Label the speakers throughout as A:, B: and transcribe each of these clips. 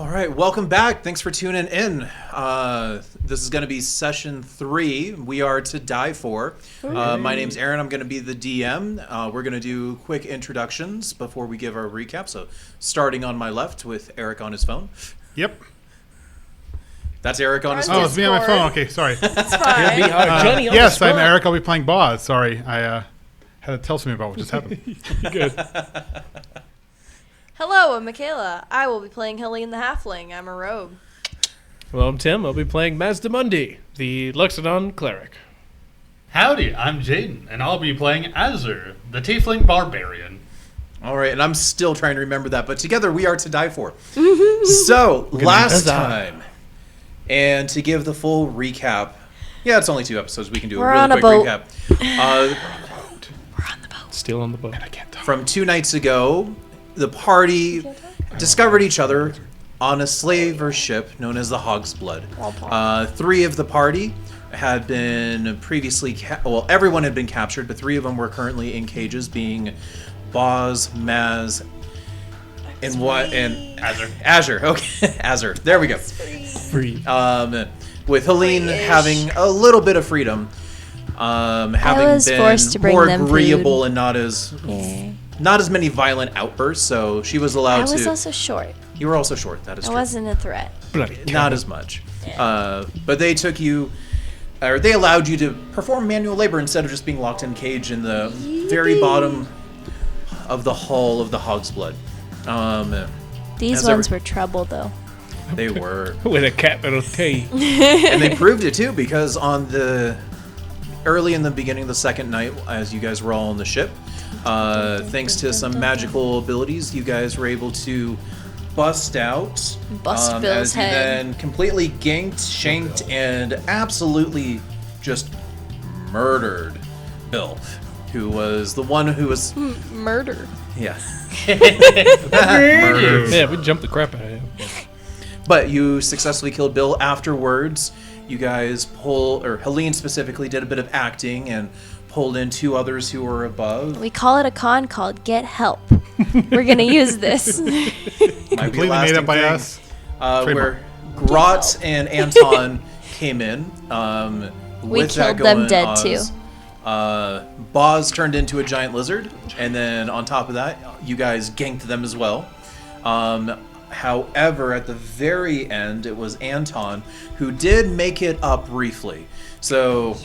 A: All right, welcome back. Thanks for tuning in. This is going to be session 3. We are to die for. My name's Aaron. I'm going to be the DM. We're going to do quick introductions before we give our recap. So, starting on my left with Eric on his phone.
B: Yep.
A: That's Eric on his phone.
B: Oh, it's me on my phone. Okay, sorry.
C: It's fine.
B: Yes, I'm Eric. I'll be playing Boz. Sorry, I had to tell somebody about what just happened.
D: Good.
C: Hello, I'm Michaela. I will be playing Helene the Halfling. I'm a rogue.
D: Well, I'm Tim. I'll be playing Mazdamundi, the Luxodon cleric.
E: Howdy, I'm Jaden, and I'll be playing Azur, the Tiefling Barbarian.
A: All right, and I'm still trying to remember that, but together we are to die for. So, last time, and to give the full recap, it's only 2 episodes. We can do a really quick recap.
C: We're on the boat.
D: Still on the boat.
B: And I can't talk.
A: From 2 nights ago, the party discovered each other on a slaver ship known as the Hog's Blood. 3 of the party had been previously, everyone had been captured, but 3 of them were currently in cages, being Boz, Maz, and Azur. Azur, okay, Azur. There we go.
D: Free.
A: With Helene having a little bit of freedom, having been
C: forced to bring
A: more
C: them
A: agreeable
C: food.
A: and not as many violent outbursts, so she was allowed to.
C: I was also short.
A: You were also short. That is
C: I
A: true.
C: wasn't a threat.
D: Bloody
A: Not as much. But they took you, or they allowed you to perform manual labor instead of just being locked in a cage in the very bottom of the hull of the Hog's Blood.
C: These ones were trouble, though.
A: They were.
D: With a capital T.
A: And they proved it too, because early in the beginning of the second night, as you guys were all on the ship, thanks to some magical abilities, you guys were able to bust out.
C: Bust Bill's
A: as you
C: head.
A: then completely ganked, shanked, and absolutely just murdered Bill, who was the one who was...
C: Murder.
A: Yeah. Murdered.
D: Yeah, we jumped the crap out of him.
A: But you successfully killed Bill. Afterwards, you guys Helene specifically did a bit of acting and pulled in 2 others who were above.
C: We call it a con called Get Help. We're going to use this.
B: Completely made up by us.
A: Where Grot and Anton came in.
C: We
A: with that
C: killed them
A: going,
C: dead, too.
A: Boz turned into a giant lizard, and then on top of that, you guys ganked them as well. However, at the very end, it was Anton who did make it up briefly. So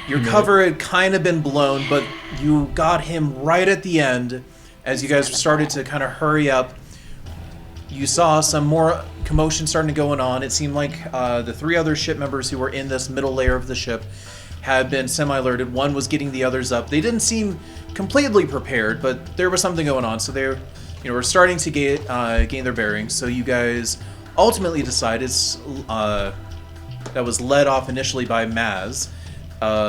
A: your cover had kind of been blown, but you got him right at the end. As you guys started to kind of hurry up, you saw some more commotion starting to going on. It seemed like the 3 other ship members who were in this middle layer of the ship had been semi-alerted. One was getting the others up. They didn't seem completely prepared, but there was something going on. So they were starting to gain their bearings. So you guys ultimately decided, that was led off initially by Maz,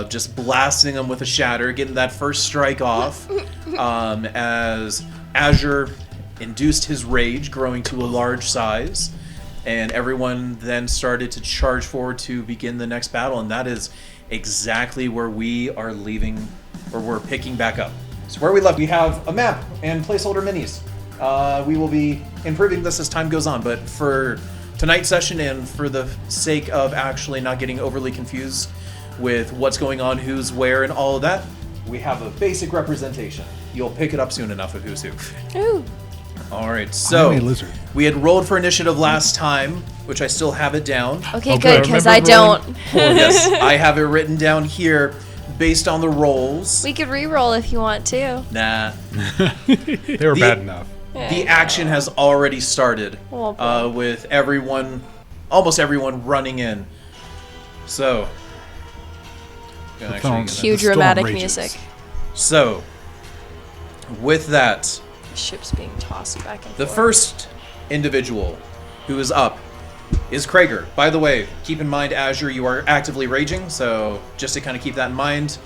A: just blasting them with a shatter, getting that first strike off, as Azur induced his rage, growing to a large size, and everyone then started to charge forward to begin the next battle, and that is exactly where we are leaving, or we're picking back up. So where we left, we have a map and placeholder minis. We will be improving this as time goes on, but for tonight's session and for the sake of actually not getting overly confused with what's going on, who's where, and all of that, we have a basic representation. You'll pick it up soon enough of who's who.
C: Ooh.
A: All right, so
B: I'm a lizard.
A: we had rolled for initiative last time, which I still have it down.
C: Okay, good, because I don't.
A: Yes, I have it written down here based on the rolls.
C: We could re-roll if you want to.
A: Nah.
B: They were bad enough.
A: The action has already started with almost everyone running in. So,
C: Cue dramatic music.
A: So, with that,
C: Ships being tossed back and forth.
A: the first individual who is up is Krager. By the way, keep in mind, Azur, you are actively raging, so just to kind of keep that in mind,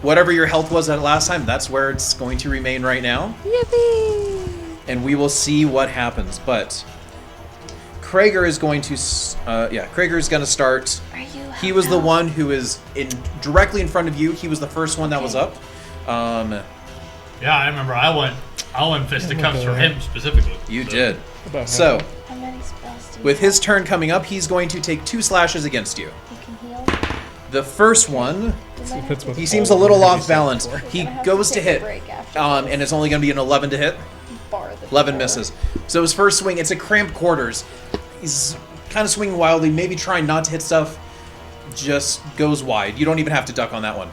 A: whatever your health was at last time, that's where it's going to remain right now.
C: Yippee!
A: And we will see what happens. But Krager is going to, Krager is going to start.
C: Are you?
A: He was the one who is directly in front of you. He was the first one that was up.
E: Yeah, I remember. I went fisticuffs for him specifically.
A: You did. So
C: How many spells do you
A: With his
C: have?
A: turn coming up, he's going to take 2 slashes against you.
C: You can heal.
A: The first one,
D: Fits with
A: he
D: all
A: seems a little
D: heavy
A: off
D: save
A: balance.
D: for.
A: He
C: Gonna have
A: goes to
C: take a
A: hit,
C: break after
A: and it's only going to be an 11 to hit.
C: bar the
A: 11
C: floor.
A: misses. So his first swing, it's a cramped quarters. He's kind of swinging wildly, maybe trying not to hit stuff. Just goes wide. You don't even have to duck on that one.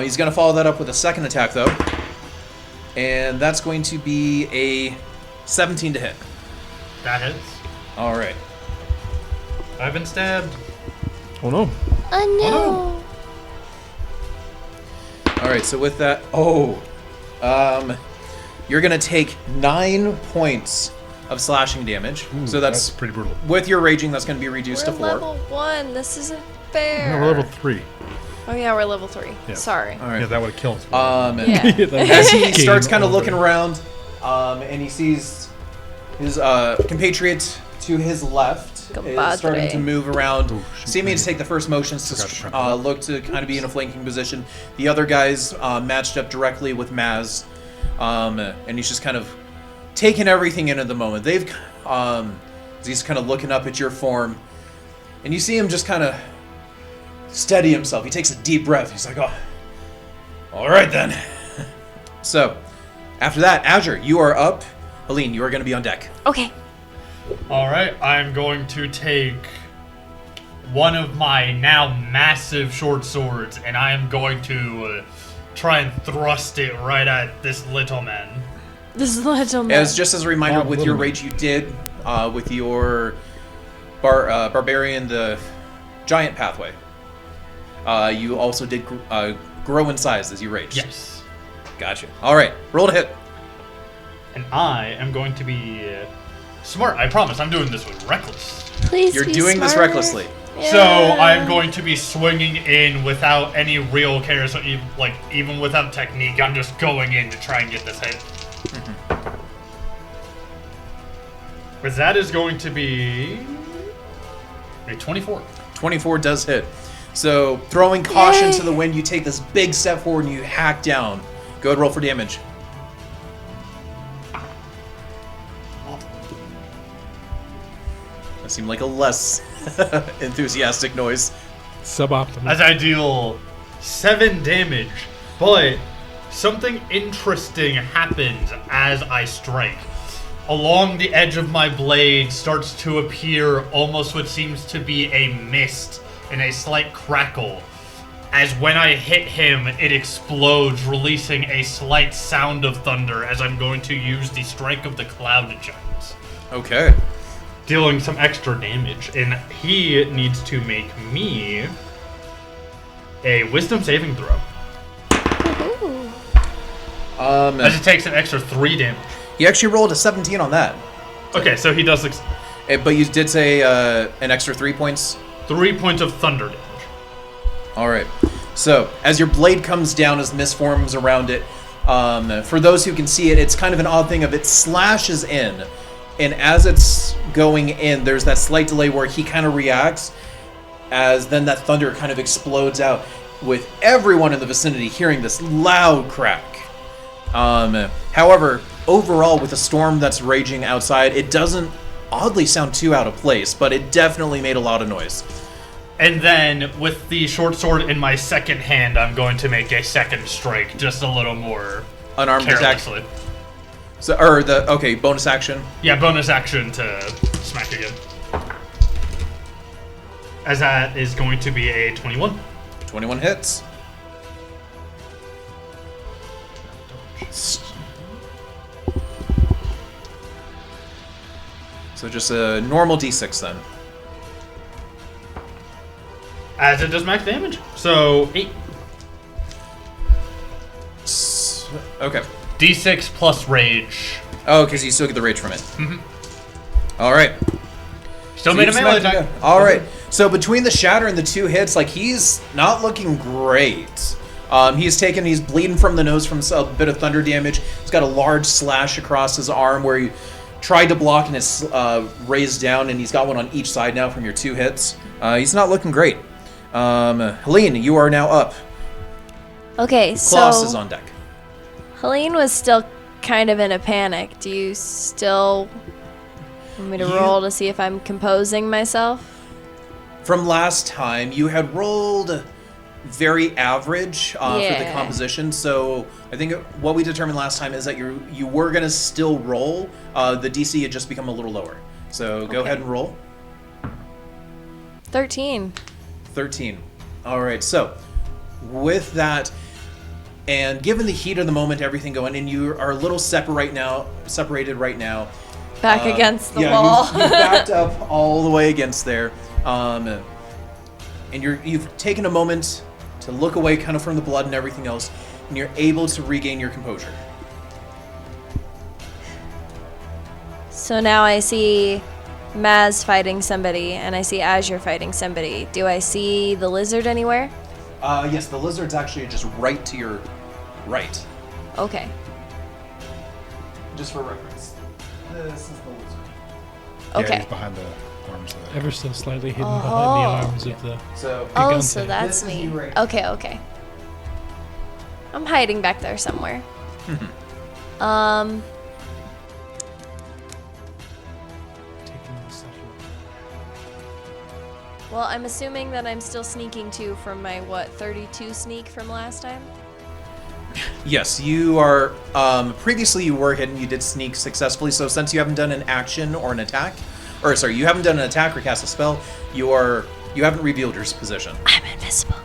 A: He's going to follow that up with a second attack, though. And that's going to be a 17 to hit.
E: That hits.
A: All right.
E: I've been stabbed.
D: Oh no.
C: Oh no.
A: All right, so with that... you're going to take 9 points of slashing damage. So that's
B: pretty brutal.
A: with your raging, that's going to be reduced
C: We're
A: to 4.
C: level 1. This isn't fair.
B: No, we're level 3.
C: Oh yeah, we're level 3.
B: Yeah.
C: Sorry.
A: All right.
B: Yeah, that would have killed us.
C: Yeah.
A: As he starts
D: Game
A: kind of looking
D: over.
A: around, and he sees his compatriot to his left is
C: Compadre.
A: starting to move around,
B: Oh, shoot.
A: seeming to take the first motions
B: Forgot to
A: to
B: try that.
A: look to kind of be in a flanking position. The other guys matched up directly with Maz, and he's just kind of taking everything in at the moment. He's kind of looking up at your form, and you see him just kind of steady himself. He takes a deep breath. He's like, "Oh, all right then." So, after that, Azure, you are up. Helene, you are going to be on deck.
C: Okay.
E: All right, I'm going to take one of my now massive short swords, and I am going to try and thrust it right at this little man.
C: This little man.
A: As just as a reminder,
B: Bob
A: with your
B: Littleman.
A: rage, you did with your barbarian the giant pathway. You also did grow in size as you raged.
E: Yes.
A: Gotcha. All right, roll to hit.
E: And I am going to be smart. I promise. I'm doing this with reckless.
C: Please
A: You're
C: be
A: doing this
C: smarter.
A: recklessly.
E: So
C: Yeah.
E: I'm going to be swinging in without any real care. So even without technique, I'm just going in to try and get this hit. But that is going to be a 24.
A: 24 does hit. So, throwing caution
C: Yay.
A: to the wind, you take this big step forward and you hack down. Go ahead, roll for damage. That seemed like a less enthusiastic noise.
D: Suboptimal.
E: As I deal 7 damage, but something interesting happens as I strike. Along the edge of my blade starts to appear almost what seems to be a mist and a slight crackle. As when I hit him, it explodes, releasing a slight sound of thunder as I'm going to use the Strike of the Cloud Giants.
A: Okay.
E: Dealing some extra damage, and he needs to make me a Wisdom saving throw.
C: Ooh.
E: As it takes an extra 3 damage.
A: You actually rolled a 17 on that.
E: Okay, so he does
A: But you did say an extra 3 points?
E: 3 points of thunder damage.
A: All right. So, as your blade comes down, as mist forms around it, for those who can see it, it's kind of an odd thing of it slashes in. And as it's going in, there's that slight delay where he kind of reacts, as then that thunder kind of explodes out, with everyone in the vicinity hearing this loud crack. However, overall, with the storm that's raging outside, it doesn't oddly sound too out of place, but it definitely made a lot of noise.
E: And then, with the short sword in my second hand, I'm going to make a second strike, just a little more
A: Unarmed attack.
E: carelessly.
A: So, bonus action.
E: Yeah, bonus action to smack again. As that is going to be a 21.
A: 21 hits. So just a normal d6 then.
E: As it does max damage. So, 8.
A: Okay.
E: D6 plus rage.
A: Oh, because you still get the rage from it. Mm-hmm. All right.
E: Still
A: So
E: made
A: you
E: a melee
A: smacked him
E: attack.
A: down. All right. So between the shatter and the 2 hits, like he's not looking great. He's bleeding from the nose from a bit of thunder damage. He's got a large slash across his arm where he tried to block and it's raised down, and he's got one on each side now from your 2 hits. He's not looking great. Helene, you are now up.
C: Okay,
A: Klaus is
C: so
A: on deck.
C: Helene was still kind of in a panic. Do you still Want me to roll to see if I'm composing myself?
A: From last time, you had rolled very average for the
C: Yeah.
A: composition. So I think what we determined last time is that you were gonna still roll. The DC had just become a little lower. So go
C: Okay.
A: ahead and roll.
C: 13.
A: 13. All right. So with that, and given the heat of the moment, everything going, and you are a little separated right now.
C: Back against the
A: yeah,
C: wall.
A: You've backed up all the way against there. And you've taken a moment to look away kind of from the blood and everything else, and you're able to regain your composure.
C: So now I see Maz fighting somebody, and I see Azure fighting somebody. Do I see the lizard anywhere?
A: Yes, the lizard's actually just right to your right.
C: Okay.
A: Just for reference. This is the lizard.
B: Yeah,
C: Okay.
B: he's behind the arms of the
D: Ever so slightly hidden
C: Oh.
D: behind the arms of the.
A: So
C: Oh,
D: Gigante.
C: so that's
A: This is
C: me.
A: you right
C: Okay. I'm hiding back there somewhere.
D: Taking the second.
C: Well, I'm assuming that I'm still sneaking too from my 32 sneak from last time.
A: yes, you are. Previously, you were hidden. You did sneak successfully. So since you haven't done an action or an attack, or sorry, you haven't done an attack or cast a spell, you haven't revealed your position.
C: I'm invisible.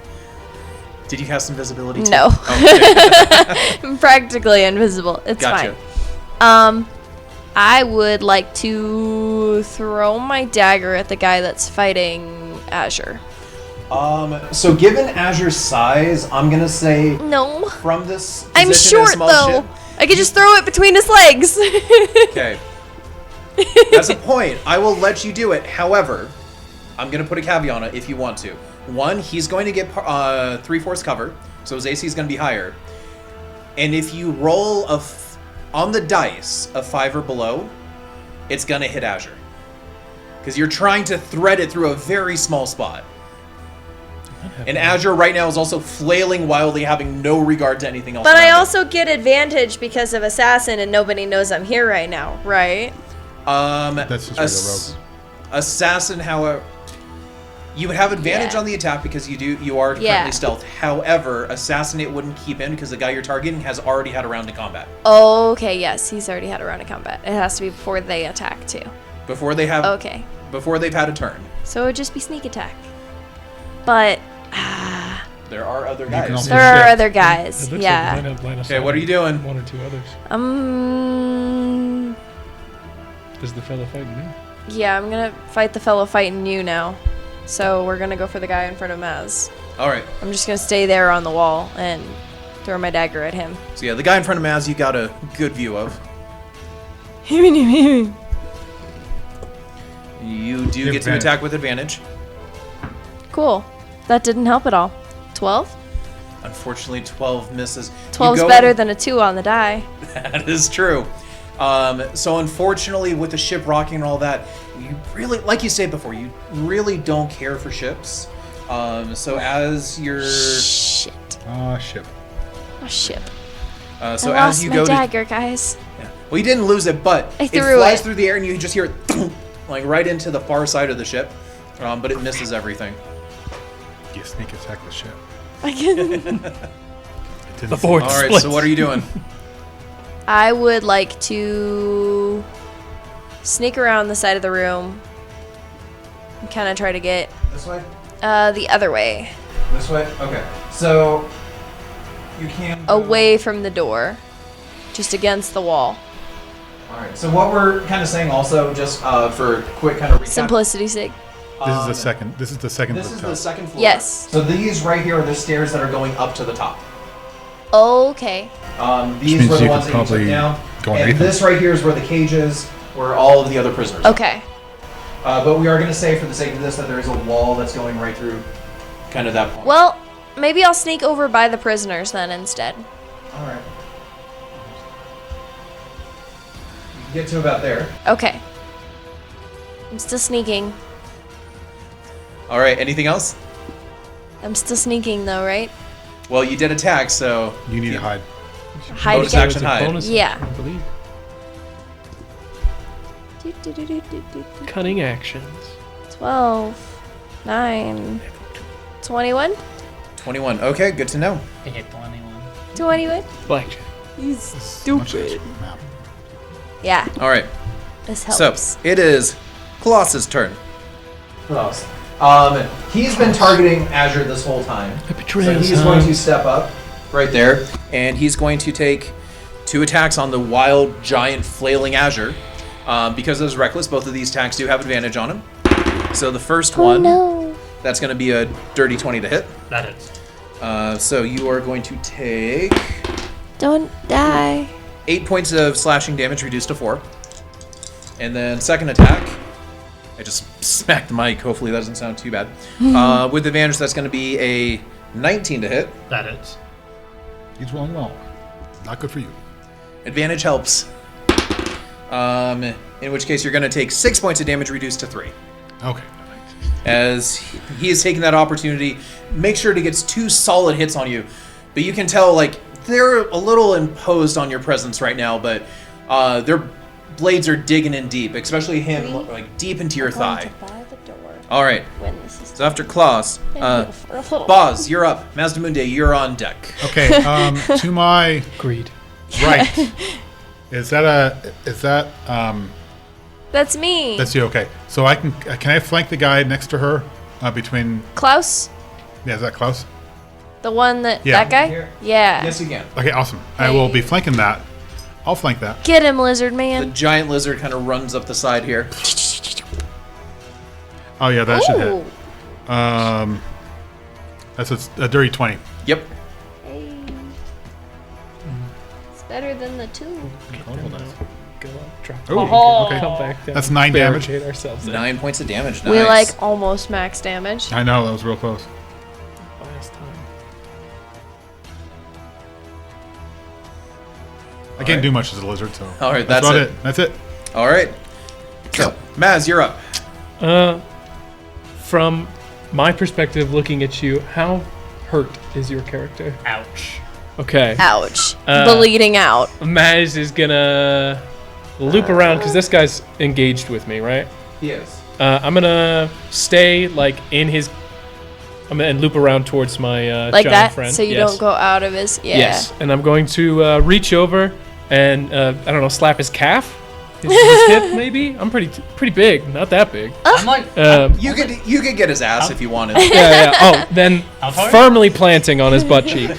A: Did you cast invisibility? Too?
C: No.
A: Okay.
C: I'm practically invisible. It's
A: Gotcha.
C: fine. I would like to throw my dagger at the guy that's fighting Azure.
A: So given Azure's size, I'm gonna say
C: No.
A: from this
C: I'm
A: position in a
C: short
A: small
C: though.
A: ship-
C: I could just throw it between his legs.
A: Okay. That's a point. I will let you do it. However, I'm going to put a caveat on it if you want to. One, he's going to get 3/4 cover, so his AC is going to be higher. And if you roll on the dice a 5 or below, it's going to hit Azure. Because you're trying to thread it through a very small spot. And Azure right now is also flailing wildly, having no regard to anything else.
C: But I
A: around him.
C: also get advantage because of assassin and nobody knows I'm here right now, right?
B: That's just regular rogue.
A: Assassin, however, you would have advantage
C: Yeah.
A: on the attack because you are currently
C: Yeah.
A: stealth. However, assassinate wouldn't keep in because the guy you're targeting has already had a round of combat.
C: Okay, yes, he's already had a round of combat. It has to be before they attack too.
A: Before they've had a turn.
C: So it would just be sneak attack. But
A: There are other
B: can
A: guys.
B: also-
C: there are
B: Shift.
C: other guys.
D: It looks
C: Yeah.
D: like you might have line of
A: Okay,
D: sight
A: what are you doing?
D: One or two others. Does the fella fighting me?
C: Yeah, I'm gonna fight the fellow fighting you now. So we're gonna go for the guy in front of Maz.
A: All right.
C: I'm just gonna stay there on the wall and throw my dagger at him.
A: So yeah, the guy in front of Maz you got a good view of. You do
B: have
A: get to
B: advantage.
A: attack with advantage.
C: Cool. That didn't help at all. 12?
A: Unfortunately, 12 misses. You
C: 12's
A: go-
C: better than a 2 on the die.
A: That is true. So unfortunately, with the ship rocking and all that, you really, like you said before, you really don't care for ships. So as you're,
C: Shit.
B: Ah, ship.
C: Oh, shit.
A: so
C: I
A: as
C: lost
A: you
C: my
A: go
C: dagger, guys.
A: well, you didn't lose it, but
C: I
A: it
C: threw
A: flies
C: it.
A: through the air and you just hear it, like right into the far side of the ship. But it misses everything.
B: You sneak attack the ship.
C: I can.
B: It didn't
D: The
B: say-
D: fourth
A: All right.
D: split.
A: So what are you doing?
C: I would like to sneak around the side of the room and kind of try to get
A: This way.
C: the other way,
A: This way. Okay. So you can
C: away from the door, just against the wall.
A: All right. So what we're kind of saying also, just for quick kind of recap.
C: Simplicity's sake.
B: This is the second. This is the second.
A: This
B: to
A: is
B: the
A: the
B: top.
A: second floor.
C: Yes.
A: So these right here are the stairs that are going up to the top.
C: Okay.
A: These
B: means
A: were the
B: you
A: ones
B: could
A: that you took
B: probably
A: down.
B: go
A: And
B: underneath
A: this right here is where the cage is, where all of the other prisoners are.
C: Okay.
A: But we are going to say, for the sake of this, that there is a wall that's going right through kind of that point.
C: Well, maybe I'll sneak over by the prisoners then instead.
A: All right. You can get to about there.
C: Okay. I'm still sneaking.
A: All right. Anything else?
C: I'm still sneaking though, right?
A: Well, you did attack, so
B: You need to hide.
C: Hide
A: Bonus
C: again.
A: action hide.
D: Bonus
C: Yeah.
D: action, I believe. Cunning actions.
C: 12, 9, 21,
A: 21. Okay, good to know.
E: I hit 21.
C: 21.
D: Blackjack.
C: You
B: Much nicer
C: stupid.
B: map.
C: Yeah,
A: All right.
C: this
A: So
C: helps.
A: it is Colossus' turn. Colossus. He's been targeting Azure this whole time.
D: A betrayal,
A: So he's
D: son.
A: going to step up right there, and he's going to take 2 attacks on the wild, giant, flailing Azure. Because it was reckless, both of these attacks do have advantage on him. So the first
C: Oh
A: one,
C: no.
A: that's going to be a dirty 20 to hit.
E: That is.
A: So you are going to take
C: Don't die.
A: 8 points of slashing damage, reduced to 4. And then second attack, I just smacked the mic. Hopefully that doesn't sound too bad. With advantage, that's going to be a 19 to hit.
E: That is.
B: He's rolling well. Not good for you.
A: Advantage helps. In which case, you're going to take 6 points of damage, reduced to 3.
B: Okay.
A: As he is taking that opportunity, make sure to get 2 solid hits on you. But you can tell, like, they're a little imposed on your presence right now, but their blades are digging in deep, especially him, like, deep into your thigh.
C: By the door
A: All right.
C: when this is
A: So after Klaus, Boz, you're up. Mazdamunde, you're on deck.
B: Okay. To my
D: Greed.
B: right. Is that
C: That's me.
B: that's you? Okay. So I can I flank the guy next to her between?
C: Klaus,
B: Yeah, is that close?
C: the one that
B: Yeah.
C: that guy.
A: Here.
C: Yeah.
A: Yes, you can.
B: Okay, awesome. I will be flanking that. I'll flank that.
C: Get him, lizard
A: The
C: man.
A: giant lizard kind of runs up the side here.
B: Oh yeah, that should hit.
C: Ooh.
B: That's a dirty 20.
A: Yep.
C: Hey. It's better than the 2.
D: Go up, drop.
B: Ooh,
C: Oh.
B: okay.
D: Come back down.
B: That's 9 damage.
D: Barricade ourselves in.
A: 9 points of damage. Nice.
C: We like almost max damage.
B: I know that was real close.
D: Last time.
B: I can't do much as a lizard, so.
A: All right,
B: that's
A: that's
B: about
A: it.
B: That's it.
A: All right. So, Maz, you're up.
D: From my perspective, looking at you, how hurt is your character?
E: Ouch.
D: Okay.
C: Ouch.
D: Uh,
C: Bleeding out.
D: Maz is gonna loop around because this guy's engaged with me, right?
A: He is.
D: I'm gonna stay like in his. And loop around towards my
C: Like
D: giant
C: that,
D: friend.
C: so you
D: Yes.
C: don't go out of his. Yeah.
D: Yes, and I'm going to reach over and I don't know, slap his calf, his hip maybe. I'm pretty big, not that big.
E: I'm like,
A: You could get his ass if you wanted.
D: Yeah. Oh, then
E: How tall?
D: firmly planting on his butt cheek.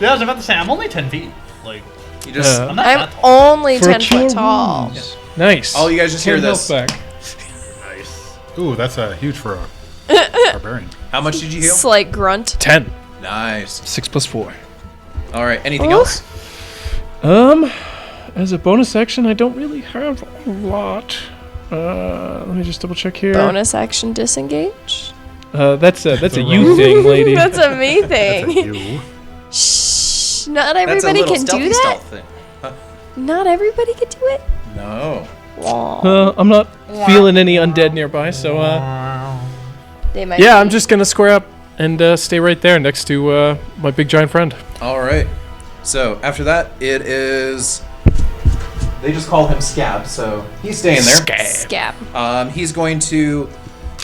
E: yeah, I was about to say, I'm only 10 feet. Like,
A: You just
E: I'm not
C: I'm
E: that tall.
C: only
D: For a
C: 10
D: cure
C: foot tall.
D: wounds. Nice.
A: All you guys just hear
D: 10
A: this.
D: health back.
E: Nice.
B: Ooh, that's huge for a barbarian.
A: How much did you heal?
C: Slight grunt.
D: 10.
A: Nice.
D: 6 plus 4.
A: All right. Anything
C: Ooh.
A: else?
D: As a bonus action, I don't really have a lot. Let me just double check here.
C: Bonus action disengage.
D: That's a
B: The
D: you
B: roll.
D: thing, lady.
C: That's a me
B: That's a
C: thing.
B: you.
C: Shh. Not
A: That's a
C: everybody
A: little
C: can do
A: stealthy
C: that.
A: stealth thing.
C: Not everybody can do it.
A: No.
D: I'm not feeling any undead nearby, so
C: They might.
D: yeah,
C: be.
D: I'm just gonna square up and stay right there next to my big giant friend.
A: All right. So after that, it is. They just call him Scab, so he's staying there.
C: Scab.
A: He's going to,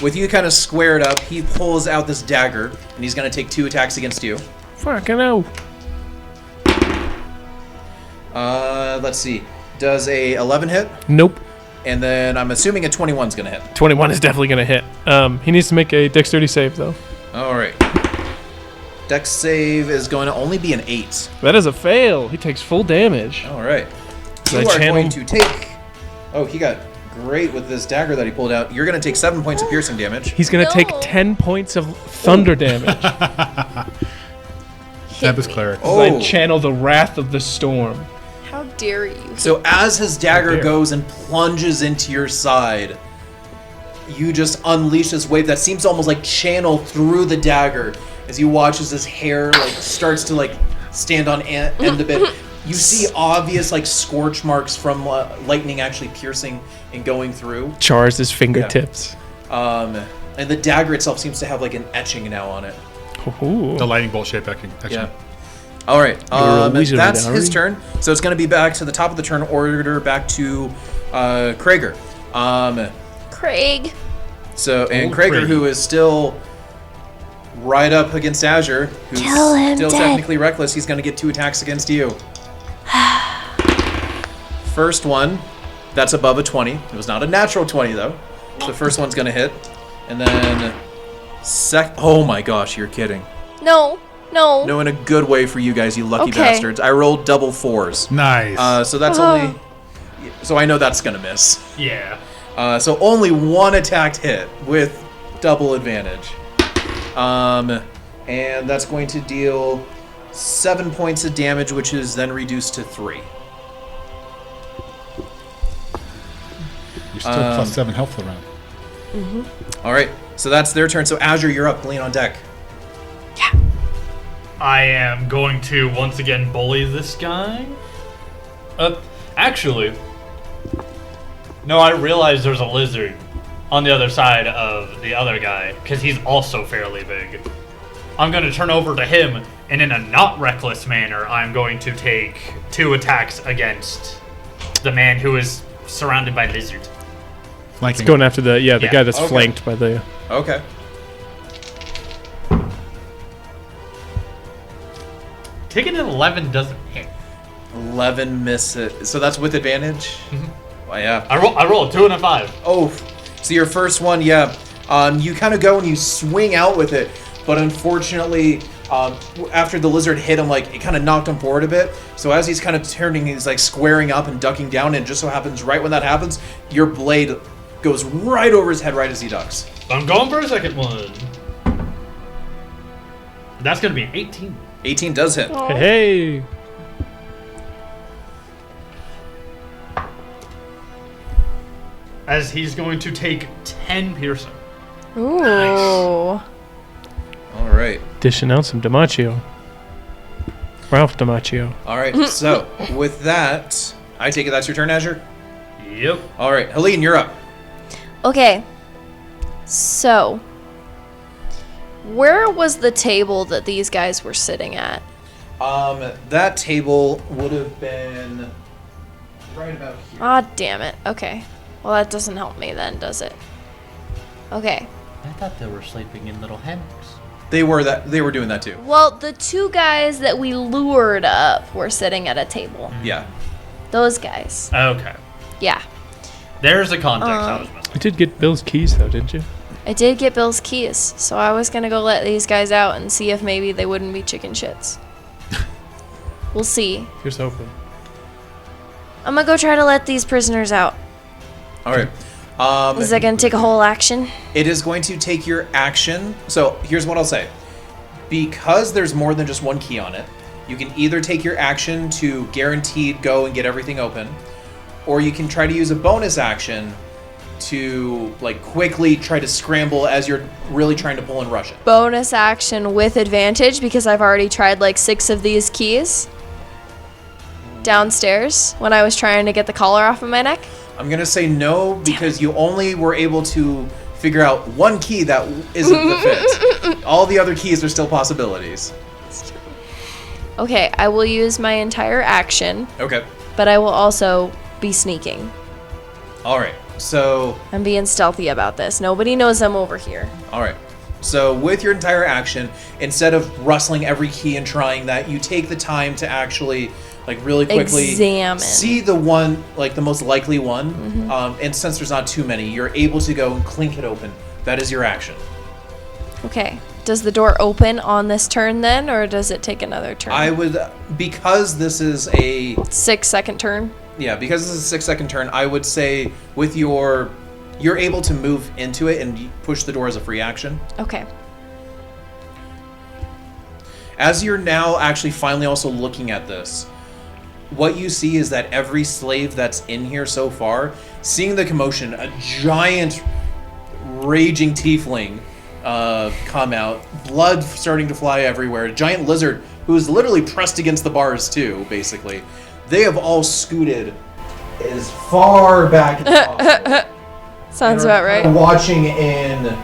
A: with you kind of squared up, he pulls out this dagger, and he's going to take 2 attacks against you.
D: Fucking hell.
A: Let's see. Does a 11 hit?
D: Nope.
A: And then I'm assuming a 21's going to hit.
D: 21 is definitely gonna hit. He needs to make a dexterity save though.
A: All right. Dex save is going to only be an 8.
D: That is a fail. He takes full damage.
A: All right.
D: Did
A: You
D: I
A: are
D: channel-
A: going to take. Oh, he got great with this dagger that he pulled out. You're going to take 7 points of piercing damage.
D: He's gonna take
C: No.
D: 10 points of thunder damage.
B: Tempest cleric.
A: Oh.
D: I channel the wrath of the storm.
C: How dare you?
A: So as his dagger
D: There.
A: goes and plunges into your side, you just unleash this wave that seems to almost like channel through the dagger as you watch as his hair like starts to like stand on end a bit. You see obvious like scorch marks from lightning actually piercing and going through.
D: Chars his fingertips.
A: And the dagger itself seems to have like an etching now on it.
D: Ooh.
B: The lightning bolt shape action.
A: Yeah. All right.
D: You're a wizard,
A: That's
D: Harry.
A: his turn. So it's going to be back to the top of the turn order, back to Krager.
C: Craig.
A: So, and
B: Old
A: Krager,
B: Craig.
A: who is still right up against Azure, who's
C: Kill him
A: still
C: dead.
A: technically reckless, he's going to get 2 attacks against you. First one, that's above a 20. It was not a natural 20, though. So the first one's going to hit. And then, oh my gosh, you're kidding.
C: No.
A: No, in a good way for you guys, you lucky
C: Okay.
A: bastards. I rolled double 4s.
B: Nice.
A: So that's only... So I know that's going to miss.
E: Yeah.
A: So only 1 attacked hit with double advantage. And that's going to deal 7 points of damage, which is then reduced to 3.
B: You're still plus 7 health around.
A: All right, so that's their turn. So Azure, you're up. Lean on deck.
E: I am going to once again bully this guy. Actually, no, I realize there's a lizard on the other side of the other guy because he's also fairly big. I'm going to turn over to him, and in a not reckless manner, I'm going to take 2 attacks against the man who is surrounded by lizards.
B: Flanking.
D: Going after the
E: Yeah,
D: guy that's
A: okay.
D: flanked by the.
A: Okay.
E: Taking an 11 doesn't hit.
A: 11 misses. So that's with advantage? Well, yeah.
E: I roll a 2 and a 5.
A: Oh, so your first one, yeah. You kind of go and you swing out with it, but unfortunately, after the lizard hit him, like, it kind of knocked him forward a bit. So as he's kind of turning, he's like squaring up and ducking down, and it just so happens right when that happens, your blade goes right over his head right as he ducks.
E: I'm going for a second one. That's going to be an 18.
A: 18 does hit.
D: Hey.
E: As he's going to take 10 piercing.
C: Ooh.
A: All right.
D: Dishing out some DiMaggio. Ralph DiMaggio.
A: All right. So with that, I take it that's your turn, Azure?
E: Yep.
A: All right. Helene, you're up.
C: Okay. So, where was the table that these guys were sitting at?
A: That table would have been right about here.
C: Ah, damn it. Okay. Well, that doesn't help me then, does it? Okay.
E: I thought they were sleeping in little hammocks.
A: They were doing that too.
C: Well, the 2 guys that we lured up were sitting at a table.
A: Yeah.
C: Those guys.
E: Okay.
C: Yeah.
E: There's the context I was missing.
D: You did get Bill's keys though, didn't you?
C: I did get Bill's keys, so I was gonna go let these guys out and see if maybe they wouldn't be chicken shits. We'll see.
D: Here's hoping.
C: I'm gonna go try to let these prisoners out.
A: All right.
C: Is that gonna take a whole action?
A: It is going to take your action. So here's what I'll say. Because there's more than just 1 key on it, you can either take your action to guaranteed go and get everything open, or you can try to use a bonus action to like quickly try to scramble as you're really trying to pull and rush it.
C: Bonus action with advantage because I've already tried like 6 of these keys downstairs when I was trying to get the collar off of my neck.
A: I'm going to say no because you only were able to figure out 1 key that isn't the fit. All the other keys are still possibilities.
C: Okay, I will use my entire action,
A: Okay.
C: but I will also be sneaking.
A: All right. So
C: I'm being stealthy about this. Nobody knows I'm over here.
A: All right. So with your entire action, instead of rustling every key and trying that, you take the time to actually, like, really quickly
C: Examine.
A: see the one, like, the most likely one. And since there's not too many, you're able to go and clink it open. That is your action.
C: Okay. Does the door open on this turn then, or does it take another turn?
A: I would, because this is a,
C: 6-second turn.
A: yeah, because this is a 6-second turn, I would say with you're able to move into it and push the door as a free action.
C: Okay.
A: As you're now actually finally also looking at this, what you see is that every slave that's in here so far, seeing the commotion, a giant raging tiefling come out, blood starting to fly everywhere, a giant lizard who is literally pressed against the bars too, basically. They have all scooted as far back as possible.
C: Sounds
A: and are
C: about right.
A: kind of watching in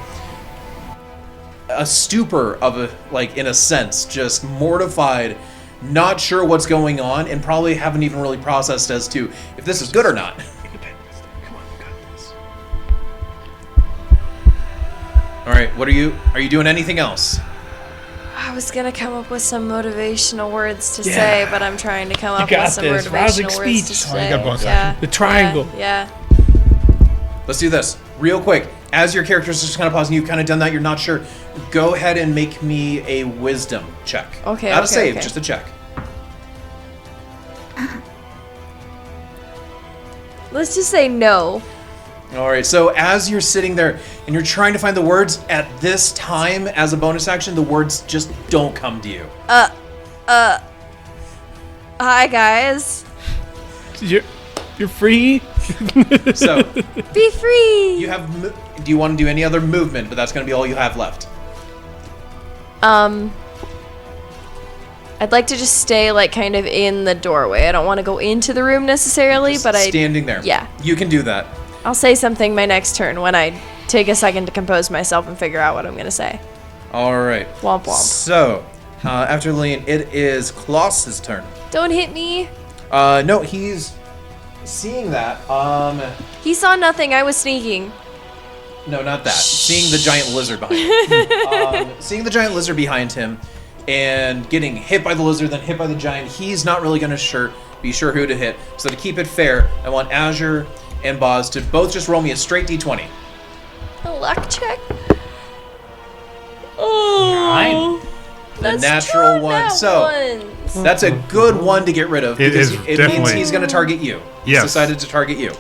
A: a stupor of a, like, in a sense, just mortified, not sure what's going on, and probably haven't even really processed as to if this is good or not. All right, what are you doing anything else?
C: I was gonna come up with some motivational words to say, but I'm trying to come up with some
D: this. Rousing
C: motivational words to
D: speech.
B: Oh, you
C: say.
B: got bonus
C: yeah.
B: action.
D: The triangle.
C: Yeah.
A: Let's do this real quick. As your character's just kind of pausing, you've kind of done that, you're not sure. Go ahead and make me a wisdom check.
C: Okay,
A: Not a
C: okay,
A: save,
C: okay.
A: just a check.
C: Let's just say no.
A: All right, so as you're sitting there and you're trying to find the words, at this time, as a bonus action, the words just don't come to you.
C: Hi guys.
D: You're free.
A: So,
C: Be free.
A: you have. Do you want to do any other movement? But that's going to be all you have left.
C: I'd like to just stay like kind of in the doorway. I don't want to go into the room necessarily,
A: Just
C: but
A: standing there.
C: Yeah.
A: You can do that.
C: I'll say something my next turn when I take a second to compose myself and figure out what I'm gonna say.
A: All right.
C: Womp womp.
A: So, after Lillian, it is Klaus's turn.
C: Don't hit me.
A: No, he's seeing that.
C: He saw nothing. I was sneaking.
A: No, not that. Seeing the giant lizard behind him. Seeing the giant lizard behind him and getting hit by the lizard, then hit by the giant, he's not really going to be sure who to hit. So to keep it fair, I want Azure and Boz to both just roll me a straight d20.
C: A luck check. Oh.
A: A
C: That's
A: natural
C: two
A: one.
C: nat
A: So
C: ones.
A: that's a good one to get rid of.
B: It
A: because
B: is
A: it means
B: definitely-
A: he's going to target you.
B: Yes.
A: He's decided to target you.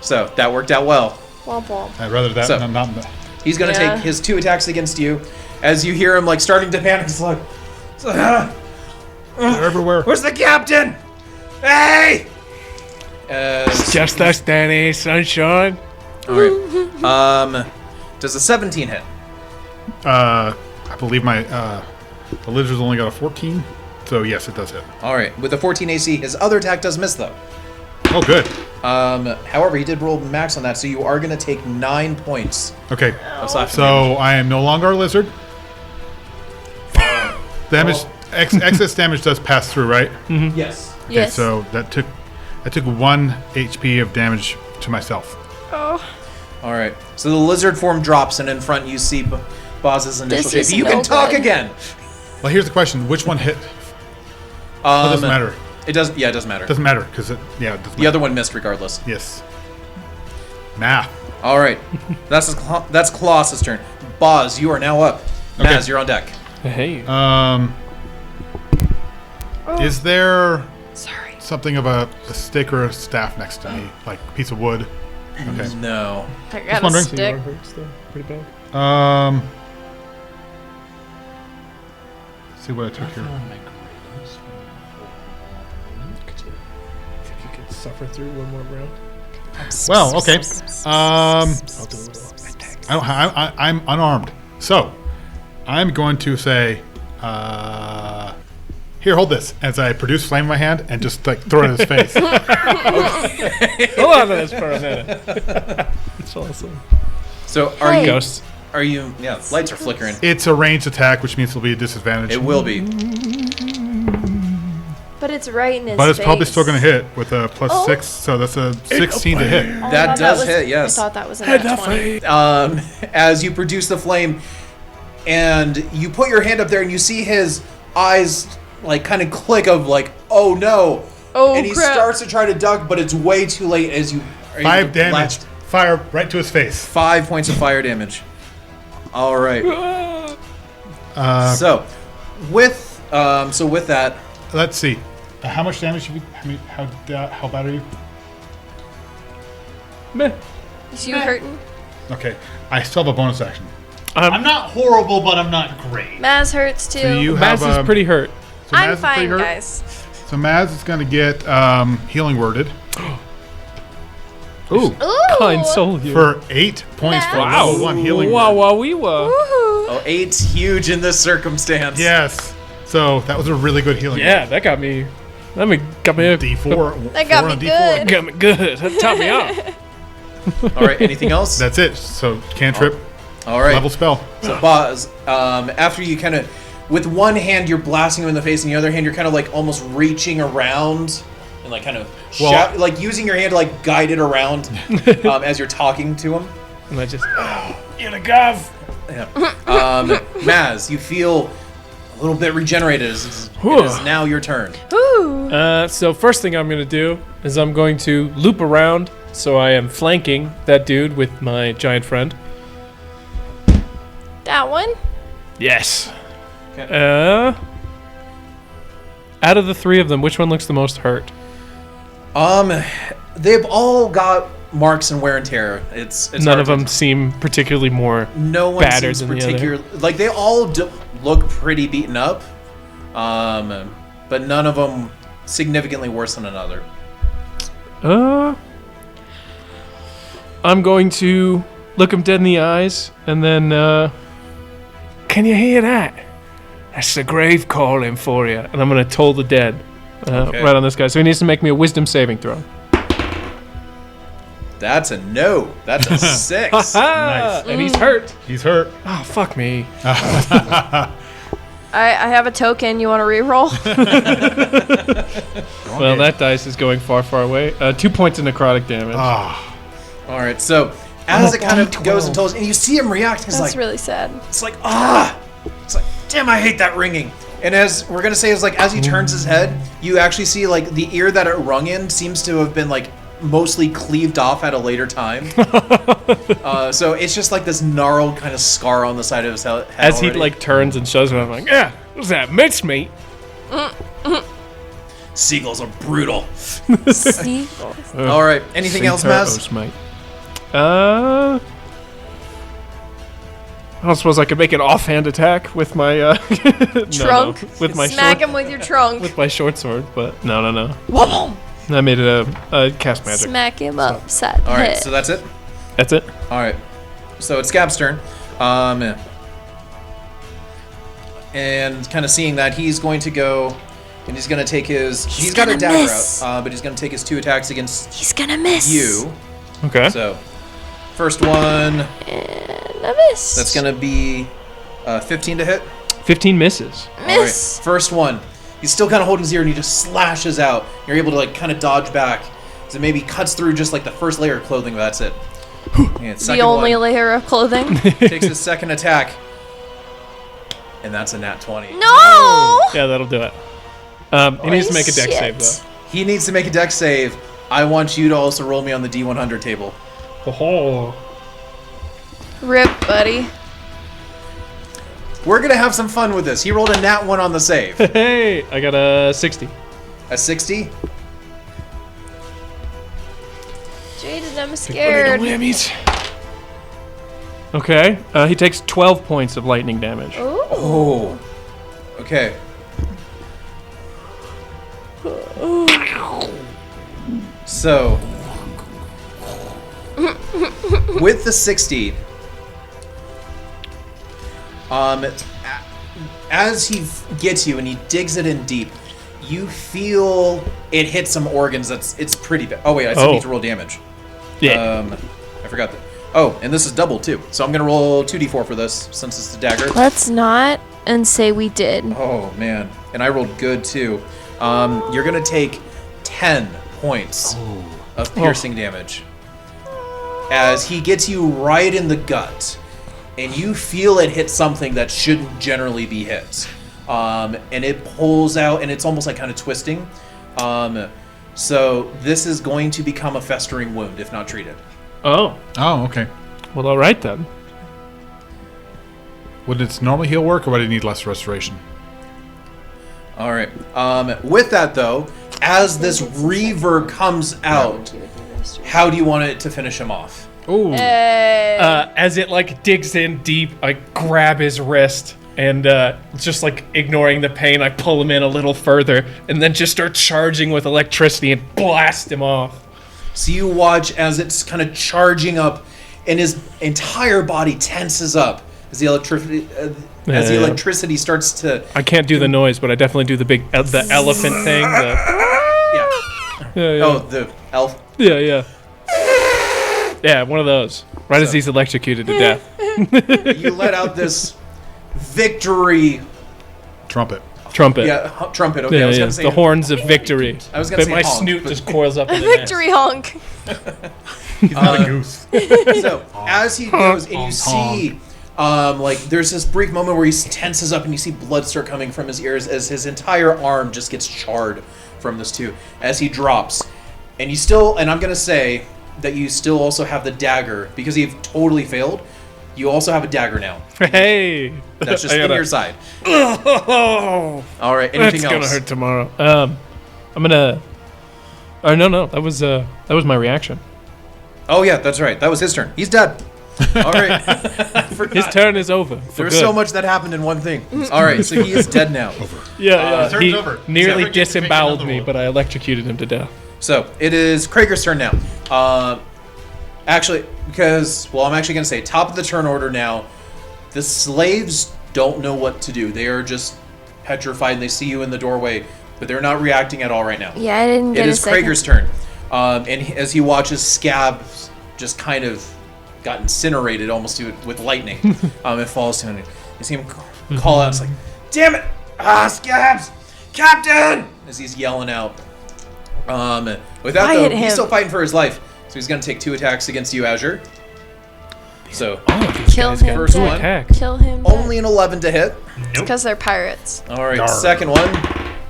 A: So that worked out well.
C: Womp womp.
B: I'd rather that
A: So-
B: than not.
A: He's going to
C: Yeah.
A: take his 2 attacks against you. As you hear him like starting to panic, it's like,
B: They're everywhere.
A: where's the captain? Hey!
D: Just us, Danny. Sunshine.
A: All right. Does a 17 hit?
B: I believe my the lizard's only got a 14, so yes, it does hit.
A: All right. With a 14 AC, his other attack does miss though.
B: Oh, good.
A: However, he did roll max on that, so you are going to take 9 points
B: Okay,
A: of slashing damage.
B: so I am no longer a lizard. Damage, excess damage does pass through, right?
A: Yes.
B: Okay,
C: Yes.
B: so that took 1 HP of damage to myself.
C: Oh.
A: All right. So the lizard form drops, and in front you see Boz's initial
C: This
A: shape.
C: is
A: You
C: no
A: can talk
C: good.
A: again.
B: Well, here's the question: which one hit? It doesn't matter.
A: It does. Yeah, it doesn't matter.
B: Doesn't matter because it doesn't
A: The
B: matter.
A: other one missed regardless.
B: Yes. Math.
A: All right. That's Klaus's turn. Boz, you are now up.
B: Okay.
A: Maz, you're on deck.
D: Hey.
B: Is there
C: Sorry.
B: something of a stick or a staff next to me, like a piece of wood? Okay.
A: No.
C: I got a
B: wondering.
C: stick.
D: Hurts though, pretty bad.
B: Let's see what I took here.
D: Think you could suffer through one more round?
B: Well, okay.
D: I'll do a little.
B: I'm unarmed, so I'm going to say, "Here, hold this." As I produce flame in my hand and just like throw it in his face.
D: Hold on to this for a minute. That's awesome.
A: So are
C: Hey.
A: you?
D: Ghosts.
A: Are you? Yeah. Lights are flickering.
B: It's a ranged attack, which means it'll be a disadvantage.
A: It will be.
C: But it's right in his
B: But it's probably
C: face.
B: still going to hit with a plus
C: Oh.
B: 6, so that's a 16 to hit.
C: Oh, I
A: That
C: thought
A: does
C: was-
A: hit, yes.
C: I thought that was a nat 20.
A: As you produce the flame, and you put your hand up there, and you see his eyes like kind of click of like, oh no.
C: Oh,
A: and he
C: crap.
A: starts to try to duck, but it's way too late as you are able
B: 5
A: to
B: damage.
A: latch-
B: Fire right to his face.
A: 5 points of fire damage. All right. So with that,
B: Let's see. How much damage have you? How bad are you?
D: Meh.
C: Is you hurting?
B: Okay, I still have a bonus action.
E: I'm not horrible, but I'm not great.
C: Maz hurts too.
B: So you
D: Maz
B: have
D: is pretty hurt.
B: So Maz
C: I'm
B: is pretty
C: fine,
B: hurt.
C: guys.
B: So Maz is going to get healing worded
D: Ooh.
C: Ooh.
D: Kind soul here.
B: for 8 points for
D: Wow.
B: level 1 healing
D: Wow,
B: word.
D: wow, wee, wow.
C: Woohoo.
A: 8's huge in this circumstance.
B: Yes. So that was a really good healing.
D: Yeah, that got me. Got me.
B: D4.
C: That got
B: 4
C: me
B: on D4.
C: good.
D: Got me good. That topped me off.
A: All right. Anything else?
B: That's it. So cantrip,
A: All right.
B: level spell.
A: So Buzz, after you kind of, with one hand you're blasting him in the face, and the other hand you're kind of like almost reaching around and like kind of
B: Well-
A: like using your hand to like guide it around as you're talking to him.
D: And I just. Oh, you're the gov.
A: Yeah. Maz, you feel a little bit regenerated. It is now your turn.
C: Ooh.
D: So first thing I'm gonna do is I'm going to loop around, so I am flanking that dude with my giant friend.
C: That one?
D: Yes.
A: Okay.
D: Out of the three of them, which one looks the most hurt?
A: They've all got marks and wear and tear. It's
D: None
A: hard
D: of
A: to
D: them seem particularly more
A: No one
D: battered
A: seems
D: than the other.
A: particular. Like they all look pretty beaten up, but none of them significantly worse than another.
D: I'm going to look him dead in the eyes, and then, can you hear that? That's the grave calling for you. And I'm going to toll the dead right on this guy. So he needs to make me a wisdom saving throw.
A: That's a no. That's a 6.
B: Nice.
D: And he's hurt.
B: He's hurt.
D: Oh, fuck me.
C: I have a token. You want to reroll?
D: Well, that dice is going far, far away. 2 points of necrotic damage.
B: Ah.
A: All right. So as it kind of goes and tolls, and you see him react, he's
C: That's
A: like,
C: really sad.
A: it's like it's like, damn, I hate that ringing. And as we're gonna say, is like as he turns his head, you actually see like the ear that it rung in seems to have been like mostly cleaved off at a later time. So it's just like this gnarled kind of scar on the side of his head.
D: As he
A: already.
D: like turns and shows me, I'm like, yeah, what's that, mincemeat?
A: Seagulls are brutal.
C: Seagulls.
A: All right. Anything else, Maz?
D: I don't suppose I could make an offhand attack with my
C: Trunk.
D: with my
C: Smack
D: short,
C: him with your trunk.
D: with my short sword, but no.
C: Whoa.
D: I made it a cast magic.
C: Smack him upside the
A: All right.
C: head.
A: So that's it.
D: That's it.
A: All right. So it's Gab's turn. And kind of seeing that, he's going to go and he's going to take his. He's got a
C: gonna
A: dagger
C: miss.
A: out, but he's going to take his 2 attacks against
C: He's gonna miss.
A: you.
D: Okay.
A: So, first one,
C: And I miss.
A: that's going to be 15 to hit.
D: 15 misses.
C: Miss.
A: All right, first one. He's still kind of holding his ear and he just slashes out. You're able to like kind of dodge back. So maybe cuts through just like the first layer of clothing, but that's it. And
C: The
A: second
C: only
A: one,
C: layer of clothing.
A: takes his second attack. And that's a nat 20.
C: No.
D: Yeah, that'll do it. He needs to make a dex save though.
A: He needs to make a dex save. I want you to also roll me on the D100 table.
D: Oh.
C: Rip, buddy.
A: We're going to have some fun with this. He rolled a nat 1 on the save.
D: Hey, I got a 60.
A: A 60?
C: Jaded, I'm scared.
D: Okay, he takes 12 points of lightning damage.
C: Ooh.
A: Oh. Okay. So, with the 60, as he gets you and he digs it in deep, you feel it hit some organs. It's pretty bad. Oh wait, I still need to roll damage.
D: Yeah.
A: I forgot that. Oh, and this is double too. So I'm gonna roll 2d4 for this since it's the dagger.
C: Let's not and say we did.
A: Oh man, and I rolled good too. You're gonna take 10 points of piercing damage as he gets you right in the gut, and you feel it hit something that shouldn't generally be hit. And it pulls out, and it's almost like kind of twisting. So this is going to become a festering wound if not treated.
D: Oh.
B: Oh, okay.
D: Well, all right then.
B: Would its normal heal work, or would it need less restoration?
A: All right. With that though, as this reaver comes out, how do you want it to finish him off?
D: Ooh.
C: Hey.
D: As it like digs in deep, I grab his wrist and just like ignoring the pain, I pull him in a little further and then just start charging with electricity and blast him off.
A: So you watch as it's kind of charging up, and his entire body tenses up as the electricity starts to.
D: I can't do the noise, but I definitely do the big the elephant thing.
A: Yeah. Oh, the elf.
D: Yeah. Yeah, one of those. Right as he's electrocuted to death.
A: You let out this victory.
B: Trumpet.
D: Trumpet.
A: Yeah, trumpet. Okay, I was gonna say
D: the horns of victory.
A: I was gonna
D: but
A: say
D: my
A: honk,
D: snoot
A: but-
D: just coils up in the
C: Victory honk.
B: He's not a goose.
A: So as he goes, and you see Like there's this brief moment where he tenses up and you see blood start coming from his ears as his entire arm just gets charred from this too as he drops. And you still, and I'm gonna say that you still also have the dagger because you've totally failed. You also have a dagger now.
D: Hey,
A: That's just
D: I
A: in
D: gotta-
A: your side.
D: Oh,
A: All right. Anything
D: that's
A: else?
D: gonna hurt tomorrow. I'm gonna. Oh no, that was my reaction.
A: Oh yeah, that's right. That was his turn. He's dead. All right.
D: His turn is over. for
A: There's
D: good.
A: so much that happened in one thing. All right, so he is dead now.
D: Yeah,
E: turn's
D: he
E: over.
D: nearly
E: Zephyr gets to pick
D: disemboweled
E: another
D: me,
E: one.
D: but I electrocuted him to death.
A: So it is Krager's turn now. Actually, because I'm actually gonna say top of the turn order now. The slaves don't know what to do. They are just petrified. And they see you in the doorway, but they're not reacting at all right now.
C: Yeah, I didn't get
A: It
C: a
A: is
C: second.
A: Krager's turn, as he watches Scab just kind of got incinerated almost with lightning, it falls to him. You see him call out, it's like, "Damn it! Scabs, Captain!" As he's yelling out. With that
C: I
A: though,
C: hit
A: he's
C: him.
A: still fighting for his life, so he's gonna take 2 attacks against you, Azure. So
C: Kill
D: Guys
C: him.
D: got
A: First
D: two
A: one.
D: attacks.
C: Kill him.
A: only an 11 to hit.
E: Nope.
C: because they're pirates.
A: All right,
B: Darn.
A: second one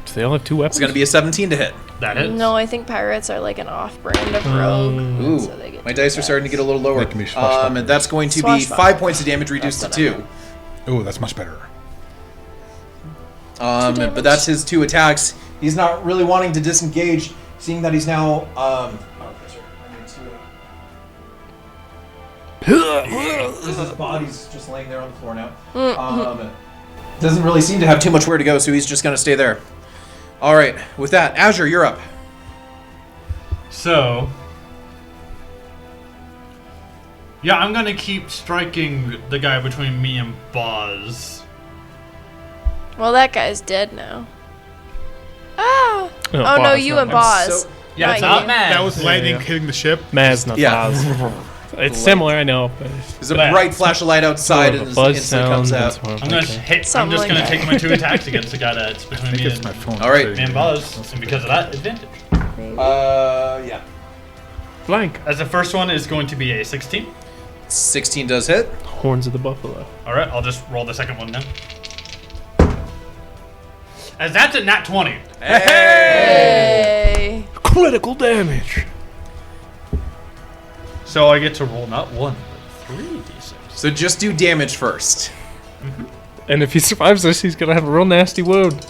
D: So they all have 2 weapons.
A: is gonna be a 17 to hit.
E: That hits.
C: No, I think pirates are like an off-brand of rogue.
A: Ooh,
C: so they get
A: my dice are starting to get a little lower.
B: Making me swashbuckle.
A: And that's going to be
C: Swashbuckle.
A: 5 points of damage reduced to
C: That's what I
A: 2.
C: meant.
B: Ooh, that's much better.
C: damage.
A: But that's his 2 attacks. He's not really wanting to disengage, seeing that he's now. His body's just laying there on the floor now. Doesn't really seem to have too much where to go, so he's just gonna stay there. All right, with that, Azure, you're up.
E: So, yeah, I'm gonna keep striking the guy between me and Boz.
C: Well, that guy's dead now. Ah!
D: No,
C: Oh, no,
D: Boz,
C: you
D: not
C: and
D: Maz.
C: Boz.
A: So-
E: Yeah,
C: Not
E: it's not
C: you.
E: mad.
B: That was lightning
D: yeah.
B: hitting the ship.
D: Maz, not
A: Yeah.
D: Boz. It's similar, I know, but
A: There's a bright flash of light outside, and
D: buzz
A: instantly comes
D: sound.
A: out.
D: and sort of
E: I'm gonna
D: like that.
E: hit. I'm
C: Something
E: just
C: like
E: gonna
C: that.
E: take my 2 attacks against the guy that's
B: I
E: between
B: think
E: me
B: it's my
E: and,
B: phone.
A: All right.
E: me and Boz, and because of that, advantage.
A: Yeah.
D: Blank.
E: As the first one is going to be a 16.
A: 16 does hit.
D: Horns of the buffalo.
E: All right, I'll just roll the second one now. As that's a nat 20.
C: Hey!
D: Critical damage.
E: So I get to roll not 1, but 3d6.
A: So just do damage first.
D: And if he survives this, he's gonna have a real nasty wound.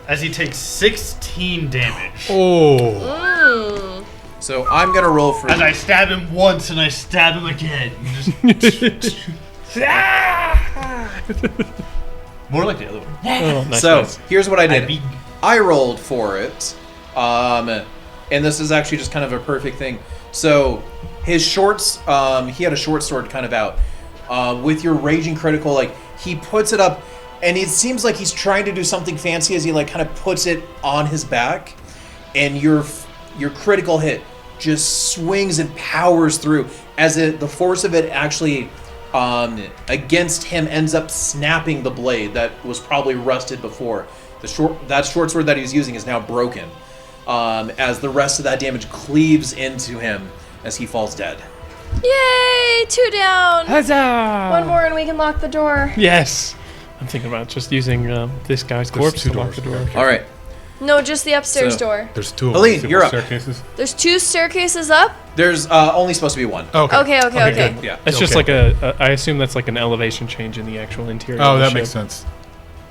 E: As he takes 16 damage.
B: Oh,
A: So I'm gonna roll for.
E: As I stab him once and I stab him again. More like the other one.
D: Oh, nice.
A: So
D: nice.
A: here's what I
E: I
A: did.
E: beat-
A: I rolled for it, and this is actually just kind of a perfect thing. So his shorts, he had a short sword kind of out. With your raging critical, like he puts it up, and it seems like he's trying to do something fancy as he like kind of puts it on his back, and your critical hit just swings and powers through as the force of it actually against him ends up snapping the blade that was probably rusted before. That short sword that he was using is now broken, as the rest of that damage cleaves into him as he falls dead.
C: Yay! 2 down!
D: Huzzah!
C: 1 more and we can lock the door.
D: Yes. I'm thinking about just using this guy's
B: There's
D: corpse
B: 2
D: to lock
B: doors.
D: the door.
A: All right,
C: No, just the upstairs
A: So-
C: door.
B: there's 2 of
A: Helene,
B: them.
A: you're up.
B: Staircases.
C: There's 2 staircases up?
A: there's only supposed to be 1.
B: Oh,
C: Okay.
B: good.
A: Yeah.
D: It's just
B: Okay.
D: like I assume that's like an elevation change in the actual interior.
B: Oh,
D: of the
B: that
D: ship.
B: makes sense.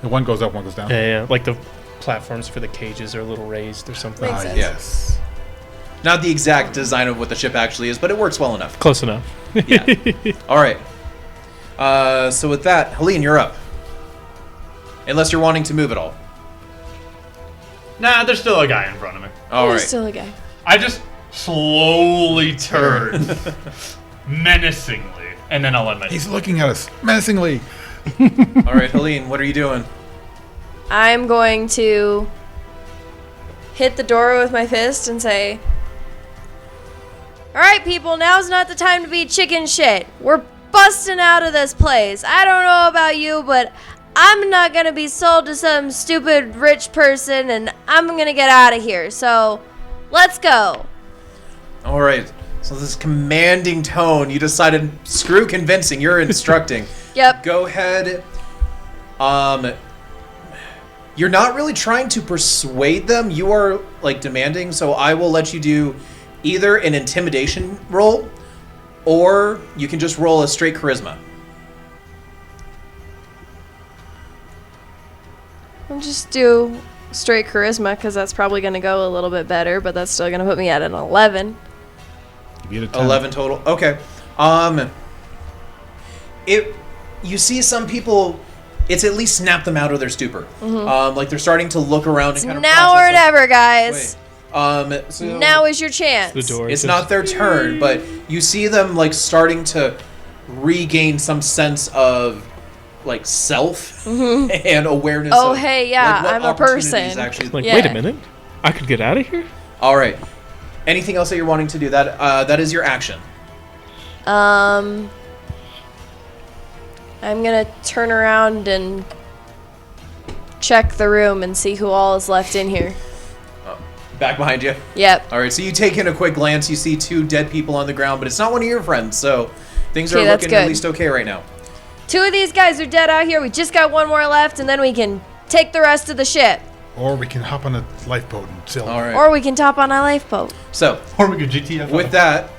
B: The one goes up, one goes down.
D: Yeah. Like the platforms for the cages are a little raised or something.
C: Makes sense.
B: Yes.
A: Not the exact design of what the ship actually is, but it works well enough.
D: Close enough.
A: Yeah. All right. So with that, Helene, you're up. Unless you're wanting to move at all.
E: Nah, there's still a guy in front of me.
A: All
C: There's
A: right.
C: still a guy.
E: I just slowly turn menacingly, and then I'll let my.
B: He's looking at us menacingly.
A: All right, Helene, what are you doing?
C: I'm going to hit the door with my fist and say, "Alright, people, now's not the time to be chicken shit. We're busting out of this place. I don't know about you, but I'm not gonna be sold to some stupid rich person, and I'm gonna get out of here. So, Let's go.
A: All right. So this commanding tone, you decided, screw convincing, you're instructing.
C: Yep.
A: Go ahead. You're not really trying to persuade them. You are like demanding. So I will let you do either an intimidation roll, or you can just roll a straight charisma.
C: I'll just do straight charisma because that's probably going to go a little bit better, but that's still going to put me at an 11.
B: You get a 10.
A: 11 total. Okay. You see some people, it's at least snap them out of their stupor. Like they're starting to look around and kind of
C: Now or
A: process, like,
C: never, guys.
A: So
C: Now is your chance.
D: The door.
A: it's not their turn, but you see them like starting to regain some sense of like self and awareness.
C: Oh,
A: of,
C: hey, yeah,
A: like, what
C: I'm a
A: opportunities
C: person.
A: Actually,
D: Like,
C: Yeah.
D: wait a minute. I could get out of here?
A: all right. Anything else that you're wanting to do? That is your action.
C: I'm gonna turn around and check the room and see who all is left in here.
A: Back behind you.
C: Yep.
A: All right. So you take in a quick glance. You see 2 dead people on the ground, but it's not one of your friends. So things are
C: Okay, that's
A: looking at
C: good.
A: least okay right now.
C: 2 of these guys are dead out here. We just got 1 more left, and then we can take the rest of the ship.
B: Or we can hop on a lifeboat and sail.
A: All right.
C: Or we can top on a lifeboat.
A: So
E: Or we could GTFO.
A: with that,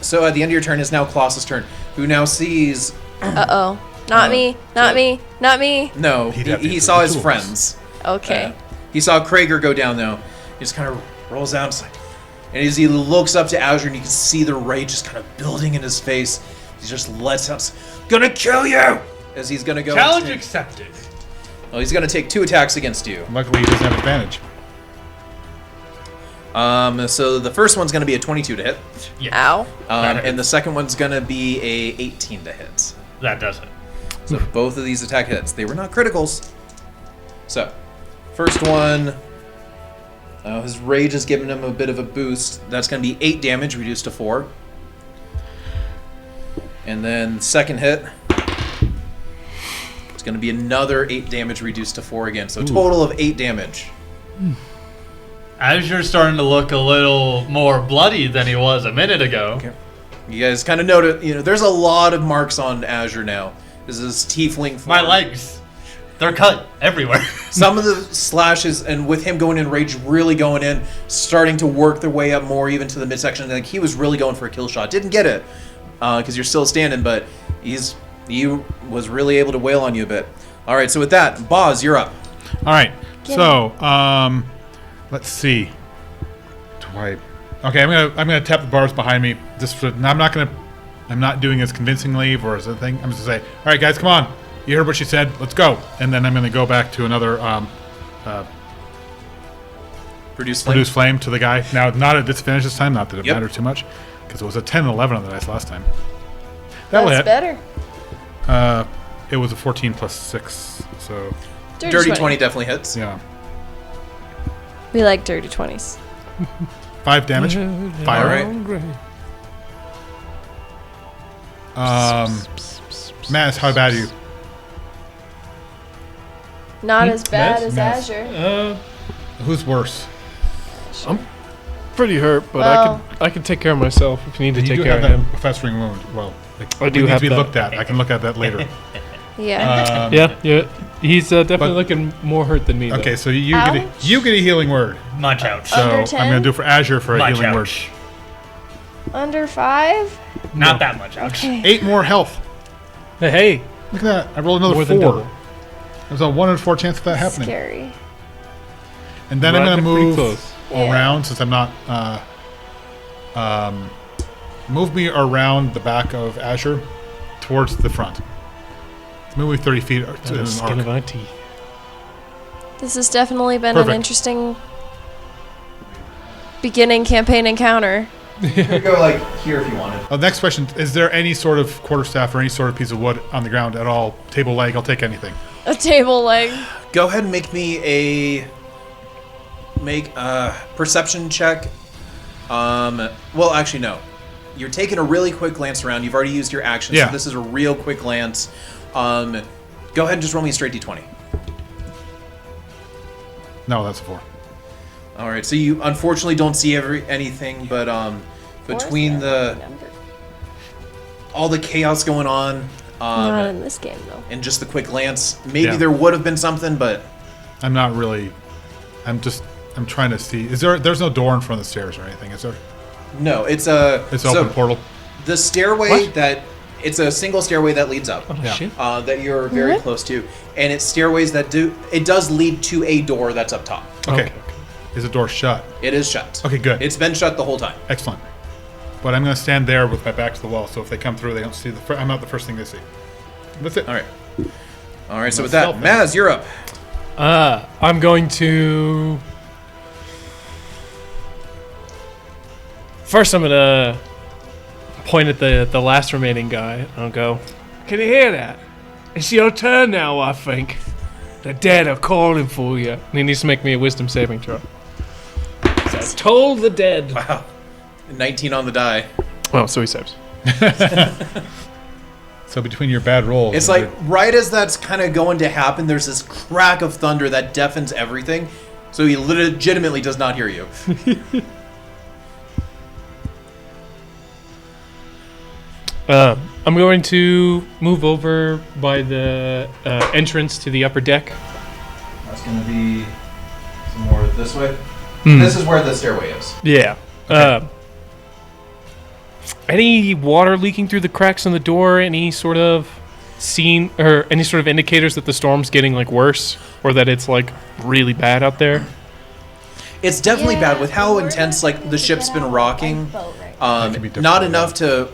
A: so at the end of your turn is now Klaus's turn, who now sees.
C: Uh-oh. Not me. Not
A: so-
C: me. Not me.
A: No,
B: He'd have to
A: he
B: use
A: saw
B: the
A: his
B: tools.
A: friends.
C: Okay.
A: He saw Krager go down though. He just kind of rolls out, it's like, and as he looks up to Azure, and you can see the rage just kind of building in his face. He just lets out, "Gonna kill you!" As he's gonna go.
E: Challenge
A: and take-
E: accepted.
A: Oh, he's gonna take 2 attacks against you.
B: Luckily, he doesn't have advantage.
A: So the first one's gonna be a 22 to hit,
E: Yes.
C: Ow.
E: That hits.
A: and the second one's gonna be a 18 to hit.
E: That does it.
A: So both of these attack hits. They were not criticals. So, first one, his rage has given him a bit of a boost. That's going to be 8 damage, reduced to 4. And then second hit, it's going to be another 8 damage, reduced to 4 again. So total of 8 damage.
E: As you're starting to look a little more bloody than he was a minute ago.
A: Okay. You guys kind of notice, there's a lot of marks on Azure now. This is tiefling form.
E: My legs, they're cut everywhere.
A: Some of the slashes, and with him going in rage, really going in, starting to work their way up more, even to the midsection. Like he was really going for a kill shot. Didn't get it because you're still standing, but he was really able to wail on you a bit. All right, so with that, Boz, you're up.
B: All right.
C: Get
B: So, let's see. Okay, I'm gonna tap the bars behind me. I'm not doing as convincingly or as a thing. I'm just gonna say, all right, guys, come on. You heard what she said. Let's go. And then I'm gonna go back to another
A: Produce flame.
B: produce flame to the guy. Now, not at disadvantage this time. Not that it
A: Yep.
B: mattered too much, because it was a 10 and 11 on the dice last time. That will
C: That's
B: hit.
C: better.
B: It was a 14 plus 6. So
A: Dirty 20 definitely hits.
B: yeah,
C: We like dirty 20s.
B: 5 damage. Fire.
A: All right.
B: Maz, how bad are you?
C: Not as bad
D: Mess?
C: as
B: Mess.
C: Azure.
B: Who's worse?
D: I'm pretty hurt, but
C: Well-
D: I can take care of myself if you need to
B: You
D: take
B: do
D: care
B: have
D: of
B: that
D: him.
B: festering wound. Well,
D: I do
B: it needs
D: have
B: to be
D: that.
B: looked at. I can look at that later.
C: Yeah.
D: Yeah. He's definitely
B: but-
D: looking more hurt than me.
B: Okay,
D: though.
B: so you get
C: Ouch.
B: you get a healing word.
E: Much ouch.
B: So
C: Under
B: I'm
C: 10?
B: gonna do it for Azure for a
E: Much
B: healing word.
E: ouch.
C: Under 5?
E: Not that much ouch.
C: Okay.
B: 8 more health.
D: Hey,
B: Look at that. I rolled another
D: more
B: 4.
D: than double.
B: There's a 1 in 4 chance of that happening.
C: Scary.
B: And then I'm
D: Right,
B: gonna
D: pretty
B: move
D: close.
C: Yeah.
B: around since I'm not. Move me around the back of Azure towards the front. Move me 30 feet to
D: The
B: an
D: skin
B: arc.
D: of our teeth.
C: This has definitely been
B: Perfect.
C: an interesting beginning campaign encounter.
A: You could go like here if you wanted.
B: Next question: is there any sort of quarterstaff or any sort of piece of wood on the ground at all? Table leg, I'll take anything.
C: A table leg.
A: Go ahead and make me a perception check. Well, actually, no. You're taking a really quick glance around. You've already used your action,
B: Yeah.
A: so this is a real quick glance. Go ahead and just roll me a straight d20.
B: No, that's a 4.
A: All right, so you unfortunately don't see anything, but between all the chaos going on,
C: Not in this game, though.
A: and just the quick glance, maybe there would have been something, but
B: I'm not really. I'm trying to see. There's no door in front of the stairs or anything, is there?
A: no, it's
B: It's open portal.
A: The stairway it's a single stairway that leads up.
B: Yeah.
D: Shit.
A: That you're very close to, and it's stairways that does lead to a door that's up top.
B: Okay. Is the door shut?
A: It is shut.
B: Okay, good.
A: It's been shut the whole time.
B: Excellent. But I'm going to stand there with my back to the wall, so if they come through, they don't see I'm not the first thing they see. That's it.
A: All right. So with
B: Stealth,
A: that,
B: man.
A: Maz, you're up.
D: I'm going to. First, I'm gonna point at the last remaining guy. And I'll go. Can you hear that? It's your turn now, I think. The dead are calling for you. And he needs to make me a wisdom saving throw. So I told the dead.
A: Wow. 19 on the die.
D: Oh, so he saves.
B: So between your bad rolls,
A: It's like right as that's kind of going to happen, there's this crack of thunder that deafens everything. So he legitimately does not hear you.
D: I'm going to move over by the entrance to the upper deck.
A: That's going to be some more this way. This is where the stairway is.
D: Yeah. Any water leaking through the cracks in the door? Any sort of any sort of indicators that the storm's getting like worse, or that it's like really bad out there?
A: It's definitely bad with how intense like the ship's been rocking. Not enough to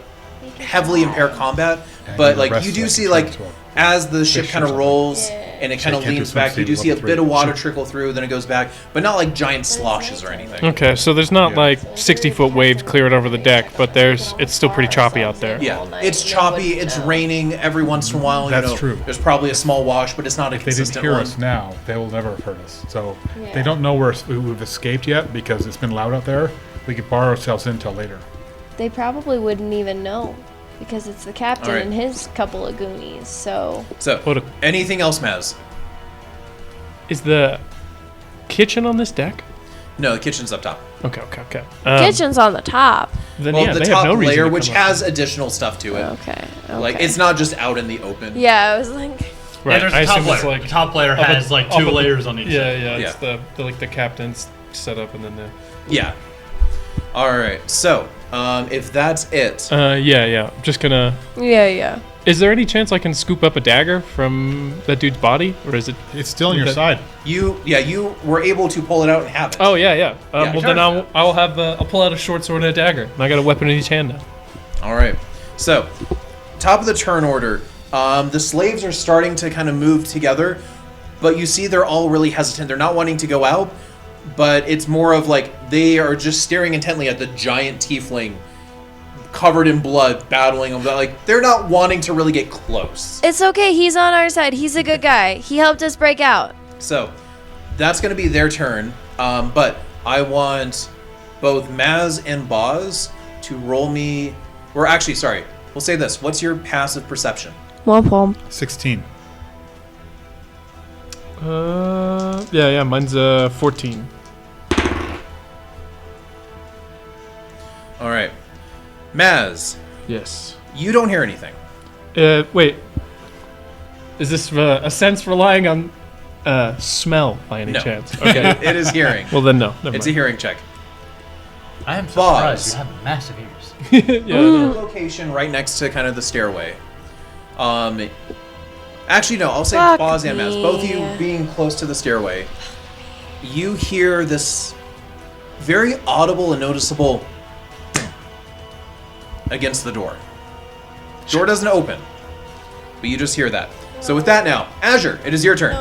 A: heavily impair combat, but like you do see like as the ship kind of rolls and it kind of leans back, you do see a bit of water trickle through, then it goes back, but not like giant sloshes or anything.
D: Okay, so there's not like 60-foot waves cleared over the deck, but it's still pretty choppy out there.
A: Yeah, it's choppy, it's raining every once in a while.
B: That's true.
A: There's probably a small wash, but it's not a
B: if they didn't
A: consistent
B: hear
A: one.
B: us now, they will never have heard us. So they don't know we've escaped yet because it's been loud out there. We could bar ourselves in till later.
C: They probably wouldn't even know because it's the captain
A: All right.
C: and his couple of goonies. So
A: Anything else, Maz?
D: Is the kitchen on this deck?
A: No, the kitchen's up top.
D: Okay.
C: kitchen's on the top.
D: Then,
A: Well,
D: yeah,
A: the
D: they
A: top
D: have no reason
A: layer,
D: to
A: which
D: come up.
A: has additional stuff to it.
C: Okay.
A: Like it's not just out in the open.
C: Yeah, I was like,
D: Right.
E: Yeah, there's
D: I
E: a top
D: assume it's
E: layer.
D: like
E: The top layer has like two layers on each side.
D: Yeah. It's
A: Yeah.
D: the like the captain's setup and then the.
A: Yeah. All right. So, if that's it,
D: Yeah. I'm just gonna.
C: yeah.
D: Is there any chance I can scoop up a dagger from that dude's body, or is it?
B: It's still on your side.
A: you were able to pull it out and have it.
D: Oh yeah. Well
A: sure.
D: then I'll pull out a short sword and a dagger. And I got a weapon in each hand now.
A: All right. So, top of the turn order. The slaves are starting to kind of move together, but you see they're all really hesitant. They're not wanting to go out, but it's more of like they are just staring intently at the giant tiefling covered in blood battling them. Like they're not wanting to really get close.
C: It's okay. He's on our side. He's a good guy. He helped us break out.
A: So that's going to be their turn. But I want both Maz and Boz to roll me. Or actually, sorry. We'll say this. What's your passive perception?
C: Womp
B: 16.
D: Yeah. Mine's 14.
A: All right. Maz,
D: Yes.
A: you don't hear anything.
D: Wait. Is this a sense relying on smell by any
A: No.
D: chance? Okay.
A: It is hearing.
D: Well then, no. Never
A: It's a
D: mind.
A: hearing check.
E: I am
A: Boz.
E: surprised you have massive ears.
D: Yeah. No.
A: Location right next to kind of the stairway. Actually, no. I'll say
C: Fuck
A: Boz and Maz. Both of you
C: me.
A: being close to the stairway. You hear this very audible and noticeable against the door. Door doesn't open, but you just hear that. So with that now, Azure, it is your turn.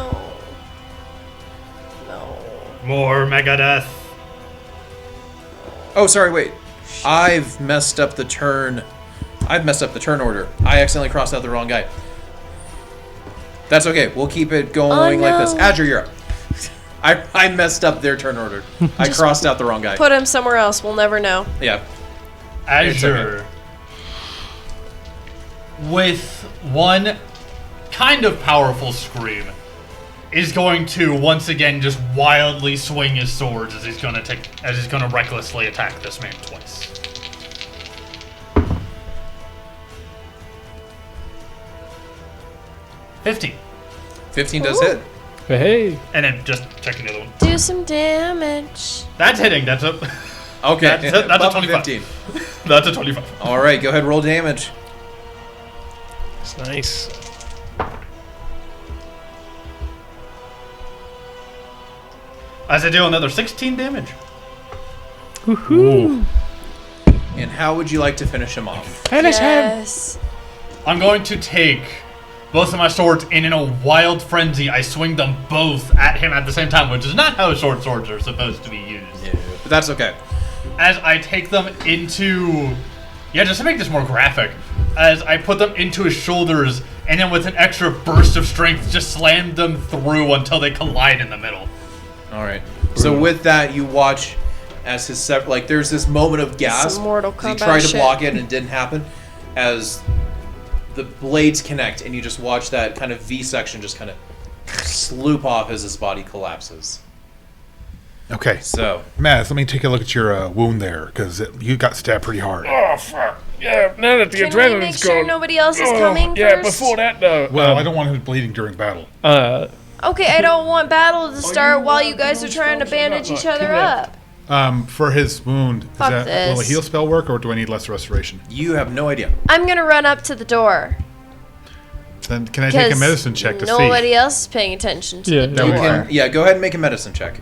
C: No.
E: More Megadeth.
A: Oh, sorry, wait. I've messed up the turn order. I accidentally crossed out the wrong guy. That's okay. We'll keep it going like this.
C: no.
A: Azure, you're up. I messed up their turn order. I crossed out the wrong guy.
C: Put him somewhere else. We'll never know.
A: Yeah.
E: Azure. With one kind of powerful scream, is going to once again just wildly swing his swords as he's gonna recklessly attack this man twice. $15.
A: 15 does hit.
D: Hey.
E: And then just checking the other one.
C: Do some damage.
E: That's hitting. That's a
A: Okay,
E: That's a
A: above
E: 25.
A: 15.
E: that's a 25.
A: All right, go ahead, roll damage.
D: That's nice.
E: As I do another 16 damage.
B: Ooh.
A: And how would you like to finish him off?
D: Finish him.
C: Yes.
E: I'm going to take both of my swords and in a wild frenzy, I swing them both at him at the same time, which is not how short swords are supposed to be used.
A: Yeah, but that's okay.
E: As I take them into... Yeah, just to make this more graphic. As I put them into his shoulders, and then with an extra burst of strength, just slam them through until they collide in the middle.
A: All right. So with that, you watch as his there's this moment of gasp.
C: Some Mortal
A: as he
C: Kombat
A: tried to
C: shit.
A: block it and it didn't happen. As the blades connect, and you just watch that kind of V section just kind of sloop off as his body collapses.
B: Okay.
A: So
B: Maz, let me take a look at your wound there, because you got stabbed pretty hard.
D: Oh, fuck. Yeah, now that the
C: Can we
D: adrenaline's
C: make sure
D: gone.
C: nobody else is coming
D: Yeah,
C: first?
D: before that, though.
B: Well, I don't want him bleeding during battle.
C: Okay, I don't want battle to start while you guys are trying to bandage each other up.
B: For his wound,
C: Fuck
B: will a
C: this.
B: heal spell work, or do I need less restoration?
A: you have no idea.
C: I'm gonna run up to the door.
B: Then can I take a
C: Because
B: medicine check to see?
C: nobody else is paying attention to
D: Yeah,
C: the
D: that
C: door.
D: would
A: Yeah, go ahead and make a medicine check.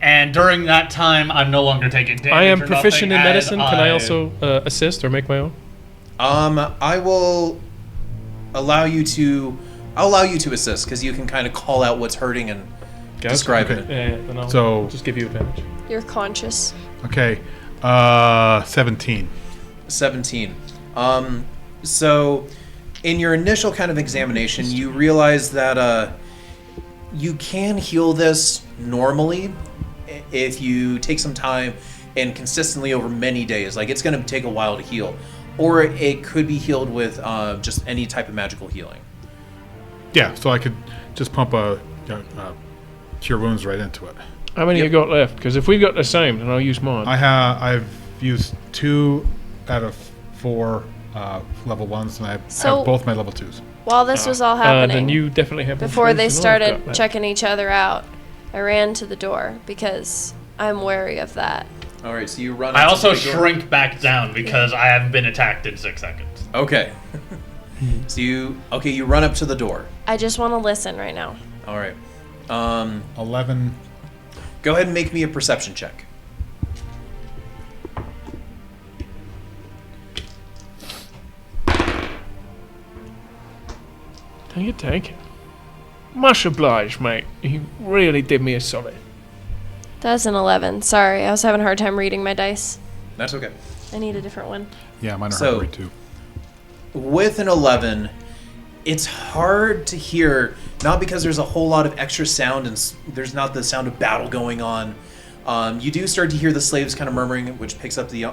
E: And during that time, I'm no longer taking damage.
D: I am
E: or
D: proficient in
E: nothing,
D: medicine.
E: as
D: Can I also assist or make my own?
A: I will allow you to. I'll allow you to assist because you can kind of call out what's hurting and describe
B: Okay.
A: it.
D: Yeah, then I'll
B: So-
D: just give you advantage.
C: You're conscious.
B: Okay. 17.
A: 17. So, in your initial kind of examination, you realize that you can heal this normally if you take some time and consistently over many days. Like, it's going to take a while to heal. Or it could be healed with just any type of magical healing.
B: Yeah, so I could just pump a cure wounds right into it.
D: How many
A: Yep.
D: you got left? Because if we've got the same, then I'll use mine.
B: I've used 2 out of 4 level 1s, and I
C: So-
B: have both my level 2s.
C: While this was all happening,
D: then you definitely have more
C: before
D: skills
C: they
D: than I've
C: started
D: got left.
C: checking each other out, I ran to the door because I'm wary of that.
A: All right, so you run.
E: I
A: up to
E: also
A: the door.
E: shrink back down because I haven't been attacked in 6 seconds.
A: Okay. So you run up to the door.
C: I just want to listen right now.
A: All right.
B: 11.
A: Go ahead and make me a perception check.
D: Thank you. Much obliged, mate. You really did me a solid.
C: That's an 11. Sorry, I was having a hard time reading my dice.
A: That's okay.
C: I need a different one.
B: Yeah, mine are
A: So-
B: hard to read too.
A: With an 11, it's hard to hear, not because there's a whole lot of extra sound and there's not the sound of battle going on. You do start to hear the slaves kind of murmuring, which picks up the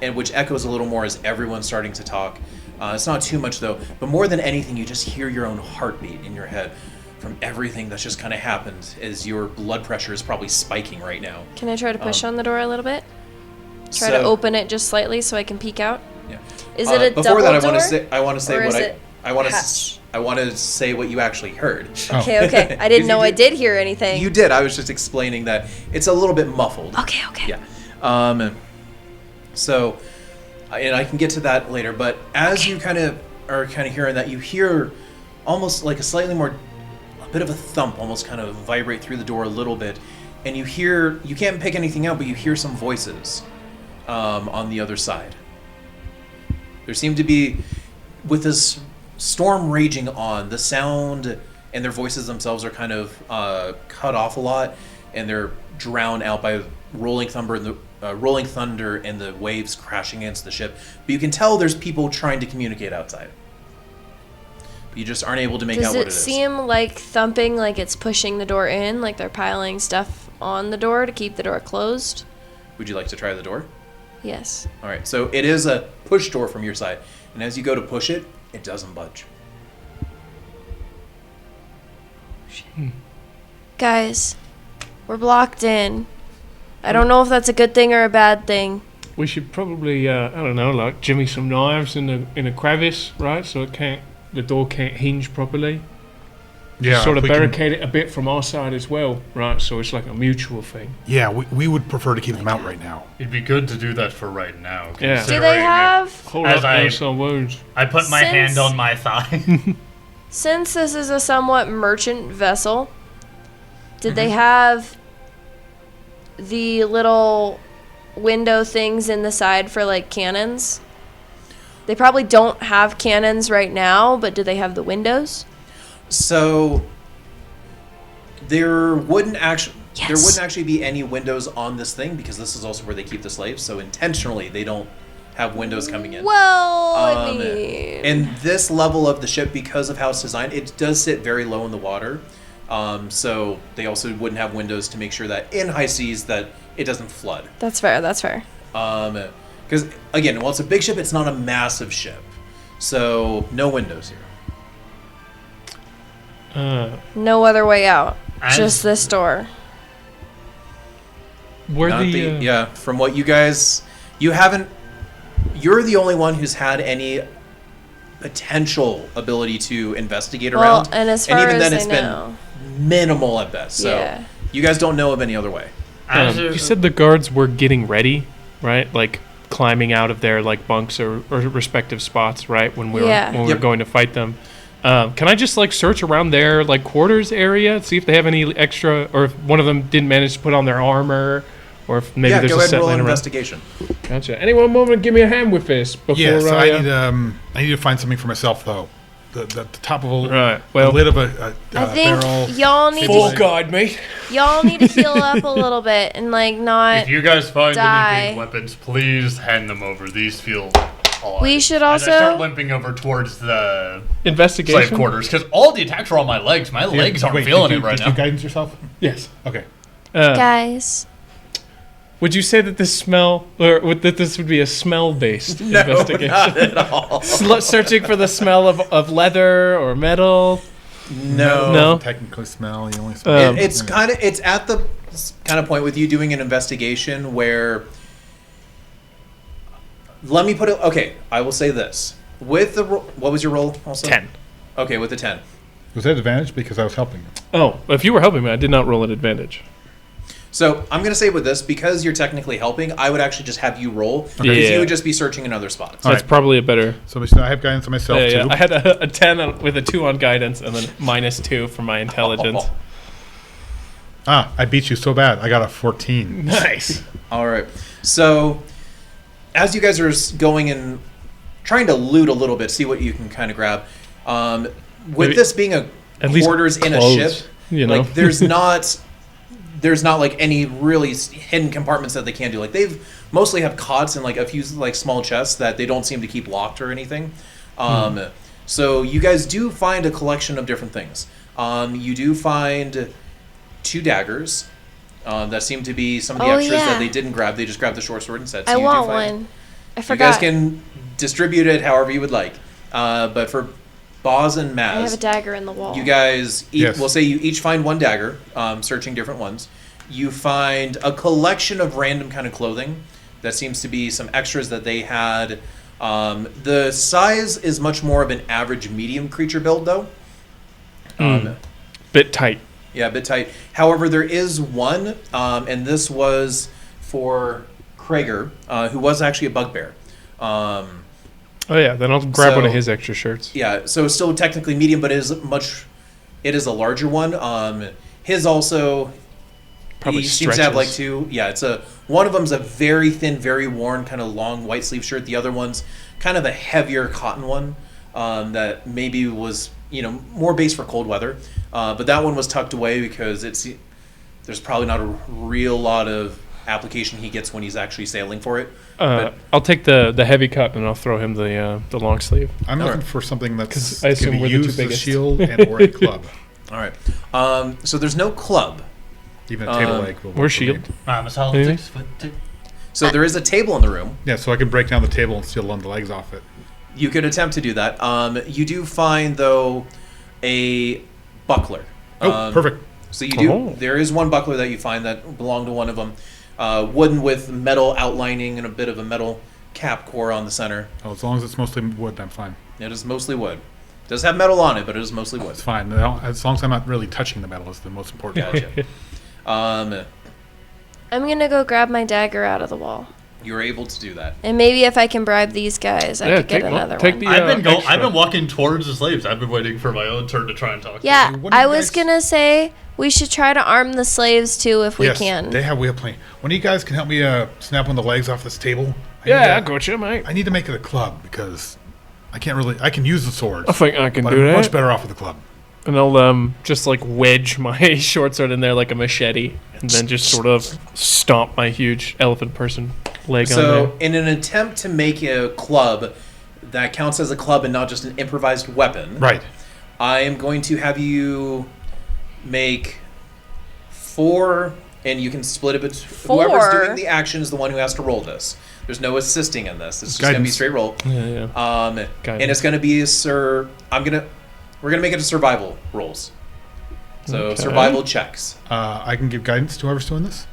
A: and which echoes a little more as everyone's starting to talk. It's not too much though, but more than anything, you just hear your own heartbeat in your head from everything that's just kind of happened, as your blood pressure is probably spiking right now.
C: Can I try to push on the door a little bit? Try
A: So-
C: to open it just slightly so I can peek out.
A: Yeah.
C: Is it a
A: before
C: double
A: that, I
C: door?
A: want to say
C: Or
A: what
C: is
A: I
C: it
A: I want
C: hatch?
A: to I want to say what you actually heard.
C: Okay, okay. I didn't know I did hear anything.
A: You did. I was just explaining that it's a little bit muffled.
C: Okay, okay.
A: Yeah. So, and I can get to that later. But as you kind of are hearing that, you hear almost like a bit of a thump, almost kind of vibrate through the door a little bit, and you can't pick anything out, but you hear some voices on the other side. There seem to be, with this storm raging on, the sound and their voices themselves are kind of cut off a lot, and they're drowned out by rolling thunder and the waves crashing against the ship. But you can tell there's people trying to communicate outside. But you just aren't able to make
C: Does
A: out what
C: it
A: it is.
C: seem like thumping, like it's pushing the door in, like they're piling stuff on the door to keep the door closed?
A: Would you like to try the door?
C: Yes.
A: All right. So it is a push door from your side, and as you go to push it, it doesn't budge.
C: Guys, we're blocked in. I don't know if that's a good thing or a bad thing.
D: We should probably, I don't know, like jimmy some knives in a crevice, right? So the door can't hinge properly.
B: Yeah,
D: Sort
B: if
D: of
B: we can-
D: barricade it a bit from our side as well, right? So it's like a mutual thing.
B: Yeah, we would prefer to keep them out right now.
E: It'd be good to do that for right now.
D: Yeah.
C: Do
E: considering
C: they have,
D: Hold
E: As
D: up,
E: I-
D: there's some wounds.
E: I put my hand on my thigh.
C: since this is a somewhat merchant vessel, did they have the little window things in the side for like cannons? They probably don't have cannons right now, but do they have the windows?
A: So there wouldn't actually
C: Yes.
A: be any windows on this thing because this is also where they keep the slaves. So intentionally, they don't have windows coming in.
C: Well, I
A: Um,
C: mean,
A: And this level of the ship, because of how it's designed, it does sit very low in the water. So they also wouldn't have windows to make sure that in high seas that it doesn't flood.
C: that's fair. That's fair.
A: Because again, while it's a big ship, it's not a massive ship. So no windows here.
C: No other way out.
E: As-
C: Just this door.
D: Where
A: Not
D: the,
A: yeah, from what you guys, you're the only one who's had any potential ability to investigate
C: Well,
A: around.
C: and as far as I
A: it's
C: know.
A: been minimal at best. So
C: Yeah.
A: you guys don't know of any other way.
D: you said the guards were getting ready, right? Like climbing out of their like bunks or respective spots, right? When we
C: Yeah.
D: were
A: Yep.
D: going to fight them. Can I just like search around their like quarters area, see if they have any extra, or if one of them didn't manage to put on their armor, or if maybe
A: Yeah,
D: there's
A: go
D: a
A: ahead
D: set
A: and roll
D: laying
A: an
D: around.
A: investigation.
D: Gotcha. Anyone moment, give me a hand with this before
B: Yeah, so
D: I.
B: I need to find something for myself though. The top of a
D: Right, well-
B: the lid of a
C: I think
B: barrel.
C: y'all need
B: Full
C: to
D: guide me.
C: y'all need to heal up a little bit and like not.
E: If you guys find
C: Die.
E: any big weapons, please hand them over. These feel odd.
C: We should
E: As I
C: also-
E: start limping over towards the
D: Investigation.
E: slave quarters because all the attacks are on my legs. My legs aren't
B: Wait,
E: feeling
B: did
E: it
B: you-
E: right
B: did
E: now.
B: you guidance yourself?
D: Yes.
B: Okay.
C: Guys,
D: Would you say that this smell, or that this would be a smell-based investigation?
A: Not at all.
D: Searching for the smell of leather or metal.
A: No.
D: No.
B: Technically smell. You only smell.
A: It's at the kind of point with you doing an investigation where. Let me put it. Okay, I will say this. With the what was your roll? Also
D: 10.
A: Okay, with the 10.
B: Was that advantage because I was helping you?
D: Oh, if you were helping me, I did not roll an advantage.
A: So I'm gonna say with this because you're technically helping, I would actually just have you roll because
D: Yeah.
A: you would just be searching in other spots.
D: That's
B: right.
D: probably a better.
B: So I have guidance on myself
D: Yeah,
B: too.
D: I had a 10 with a 2 on guidance and then -2 for my intelligence.
B: I beat you so bad. I got a 14.
D: Nice.
A: All right. So as you guys are going and trying to loot a little bit, see what you can kind of grab. With
D: Maybe
A: this being a
D: at least
A: quarters in a
D: clothes,
A: ship,
D: you know?
A: like there's not like any really hidden compartments that they can do. Like they've mostly have cots and like a few like small chests that they don't seem to keep locked or anything. So you guys do find a collection of different things. You do find 2 daggers that seem to be some of the
C: Oh,
A: extras
C: yeah.
A: that they didn't grab. They just grabbed the short sword instead. So
C: I
A: you do
C: want
A: find-
C: one. I
A: You
C: forgot.
A: guys can distribute it however you would like. But for Boz and
C: I have a
A: Maz,
C: dagger in the wall.
A: you guys,
B: Yes.
A: we'll say you each find 1 dagger, searching different ones. You find a collection of random kind of clothing that seems to be some extras that they had. The size is much more of an average medium creature build, though.
D: Bit tight.
A: Yeah, a bit tight. However, there is one, and this was for Krager, who was actually a bugbear.
D: Oh yeah, then I'll grab one of
A: So-
D: his extra shirts.
A: Yeah, so it's still technically medium, but it is a larger one. His also
D: Probably
A: he seems to have like
D: stretches.
A: 2. Yeah, one of them's a very thin, very worn, kind of long white sleeve shirt. The other one's kind of a heavier cotton one that maybe was more based for cold weather. But that one was tucked away because there's probably not a real lot of application he gets when he's actually sailing for it. But
D: I'll take the heavy cut and I'll throw him the long sleeve.
B: I'm looking
A: Alright.
B: for something that's
D: 'Cause I assume
B: can be
D: we're the two
B: used as a
D: biggest.
B: shield and or a club.
A: all right, so there's no club.
B: Even a table leg will work
D: Or
B: for
D: shield.
B: me.
E: I'm a solid
D: Maybe.
E: 6'2".
A: So there is a table in the room.
B: Yeah, so I can break down the table and steal one of the legs off it.
A: You could attempt to do that. You do find, though, a buckler.
B: Oh, perfect.
A: So you do.
D: Oh.
A: There is one buckler that you find that belonged to one of them, wooden with metal outlining and a bit of a metal cap core on the center.
B: Oh, as long as it's mostly wood, I'm fine.
A: It is mostly wood. It does have metal on it, but it is mostly wood.
B: It's fine. As long as I'm not really touching the metal is the most important part.
A: Gotcha.
C: I'm gonna go grab my dagger out of the wall.
A: You're able to do that.
C: And maybe if I can bribe these guys, I could get another one.
E: I've been walking towards the slaves. I've been waiting for my own turn to try and talk.
C: Yeah,
B: to them. What do you
C: I was
B: guys-
C: gonna say we should try to arm the slaves too if we
B: Yes,
C: can.
B: we have plenty. One of you guys can help me snap one of the legs off this table.
D: Yeah, I got you, mate.
B: I need to make it a club because I can use the swords.
D: I think I can
B: but
D: do
B: I'm
D: that.
B: much better off with the club.
D: And I'll just like wedge my short sword in there like a machete, and then just sort of stomp my huge elephant person leg on there.
A: So, in an attempt to make a club that counts as a club and not just an improvised weapon,
B: Right.
A: I am going to have you make 4, and you can split it between whoever's
C: 4?
A: doing the action is the one who has to roll this. There's no assisting in this. It's just going to be
B: Guidance.
A: straight roll.
D: Yeah.
A: And
D: Guidance.
A: it's going to be we're going to make it a survival rolls. So
D: Okay.
A: survival checks.
B: I can give guidance to whoever's doing this.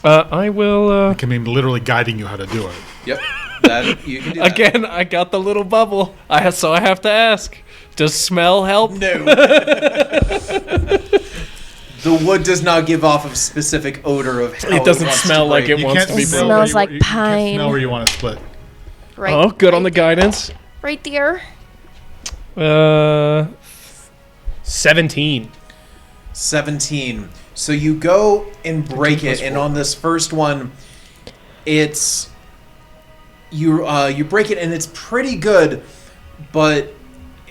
D: I will.
B: I can be literally guiding you how to do it.
A: Yep. That you can do that.
D: Again, I got the little bubble. So I have to ask: does smell help?
A: No. The wood does not give off a specific odor of how
D: It doesn't
A: wants
D: smell
A: to
D: like
A: break.
D: it wants to be
B: smell
C: broken.
B: where
C: Smells
B: you-
C: like
B: you can't
C: pine.
B: smell where you want to split.
C: Right.
D: Oh, good on the
C: right-
D: guidance.
C: Right there.
D: 17.
A: 17. So you go and break it, and on this first one, it's you break it, and it's pretty good, but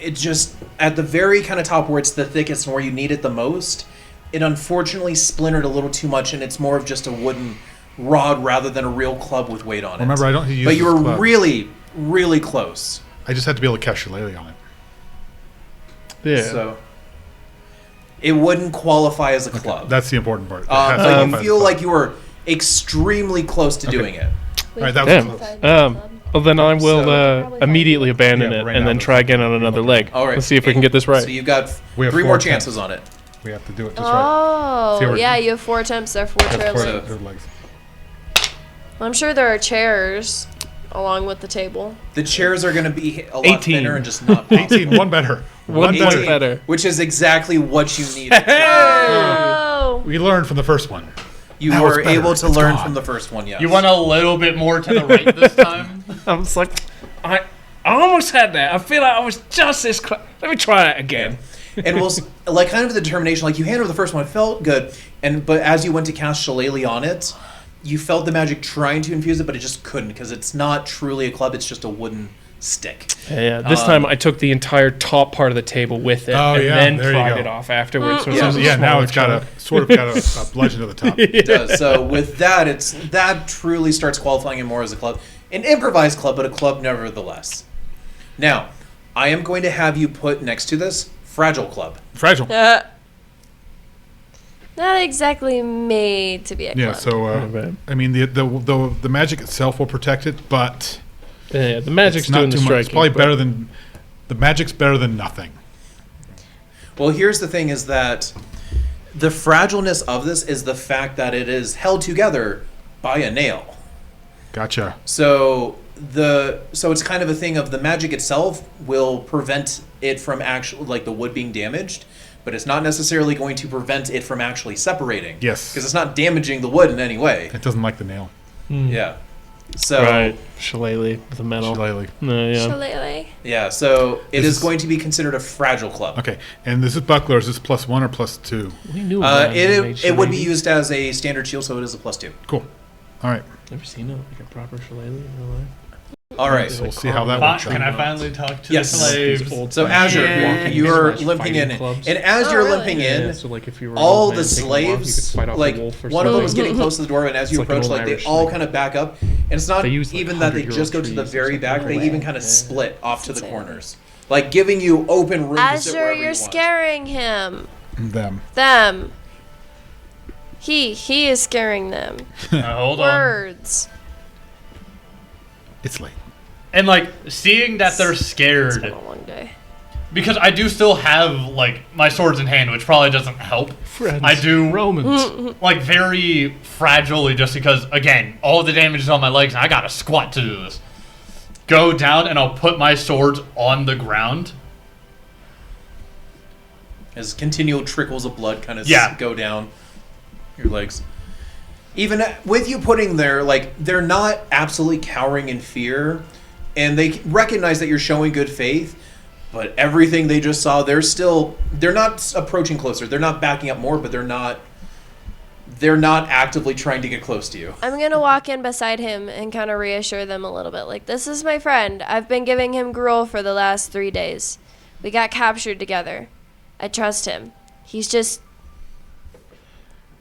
A: it just at the very kind of top where it's the thickest and where you need it the most, it unfortunately splintered a little too much, and it's more of just a wooden rod rather than a real club with weight on it.
B: Remember, I don't use
A: But you
B: this
A: were
B: club.
A: really, really close.
B: I just had to be able to cast Shillelagh on it.
D: Yeah.
A: So it wouldn't qualify as a club.
B: That's the important part. It has to
A: But
B: qualify
A: you
B: as a
A: feel
B: club.
A: like you were extremely close to doing it.
B: All right, that was
D: Damn.
B: close.
D: Well, then I will
A: So-
D: immediately abandon
B: Yeah,
D: it
B: right
D: and
B: now
D: then
B: it's-
D: try again on another leg.
A: All right.
D: Let's see if we can get this right.
A: So you've got
B: We have
A: 3
B: 4
A: more
B: attempts.
A: chances on it.
B: We have to do it just right.
C: Oh,
B: See how we're-
C: yeah, you have 4 attempts there, 4
B: That's
C: chair
B: four
C: legs.
B: good legs.
C: I'm sure there are chairs along with the table.
A: The chairs are going to be a lot
D: 18.
A: thinner and just not possible.
B: 18, one better.
D: One
B: better.
D: point better.
A: Which is exactly what you needed.
C: Oh!
B: We learned from the first one.
A: You
B: That was
A: were
B: better.
A: able to
B: It's
A: learn
B: gone.
A: from the first one, yes.
E: You went a little bit more to the right this time.
D: I was like, I almost had that. I feel like I was just this close. Let me try that again.
A: And we'll like kind of the determination, like you handled the first one, it felt good, but as you went to cast Shillelagh on it, you felt the magic trying to infuse it, but it just couldn't because it's not truly a club; it's just a wooden stick.
D: Yeah, this time I took the entire top part of the table with it
B: Oh,
D: and
B: yeah,
D: then
B: there you
D: pried
B: go.
D: it off afterwards. So
A: Yeah.
D: it was a
B: Yeah, now
D: smaller
B: it's got
D: chunk.
B: a sort of got a bludgeon to the top.
A: It does. So with that, that truly starts qualifying it more as a club, an improvised club, but a club nevertheless. Now, I am going to have you put next to this fragile club.
B: Fragile.
C: Not exactly made to be a
B: Yeah,
C: club.
B: so
D: bad.
B: I mean the magic itself will protect it, but
D: Yeah, the magic's
B: it's not
D: doing the
B: too much.
D: striking.
B: It's probably
D: but-
B: better than the magic's better than nothing.
A: Well, here's the thing: is that the fragileness of this is the fact that it is held together by a nail.
B: Gotcha.
A: So it's kind of a thing of the magic itself will prevent it from actually like the wood being damaged, but it's not necessarily going to prevent it from actually separating.
B: Yes.
A: Because it's not damaging the wood in any way.
B: It doesn't like the nail.
A: Yeah. So
D: Right, shillelagh with the metal.
B: Shillelagh.
D: Yeah.
C: Shillelagh.
A: yeah, so it
B: This
A: is
B: is-
A: going to be considered a fragile club.
B: Okay, and this is buckler. Is this +1 or +2?
D: We knew about
A: It would be
D: shillelagh.
A: used as a standard shield, so it is a +2.
B: Cool. All right.
D: Never seen like a proper shillelagh in real life.
A: All right.
B: So we'll see how that
E: Fine,
B: works
E: can
B: out.
E: I finally talk to
A: Yes.
E: the slaves?
A: So Azure,
D: Yeah.
A: you're
D: Fighting
A: limping in,
D: clubs.
A: and as
C: Oh,
A: you're
C: really?
A: limping
D: Yeah,
A: in,
D: so like if you were an
A: all
D: old
A: the
D: man taking a walk, you could
A: slaves,
D: fight off a
A: like
D: wolf or
A: one of them was
D: something.
A: getting close to the door, and as you
D: It's like an
A: approach,
D: old
A: like they
D: Irish
A: all
D: thing.
A: kind of back up, and it's not
D: They use, like,
A: even that they
D: 100-year-old
A: just go to the
D: trees or
A: very
D: something.
A: back; they
C: No
A: even
C: way.
A: kind of
C: Yeah.
A: split off to the
C: insane.
A: corners, like giving you open room to sit
C: Azure,
A: wherever
C: you're
A: you want.
C: scaring him.
B: Them.
C: Them. He is scaring them.
E: Hold on.
C: Words.
B: It's late.
E: And like seeing that they're
C: It's
E: scared,
C: been a long day.
E: because I do still have like my swords in hand, which probably doesn't help.
D: Friends.
E: I do
D: Romans.
E: like very fragilely, just because again, all the damage is on my legs, and I gotta squat to do this. Go down, and I'll put my swords on the ground.
A: As continual trickles of blood kind of go down your legs. Even with you putting there, like, they're not absolutely cowering in fear, and they recognize that you're showing good faith, but everything they just saw, they're not approaching closer. They're not backing up more, but they're not actively trying to get close to you.
C: I'm going to walk in beside him and kind of reassure them a little bit. Like, this is my friend. I've been giving him gruel for the last 3 days. We got captured together. I trust him. He's just...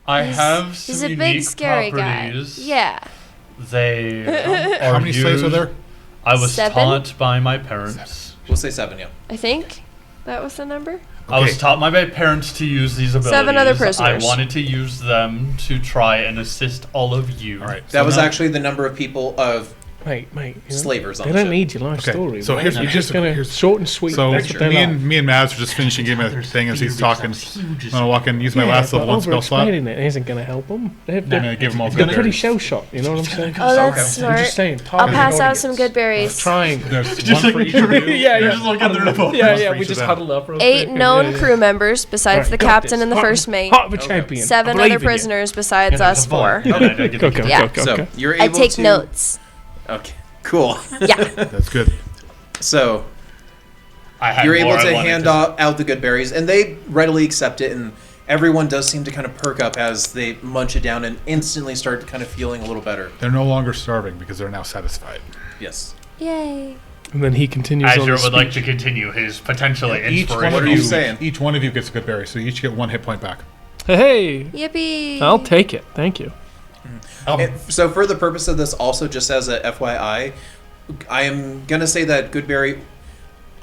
E: I have some
C: He's a
E: unique
C: big, scary guy.
E: properties.
C: Yeah.
E: They are
B: How many slaves are there?
E: I was
C: 7?
E: taught by my parents.
A: We'll say 7, yeah.
C: I think that was the number.
E: I was taught by my parents to use these abilities.
C: 7 other prisoners.
E: I wanted to use them to try and assist all of you.
B: All right.
A: That was actually the number of people of
D: Mate,
A: slavers on
D: they
A: the
D: don't
A: ship.
D: need your life
B: Okay,
D: story.
B: so
D: right?
B: here's-
D: You're just gonna
B: here's-
D: short and sweet.
B: So
D: That's what they
B: me
D: like.
B: and Maz are just finishing giving a thing as he's talking. I'm gonna walk in, use my last
D: but
B: level 1 spell slot.
D: over-explaining it isn't going to help them. They're
B: I'm gonna give them all
D: they're
B: good
D: pretty
B: berries.
D: shell-shocked, you know what I'm saying?
C: Oh, that's
A: Okay.
D: I'm
C: smart.
D: just saying.
C: I'll pass out
D: target
C: some
D: audience.
C: good berries.
D: Trying.
B: There's one for each of you.
D: Yeah,
E: Just look at their phone.
D: Yeah,
B: for
D: we
B: each
D: just
B: of them.
D: huddle up. real
C: 8
D: quick and-
C: known
D: yeah, yeah.
C: crew members besides
D: Right,
C: the
D: got
C: captain
D: this.
C: and the
D: Heart-
C: first mate.
D: Heart of a champion.
C: 7
D: I
C: other
D: believe in you.
C: prisoners besides us 4.
D: Okay,
C: Yeah.
D: okay.
A: So, you're
C: I
A: able
C: take
A: to...
C: notes.
A: Okay, cool.
C: Yeah.
B: That's good.
A: So,
E: I had
A: you're able
E: more I
A: to
E: wanted
A: hand out the good berries, and they readily accept it, and everyone does seem to kind of perk up as they munch it down and instantly start kind of feeling a little better.
B: They're no longer starving because they're now satisfied.
A: Yes.
C: Yay.
D: And then he continues on
E: Azure
D: his
E: would like to
D: speech.
E: continue his potentially
B: Each one
E: inspirational.
B: of
A: are
B: you,
A: you saying?
B: each one of you gets a good berry, so you each get 1 hit point back.
D: Hey,
C: Yippee.
D: I'll take it. Thank you.
A: So for the purpose of this, also just as a FYI, I am going to say that Goodberry,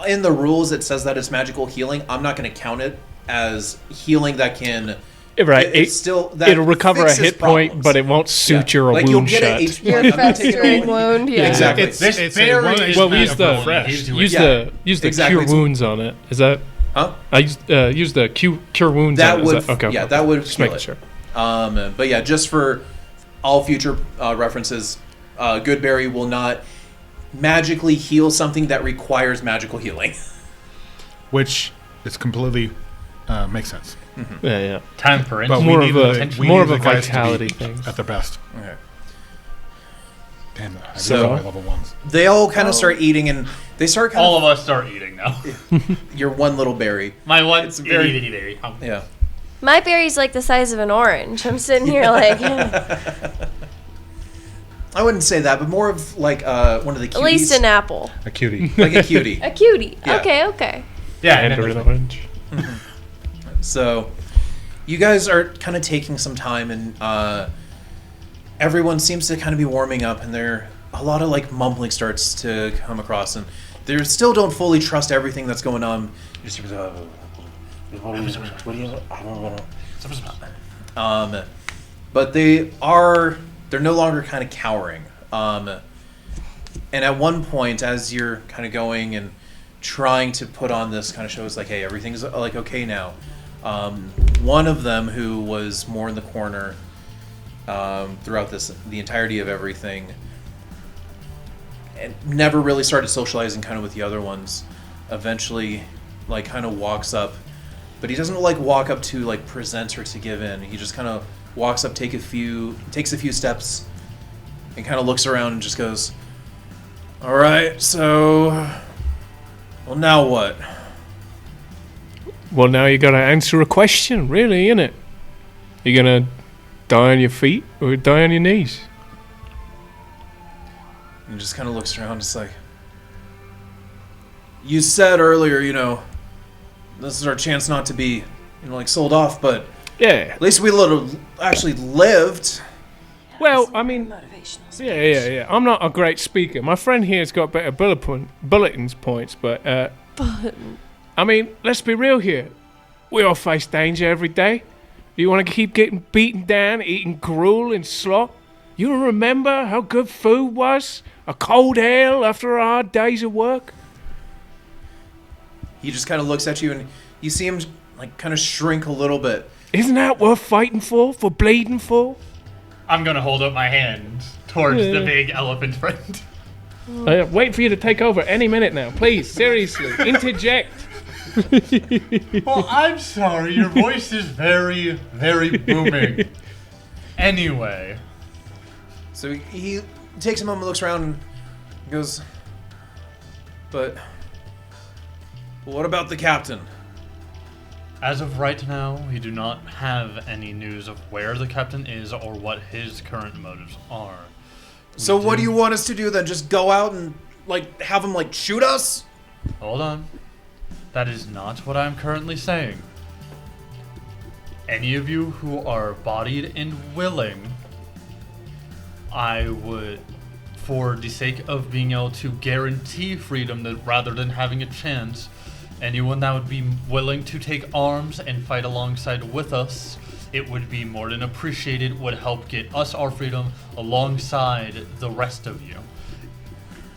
A: in the rules it says that it's magical healing. I'm not going to count it as healing that can...
D: Right,
A: It's still... That
D: it'll recover a
A: fixes
D: hit point,
A: problems.
D: but it won't suit
A: Yeah.
D: your
A: like
D: wound
A: you'll get
D: shot.
A: an HP
C: Your
A: point. I'm not taking it
C: festering
A: away.
C: wound. Yeah.
A: Exactly.
E: This
B: It's
E: berry
B: a one-
E: is
D: Well, we use
E: magical
D: the
E: and it gives you a-
D: use the
A: Exactly.
D: cure wounds on it. Is that?
A: Huh?
D: I use the cure wounds.
A: That
D: on it. Is
A: would...
D: okay.
A: Yeah, that would
D: Just
A: heal
D: making
A: it.
D: sure.
A: But yeah, just for all future references, Goodberry will not magically heal something that requires magical healing.
B: Which is completely makes sense.
D: Yeah, yeah.
E: Temperance.
B: But
D: More
B: we
D: of
B: needed
D: a-
B: we
D: more
B: needed
D: of a
B: the guys to be
D: vitality thing.
B: at their best.
A: Okay.
B: Damn, I
A: So-
B: so, my level 1s.
A: They all kind of start eating, and they start kind
E: All of us start eating now.
A: your one little berry.
E: My one
A: It's very-
E: itty bitty berry.
A: Yeah.
C: My berry's like the size of an orange. I'm sitting here like,
A: I wouldn't say that, but more of like one of the cuties.
C: at least an apple.
B: A cutie.
A: like a cutie.
C: A cutie.
A: Yeah.
C: Okay.
E: Yeah,
D: Mandarin orange.
A: So, you guys are kind of taking some time, and everyone seems to kind of be warming up, and a lot of like mumbling starts to come across, and they still don't fully trust everything that's going on. Just, but they're no longer kind of cowering. And at one point, as you're kind of going and trying to put on this kind of show, it's like, hey, everything's like okay now. One of them, who was more in the corner throughout the entirety of everything, and never really started socializing kind of with the other ones, eventually like kind of walks up, but he doesn't like walk up to like present or to give in. He just kind of walks up, takes a few steps, and kind of looks around and just goes, "All right, so, well, now what?"
D: Well, now you got to answer a question, really, innit? You gonna die on your feet or die on your knees?
A: And just kind of looks around, just like, "You said earlier, this is our chance not to be, like sold off, but
D: Yeah.
A: at least we actually lived."
D: Well, I mean, yeah. I'm not a great speaker. My friend here's got better bulletins points, but I mean, let's be real here. We all face danger every day. You want to keep getting beaten down, eating gruel and slop? You remember how good food was? A cold ale after a hard days of work?
A: he just kind of looks at you, and you see him like kind of shrink a little bit.
D: Isn't that worth fighting for bleeding for?
E: I'm gonna hold up my hand towards the big elephant friend.
D: Wait for you to take over any minute now. Please, seriously, interject.
E: Well, I'm sorry. Your voice is very, very booming. Anyway.
A: So he takes a moment, looks around, and goes, but what about the captain?
E: As of right now, we do not have any news of where the captain is or what his current motives are.
A: So what do you want us to do then? Just go out and like have him like shoot us?
E: Hold on. That is not what I'm currently saying. Any of you who are bodied and willing, I would, for the sake of being able to guarantee freedom that rather than having a chance, anyone that would be willing to take arms and fight alongside with us, it would be more than appreciated, would help get us our freedom alongside the rest of you.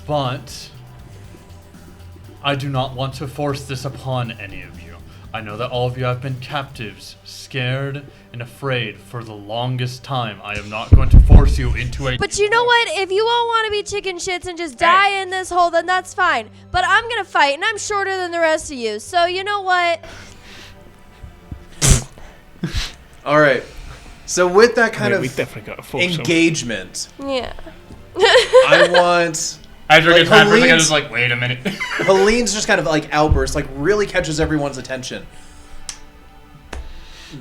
E: But I do not want to force this upon any of you. I know that all of you have been captives, scared and afraid for the longest time. I am not going to force you into a...
C: But you know what? If you all want to be chicken shits and just die in this hole, then that's fine. But I'm going to fight, and I'm shorter than the rest of you. So you know what?
A: All right. So with that kind
D: We
A: of
D: definitely got to force him.
A: engagement,
C: Yeah.
A: I want...
E: After
A: like,
E: a good time, for a second, I
A: Helene's-
E: was like, wait a minute.
A: Helene's just kind of like outburst, like really catches everyone's attention.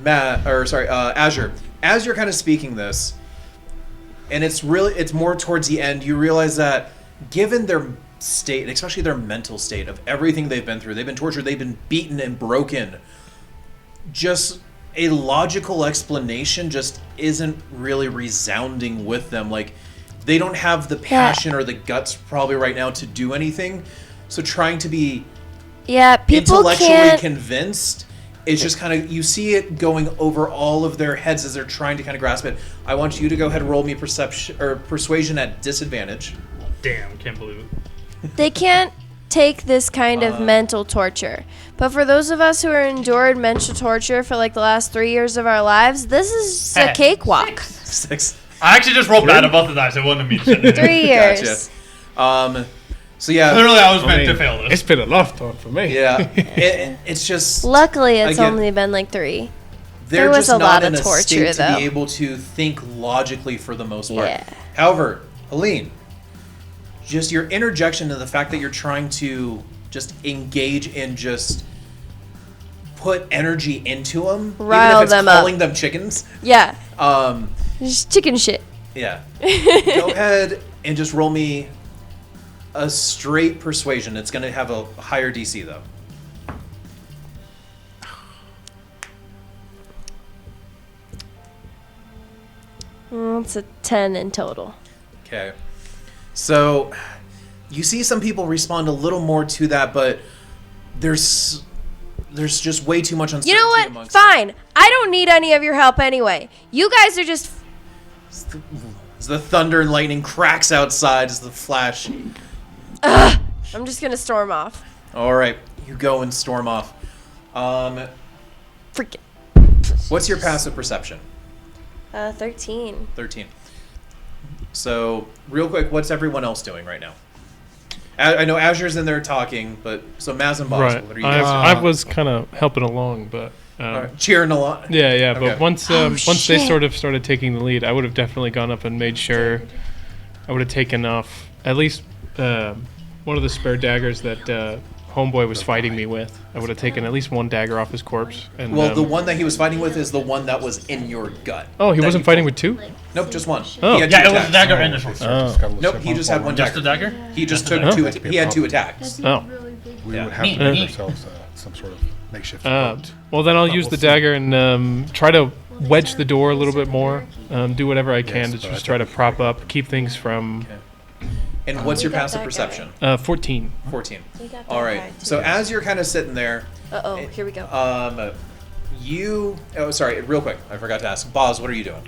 A: Azure. As you're kind of speaking this, and it's more towards the end, you realize that given their state, especially their mental state of everything they've been through, they've been tortured, they've been beaten and broken, just a logical explanation just isn't really resounding with them. Like, they don't have the passion or the guts probably right now to do anything. So trying to be
C: Yeah, people
A: intellectually
C: can't.
A: convinced, it's just kind of, you see it going over all of their heads as they're trying to kind of grasp it. I want you to go ahead and roll me perception or persuasion at disadvantage.
E: Damn, can't believe it.
C: They can't take this kind of mental torture. But for those of us who are endured mental torture for like the last 3 years of our lives, this is a cakewalk.
A: 6.
E: I actually just rolled bad at both of that, so it wasn't me shit.
C: 3 years.
A: Gotcha. So yeah,
E: Clearly, I was meant to fail
D: It's
E: this.
D: been a lifetime for me.
A: yeah, it's just
C: Luckily, it's
A: Again,
C: only been like 3.
A: they're
C: there was
A: just
C: a
A: not
C: lot
A: in
C: of
A: a
C: torture,
A: state to
C: though.
A: be able to think logically for the most part.
C: Yeah.
A: However, Helene, just your interjection to the fact that you're trying to just engage and just put energy into them,
C: Rile
A: even if it's
C: them up.
A: calling them chickens.
C: Yeah.
A: Um,
C: Just chicken shit.
A: yeah. Go ahead and just roll me a straight persuasion. It's going to have a higher DC though.
C: It's a 10 in total.
A: Okay. So you see some people respond a little more to that, but there's just way too much uncertainty.
C: You know what?
A: amongst
C: Fine. I don't need any of your help anyway. You guys are just.
A: As the thunder and lightning cracks outside as the flash.
C: I'm just gonna storm off.
A: All right, you go and storm off.
C: Freaking.
A: What's your passive perception?
C: 13.
A: 13. So, real quick, what's everyone else doing right now? I know Azure's in there talking, but so Maz and Boss,
D: Right.
A: what are you guys doing?
D: I was kind of helping along, but
A: All right, cheering a lot.
D: yeah.
A: Okay.
D: But once once they
C: shit.
D: sort of started taking the lead, I would have definitely gone up and made sure I would have taken off at least one of the spare daggers that Homeboy was fighting me with. I would have taken at least one dagger off his corpse. And
A: Well, the one that he was fighting with is the one that was in your gut.
D: oh, he
A: that
D: wasn't
A: you
D: fighting
A: pulled.
D: with two?
A: Nope, just one.
D: Oh.
A: He had
E: Yeah,
A: two
E: it was a
A: attacks.
E: dagger and a short sword.
A: Nope, he just had one
E: Just
A: dagger.
E: a dagger?
A: He just took
D: Oh.
A: two. He had two attacks.
D: Oh.
B: We
A: Yeah.
B: would have to make ourselves some sort of makeshift boat.
D: Well, then I'll
B: But
D: use
B: we'll
D: the
B: see.
D: dagger and try to wedge the door a little bit more. Do whatever I can
B: Yes,
D: to
B: but
D: just
B: I
D: try to
B: think-
D: prop up, keep things from
A: And what's your
C: got
A: passive
C: that guy.
A: perception?
D: 14.
A: 14.
C: We got that
A: All right.
C: guy, too.
A: So as you're kind of sitting there,
C: Uh-oh, here we go.
A: real quick, I forgot to ask. Boz, what are you doing?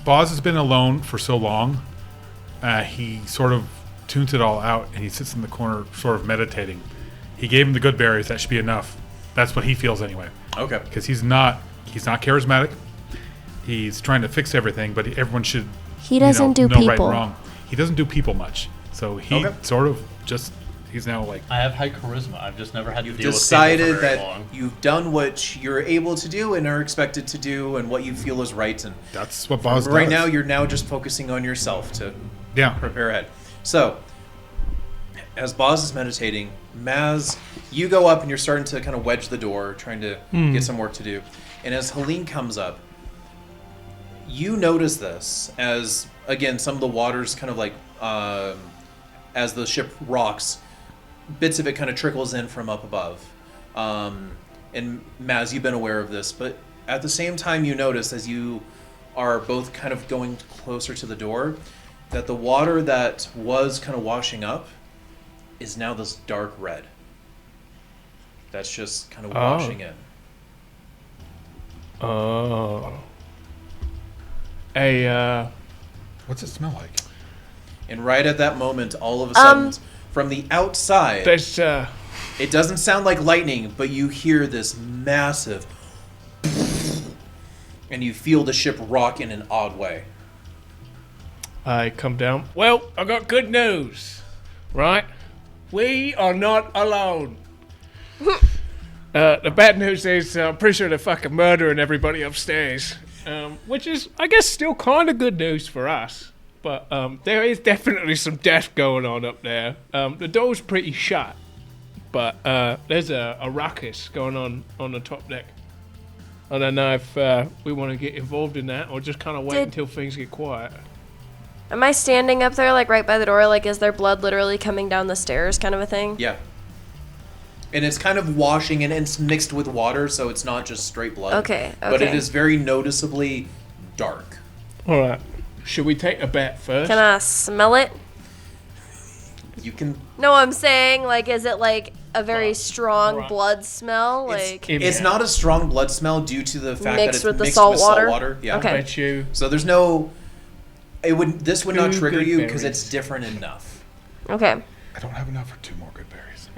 B: Boz has been alone for so long. He sort of tunes it all out, and he sits in the corner, sort of meditating. He gave him the good berries. That should be enough. That's what he feels anyway.
A: Okay.
B: Because he's not charismatic. He's trying to fix everything, but everyone should.
C: He doesn't do
B: know right and
C: people.
B: wrong. He doesn't do people much. So he sort of just. He's now like.
E: I have high charisma. I've just never had to
A: You've
E: deal with
A: decided
E: people for very
A: that
E: long.
A: you've done what you're able to do and are expected to do, and what you feel is right. And
B: That's what Boz does.
A: right now, you're now just focusing on yourself to prepare ahead. So, as Boz is meditating, Maz, you go up and you're starting to kind of wedge the door, trying to get some work to do. And as Helene comes up, you notice this as, again, some of the water's kind of like, as the ship rocks, bits of it kind of trickles in from up above. And Maz, you've been aware of this, but at the same time you notice, as you are both kind of going closer to the door, that the water that was kind of washing up is now this dark red. That's just kind of washing in.
D: Oh.
B: What's it smell like?
A: And right at that moment, all of a sudden, from the outside,
D: There's
A: it doesn't sound like lightning, but you hear this massive, and you feel the ship rock in an odd way.
D: I come down. Well, I got good news, right? We are not alone. The bad news is I'm pretty sure they're fucking murdering everybody upstairs, which is, I guess, still kind of good news for us. But there is definitely some death going on up there. The door's pretty shut, but there's a ruckus going on the top deck. I don't know if we want to get involved in that or just kind of wait until things get quiet.
C: Am I standing up there, like, right by the door? Like, is there blood literally coming down the stairs kind of a thing?
A: Yeah. And it's kind of washing, and it's mixed with water, so it's not just straight blood.
C: Okay.
A: But it is very noticeably dark.
D: All right. Should we take a bet first?
C: Can I smell it?
A: You can...
C: No, I'm saying, like, is it, like, a very strong blood smell? Like,
A: It's not a strong blood smell due to the fact that
C: mixed
A: it's
C: with the
A: mixed
C: salt
A: with
C: water?
A: salt water. Yeah.
C: Okay.
D: Bet you.
A: So there's no... This would not
D: Two
A: trigger
D: good
A: you because
D: berries.
A: it's different enough.
C: okay.
B: I don't have enough for 2 more good berries.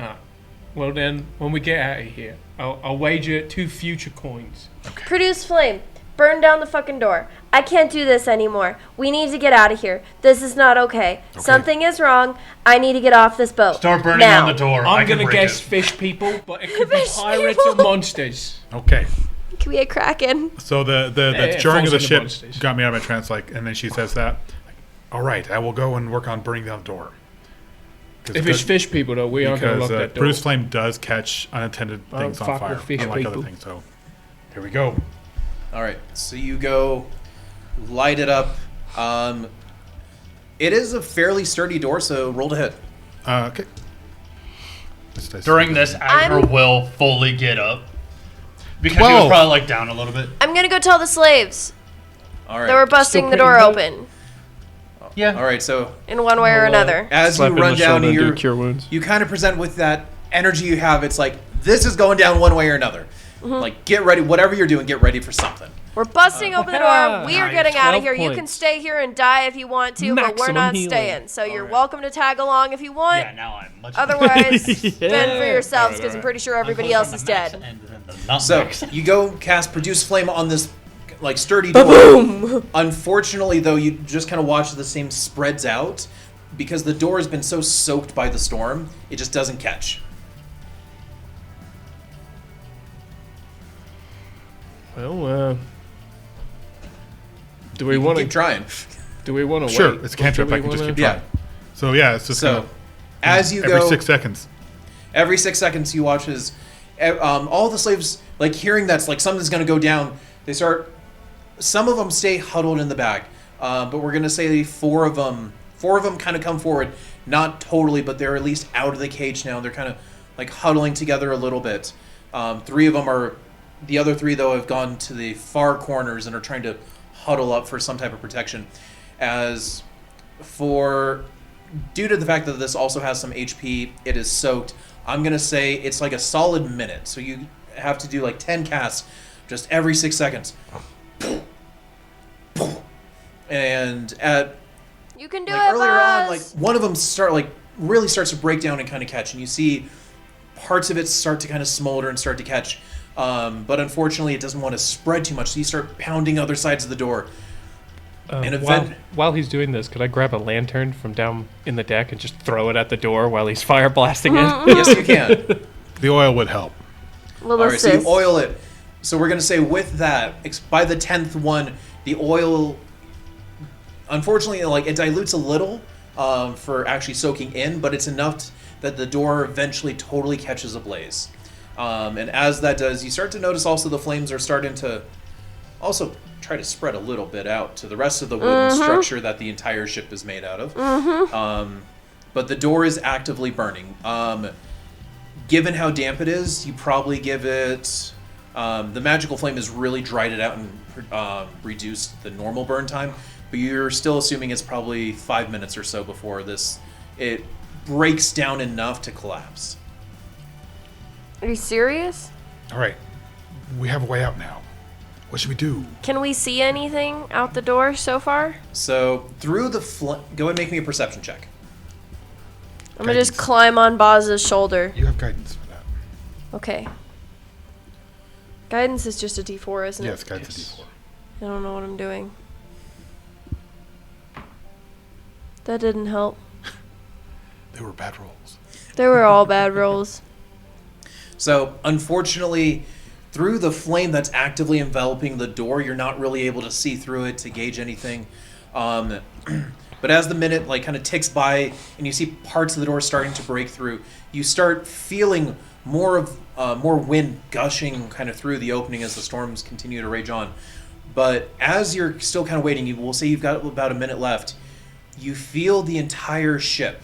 D: Well then, when we get out of here, I'll wager 2 future coins.
C: Produce flame. Burn down the fucking door. I can't do this anymore. We need to get out of here. This is not okay. Something is wrong. I need to get off this boat.
E: Start burning
C: now.
E: on the door. I
D: I'm
E: can
D: gonna
E: break
D: guess
E: it.
D: fish people, but it could be
C: Fish
D: pirates
C: people.
D: or monsters.
B: Okay.
C: Can we get Kraken?
B: So the
D: it
B: jarring of
D: falls
B: the
D: into
B: ship
D: monsters.
B: got me out of my trance, like, and then she says that. All right, I will go and work on burning down the door.
D: If it's fish people, though, we aren't gonna
B: Because
D: lock that door.
B: Bruce Flame does catch unattended things on
D: fuck
B: fire,
D: with fish
B: unlike other
D: people.
B: things. So here we go.
A: All right. So you go light it up. It is a fairly sturdy door, so roll to hit.
B: Okay.
E: During this, Agner
C: I'm-
E: will fully get up. Because he
B: 12.
E: was probably like down a little bit.
C: I'm gonna go tell the slaves
A: All right.
C: that we're busting the
D: pretty
C: door
D: good.
C: open
E: Yeah.
A: All right. So
C: in one way or another.
A: as you
D: Slap him in
A: run
D: the
A: down,
D: shoulder and do
A: you
D: cure wounds.
A: you kind of present with that energy you have. It's like this is going down one way or another. Like get ready, whatever you're doing, get ready for something.
C: We're busting open the door. We are
D: Nice.
C: getting out of
D: 12
C: here. You can
D: points.
C: stay here and die if you want to, but we're
D: Maximum
C: not
D: healing.
C: staying. So you're
A: right.
C: welcome to tag along if you want.
E: Yeah, now I'm much
C: Otherwise, fend for yourselves because I'm
D: alright.
C: pretty sure everybody else is dead.
A: So you go cast produce flame on this like sturdy door. Unfortunately, though, you just kind of watch as the same spreads out because the door has been so soaked by the storm. It just doesn't catch.
D: Well, do we
A: You
D: want
A: keep
D: to?
A: trying.
D: Do we want to
B: Sure,
D: wait?
B: it's a cantrip.
D: Do we
B: I can just
D: wanna-
B: keep trying.
A: Yeah.
B: So yeah, it's just
A: So
B: gonna,
A: as you
B: every
A: go
B: 6 seconds.
A: every 6 seconds you watch as all the slaves like hearing that's like something's going to go down. They start. Some of them stay huddled in the back, but we're going to say 4 of them kind of come forward. Not totally, but they're at least out of the cage now. They're kind of like huddling together a little bit. 3 of them are. The other 3 though have gone to the far corners and are trying to huddle up for some type of protection. As for due to the fact that this also has some HP, it is soaked. I'm going to say it's like a solid minute. So you have to do like 10 casts just every 6 seconds. And at
C: You can do
A: like
C: it,
A: earlier on, like
C: Buzz.
A: one of them really starts to break down and kind of catch, and you see parts of it start to kind of smolder and start to catch. But unfortunately, it doesn't want to spread too much, so you start pounding other sides of the door. And
D: while he's doing this, could I grab a lantern from down in the deck and just throw it at the door while he's fire blasting it?
A: Yes, you can.
B: The oil would help.
C: We'll
A: All right, so
C: assist.
A: you oil it. So we're going to say with that, by the 10th one, the oil, unfortunately, like it dilutes a little for actually soaking in, but it's enough that the door eventually totally catches ablaze. And as that does, you start to notice also the flames are starting to also try to spread a little bit out to the rest of the wooden structure that the entire ship is made out of. But the door is actively burning. Given how damp it is, you probably give it... the magical flame has really dried it out and reduced the normal burn time, but you're still assuming it's probably 5 minutes or so before it breaks down enough to collapse.
C: Are you serious?
B: All right. We have a way out now. What should we do?
C: Can we see anything out the door so far?
A: So through the go ahead and make me a perception check.
C: I'm gonna just
B: Guidance.
C: climb on Boz's shoulder.
B: You have guidance for that.
C: Okay. Guidance is just a D4, isn't
B: Yes,
C: it?
B: guidance is D4.
C: I don't know what I'm doing. That didn't help.
B: They were bad rolls.
C: They were all bad rolls.
A: So unfortunately, through the flame that's actively enveloping the door, you're not really able to see through it to gauge anything. But as the minute kind of ticks by and you see parts of the door starting to break through, you start feeling more wind gushing kind of through the opening as the storms continue to rage on. But as you're still kind of waiting, we'll say you've got about a minute left, you feel the entire ship,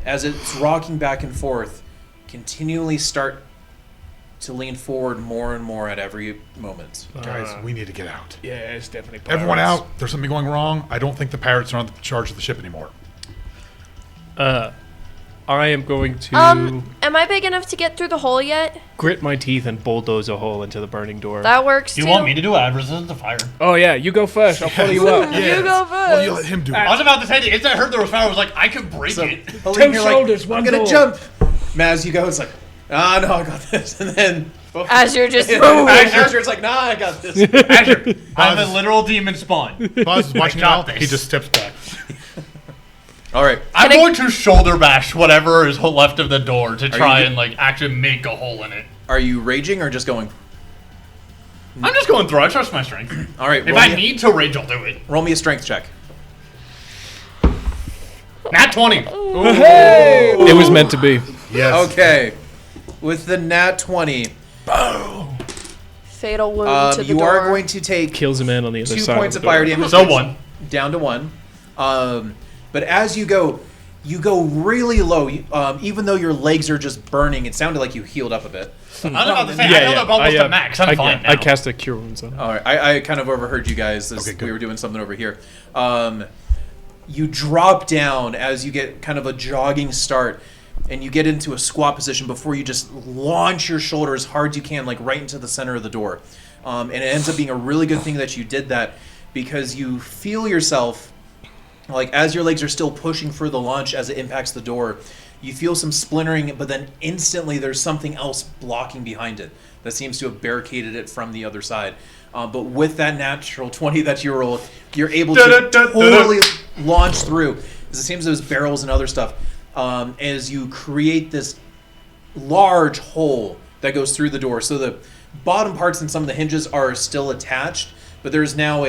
A: as it's rocking back and forth, continually start to lean forward more and more at every moment.
B: Guys, we need to get out.
D: Yeah, it's definitely pirates.
B: Everyone out. There's something going wrong. I don't think the pirates are on the charge of the ship anymore.
D: I am going to
C: Am I big enough to get through the hole yet?
D: grit my teeth and bulldoze a hole into the burning door.
C: That works
E: You
C: too.
E: want me to do it? I resist the fire.
D: Oh yeah, you go first. I'll follow you up.
C: You go first.
B: Well, you let him do it.
E: I was about to say, if I heard there was fire, I was like, I could break it.
A: Helene, you're
D: shoulders,
A: I'm
D: one
A: gonna
D: door.
A: jump. Maz, you go. It's like, no, I got this. And then
C: As you're just
A: Azure, it's like, I got this.
E: Azure, I'm a literal demon spawn.
B: Buzz is watching
E: got
B: out.
E: this.
B: He just steps back.
A: All right.
E: I'm going to shoulder bash whatever is left of the door to try
A: you-
E: and actually make a hole in it.
A: Are you raging or just going?
E: I'm just going through. I trust my strength.
A: All right.
E: If I need to rage, I'll do it.
A: roll me a strength check.
E: Nat 20.
D: It was meant to be.
B: Yes.
A: Okay. With the nat 20,
C: fatal wound to the
A: you
C: door.
A: are going to take
D: Kills a man on the other
A: 2
D: side.
A: points
D: of
A: of
D: the door.
A: fire damage.
E: So 1.
A: Down to 1. But as you go really low. Even though your legs are just burning, it sounded like you healed up a bit.
E: I was about to say, I know I'm almost at max. I'm fine now.
D: I cast a cure wounds on it.
A: All right, I kind of overheard you guys as
B: Okay, good.
A: we were doing something over here. You drop down as you get kind of a jogging start, and you get into a squat position before you just launch your shoulder as hard as you can, right into the center of the door. And it ends up being a really good thing that you did that, because you feel yourself, as your legs are still pushing for the launch as it impacts the door, you feel some splintering, but then instantly there's something else blocking behind it that seems to have barricaded it from the other side. But with that natural 20 that you roll, you're able to totally launch through. As it seems there's barrels and other stuff, as you create this large hole that goes through the door. So the bottom parts and some of the hinges are still attached, but there's now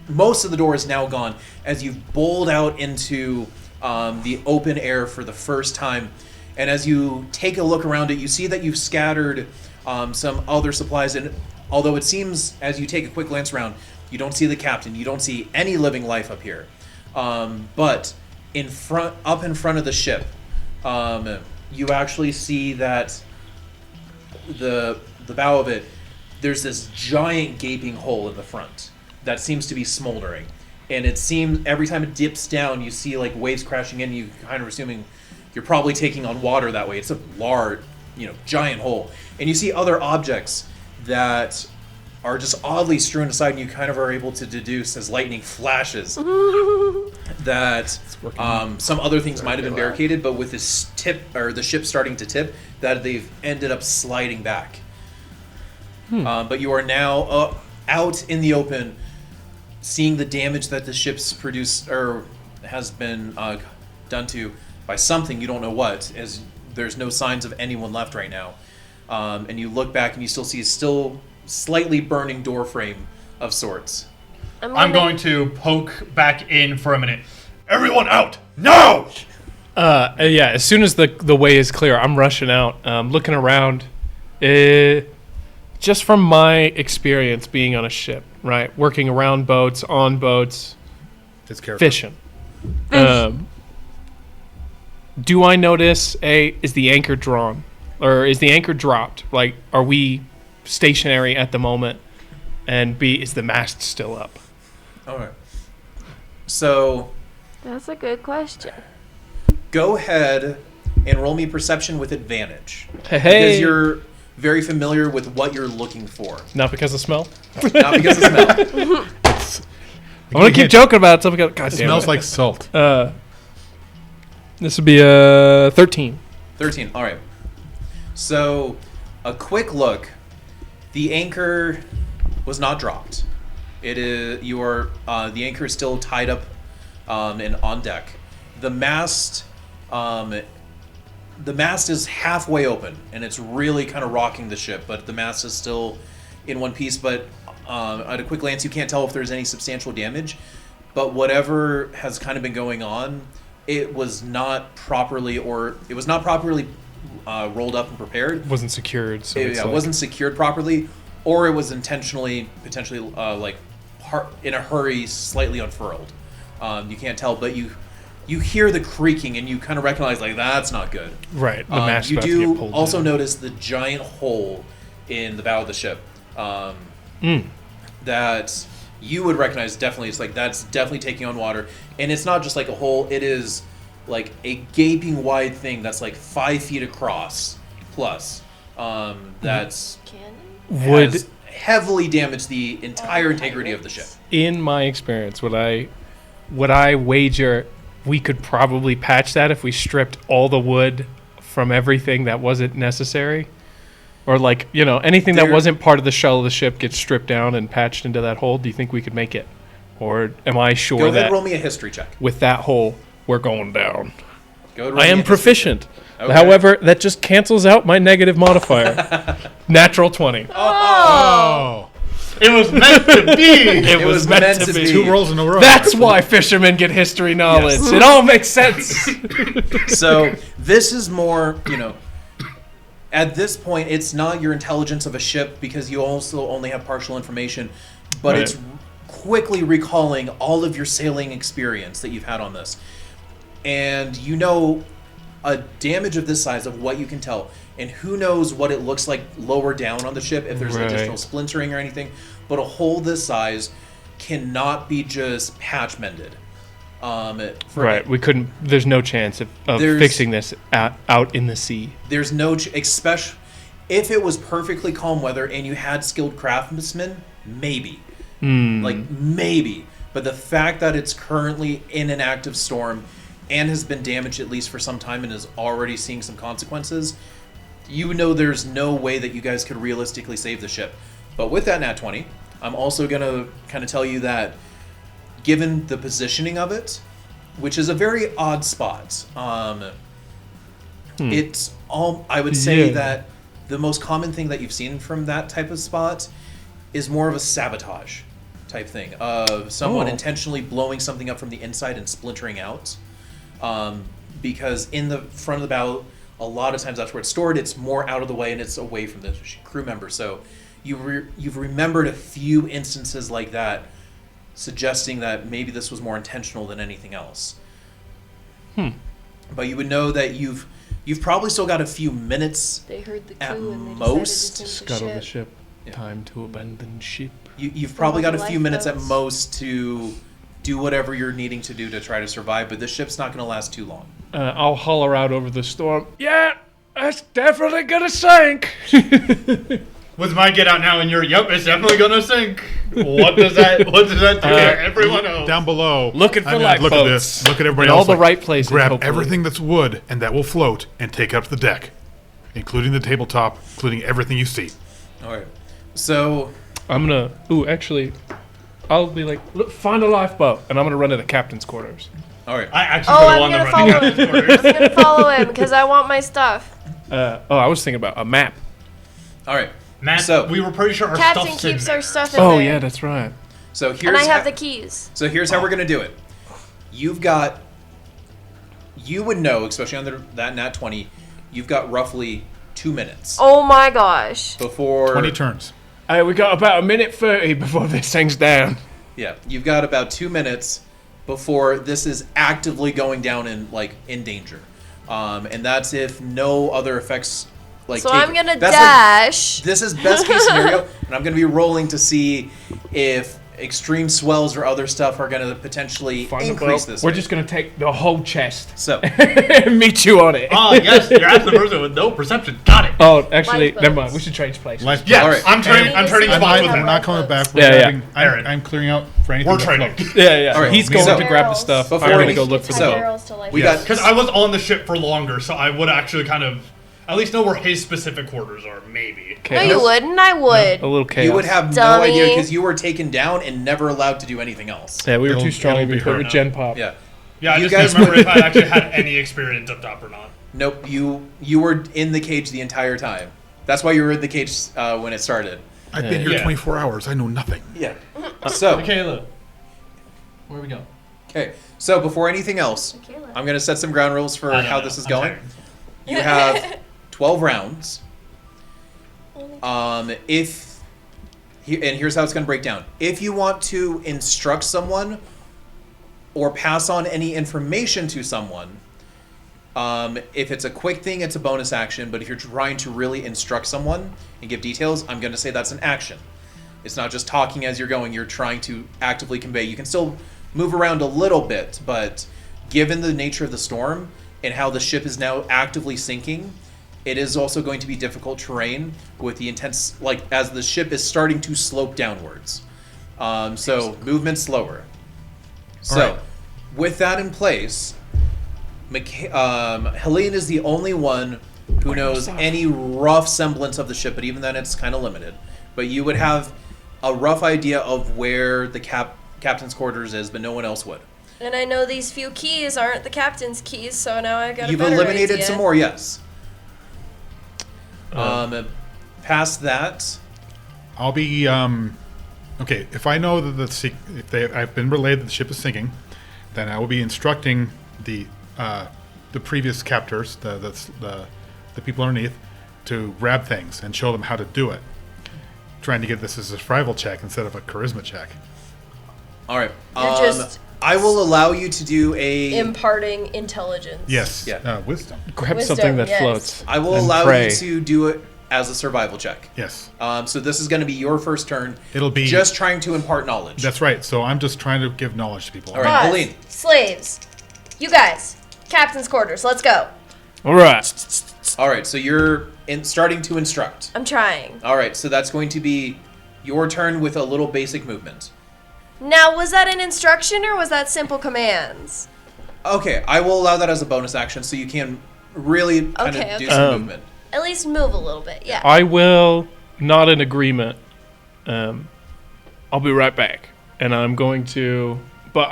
A: most of the door is now gone as you've bowled out into the open air for the first time. And as you take a look around it, you see that you've scattered some other supplies. And although it seems, as you take a quick glance around, you don't see the captain, you don't see any living life up here. But up in front of the ship, you actually see that the bow of it, there's this giant gaping hole in the front that seems to be smoldering. And it seems every time it dips down, you see waves crashing in. You kind of assuming you're probably taking on water that way. It's a large, giant hole. And you see other objects that are just oddly strewn aside, and you kind of are able to deduce as lightning flashes that some other things might have been barricaded, but with this tip or the ship starting to tip, that they've ended up sliding back. But you are now out in the open, seeing the damage that the ship's produced or has been done to by something, you don't know what, as there's no signs of anyone left right now. And you look back and you still see a still slightly burning door frame of sorts.
E: I'm going to poke back in for a minute. Everyone out! No!
D: Yeah, as soon as the way is clear, I'm rushing out, looking around. Just from my experience being on a ship, right? Working around boats, on boats, fishing. Do I notice, is the anchor drawn? Or is the anchor dropped? Like, are we stationary at the moment? And B, is the mast still up?
A: All right. So...
C: That's a good question.
A: Go ahead and roll me perception with advantage.
D: Hey.
A: Because you're very familiar with what you're looking for.
D: Not because of smell?
A: Not because of smell.
D: I'm going to keep joking about it. So God damn it.
B: Smells like salt.
D: This would be a 13.
A: 13, all right. So, a quick look. The anchor was not dropped. It is the anchor is still tied up and on deck. The mast is halfway open, and it's really kind of rocking the ship, but the mast is still in one piece. But at a quick glance, you can't tell if there's any substantial damage. But whatever has kind of been going on, it was not properly rolled up and prepared.
D: It wasn't secured. So
A: It wasn't secured properly, or it was intentionally, potentially, in a hurry, slightly unfurled. You can't tell, but you hear the creaking, and you kind of recognize, like, that's not good.
D: Right. The mast
A: You
D: about to get
A: do
D: pulled
A: also
D: down.
A: notice the giant hole in the bow of the ship. That you would recognize definitely. It's like, that's definitely taking on water. And it's not just like a hole, it is like a gaping wide thing that's like 5 feet across plus. That's
D: Would,
A: has heavily damaged the entire integrity of the ship.
D: in my experience, would I wager we could probably patch that if we stripped all the wood from everything that wasn't necessary? Or anything that wasn't part of the shell of the ship gets stripped down and patched into that hole? Do you think we could make it? Or am I sure
A: Go ahead
D: that
A: and roll me a history check.
D: with that hole, we're going down?
A: Go ahead and roll
D: I
A: me a
D: am
A: history
D: proficient.
A: Okay.
D: However, that just cancels out my negative modifier. Natural 20.
B: Oh.
E: It was meant to be!
D: It was meant to be.
B: 2 rolls in a row.
D: That's why fishermen get history knowledge.
A: Yes.
D: It all makes sense.
A: So this is more, at this point, it's not your intelligence of a ship because you also only have partial information, but
D: Right.
A: it's quickly recalling all of your sailing experience that you've had on this. And a damage of this size of what you can tell, and who knows what it looks like lower down on the ship, if there's
D: Right.
A: additional splintering or anything, but a hole this size cannot be just patch mended.
D: Right. We couldn't. There's no chance of
A: There's-
D: fixing this out in the sea.
A: There's no, especially if it was perfectly calm weather and you had skilled craftsmen, maybe. Maybe. But the fact that it's currently in an active storm and has been damaged at least for some time and is already seeing some consequences, there's no way that you guys could realistically save the ship. But with that nat 20, I'm also going to kind of tell you that given the positioning of it, which is a very odd spot, it's all, I would say
D: Yeah.
A: that the most common thing that you've seen from that type of spot is more of a sabotage type thing of someone intentionally blowing something up from the inside and splintering out. Because in the front of the bow, a lot of times that's where it's stored. It's more out of the way and it's away from the crew member. So you've remembered a few instances like that, suggesting that maybe this was more intentional than anything else. But you would know that you've probably still got a few minutes.
C: They heard the
A: At
C: coup and they
A: most,
C: decided to sink
D: Scuttle
C: the
D: the
C: ship.
D: ship. Time to abandon ship.
A: You've probably got a few minutes at
C: lifeboats.
A: most to do whatever you're needing to do to try to survive, but this ship's not going to last too long.
D: I'll holler out over the storm. Yeah, that's definitely gonna sink.
E: With my get out now and you're, yep, it's definitely gonna sink. What does that do? Everyone else.
B: Down below.
D: Looking for
B: I'm gonna
D: lifeboats.
B: Look at this. Look at everybody
D: In
B: else.
D: all the right places,
B: Grab
D: hopefully.
B: everything that's wood and that will float and take it up to the deck, including the tabletop, including everything you see.
A: All right. So
D: I'm gonna. Ooh, actually, I'll be like, look, find a lifeboat, and I'm gonna run to the captain's quarters.
A: all right.
E: I actually
C: Oh,
E: put
C: I'm
E: on the
C: gonna
E: running
C: follow him.
E: quarters.
C: I'm gonna follow him because I want my stuff.
D: I was thinking about a map.
A: All right.
E: Matt,
A: So-
E: we were pretty sure our
C: Captain
E: stuff's in
C: keeps
E: there.
C: our stuff in
D: Oh
C: there.
D: yeah, that's right.
A: So here's
C: And I have
A: how-
C: the keys.
A: So here's how we're gonna do it. You've got. You would know, especially on that nat 20. You've got roughly 2 minutes
C: Oh my gosh.
A: before.
B: 20 turns.
D: Hey, we got about 1:30 before this thing's down.
A: Yeah, you've got about 2 minutes before this is actively going down in danger, and that's if no other effects
C: So I'm gonna
A: that's
C: dash.
A: this is best case scenario, and I'm gonna be rolling to see if extreme swells or other stuff are gonna potentially
D: Find the
A: increase
D: boat.
A: this.
D: We're
A: rate.
D: just gonna take the whole chest
A: So
D: and meet you on it.
E: Ah, yes, you're asking the person with no perception. Got it.
D: Oh, actually,
C: Lifeboats.
D: never mind. We should change places.
B: Life
E: Yes,
A: All right.
E: I'm turning
C: And-
E: spots with
B: I'm
E: him.
B: not coming back. We're
D: Yeah, yeah.
B: grabbing-
E: Aaron.
B: I'm clearing out for anything
E: We're
B: that
E: trading.
B: floats.
D: Yeah, yeah.
A: All right,
D: He's going
A: so-
D: to grab the stuff. I'm
A: Before
D: gonna
A: we-
D: go look for
C: Tie
A: so-
D: the.
C: barrels to life.
A: we
B: Yes.
A: got
E: Because I was on the ship for longer, so I would actually kind of at least know where his specific quarters are, maybe.
C: No, you wouldn't. I would.
D: A little chaos.
A: you would have
C: Dummy.
A: no idea because you were taken down and never allowed to do anything else.
D: Yeah, we were
B: It'll-
D: too strong to
B: it'll
D: be
B: be
D: put
B: hurt.
D: with Gen Pop.
A: Yeah.
E: Yeah, I
A: You
E: just
A: guys
E: can't remember if I actually had any experience up top or not.
A: Nope. You were in the cage the entire time. That's why you were in the cage when it started.
B: I've been here
E: Yeah.
B: 24 hours. I know nothing.
A: Yeah. So
E: Michaela, where we go?
A: okay. So before anything else,
C: Michaela.
A: I'm gonna set some ground rules for how this is going.
E: tired.
A: You have 12 rounds. Here's how it's gonna break down. If you want to instruct someone or pass on any information to someone, if it's a quick thing, it's a bonus action. But if you're trying to really instruct someone and give details, I'm gonna say that's an action. It's not just talking as you're going. You're trying to actively convey. You can still move around a little bit, but given the nature of the storm and how the ship is now actively sinking, it is also going to be difficult terrain with the intense, like as the ship is starting to slope downwards. So movement slower. So
B: Alright.
A: with that in place, Helene is the only one who knows any rough semblance of the ship, but even then it's kind of limited. But you would have a rough idea of where the captain's quarters is, but no one else would.
C: And I know these few keys aren't the captain's keys, so now I got
A: You've
C: a better
A: eliminated
C: idea.
A: some more, yes. Past that,
B: I'll be okay. If I know that I've been relayed that the ship is sinking, then I will be instructing the previous captors, the people underneath, to grab things and show them how to do it. Trying to get this as a survival check instead of a charisma check.
A: all right.
C: You're just
A: I will allow you to do a.
C: imparting intelligence.
B: Yes.
A: Yeah.
B: Wisdom.
D: Grab
C: Wisdom,
D: something that
C: yes.
D: floats.
A: I will
D: and
A: allow
D: pray.
A: you to do it as a survival check.
B: Yes.
A: So this is going to be your first turn.
B: It'll be
A: just trying to impart knowledge.
B: That's right. So I'm just trying to give knowledge to people.
A: All right.
C: Boss,
A: Helene.
C: slaves, you guys, captain's quarters. Let's go.
D: All right.
A: All right. So you're starting to instruct.
C: I'm trying.
A: All right. So that's going to be your turn with a little basic movement.
C: Now, was that an instruction or was that simple commands?
A: Okay. I will allow that as a bonus action, so you can really kind
C: Okay,
A: of do
C: okay.
A: some movement.
C: At least move a little bit. Yeah.
D: I will, not in agreement. I'll be right back, and I'm going to. But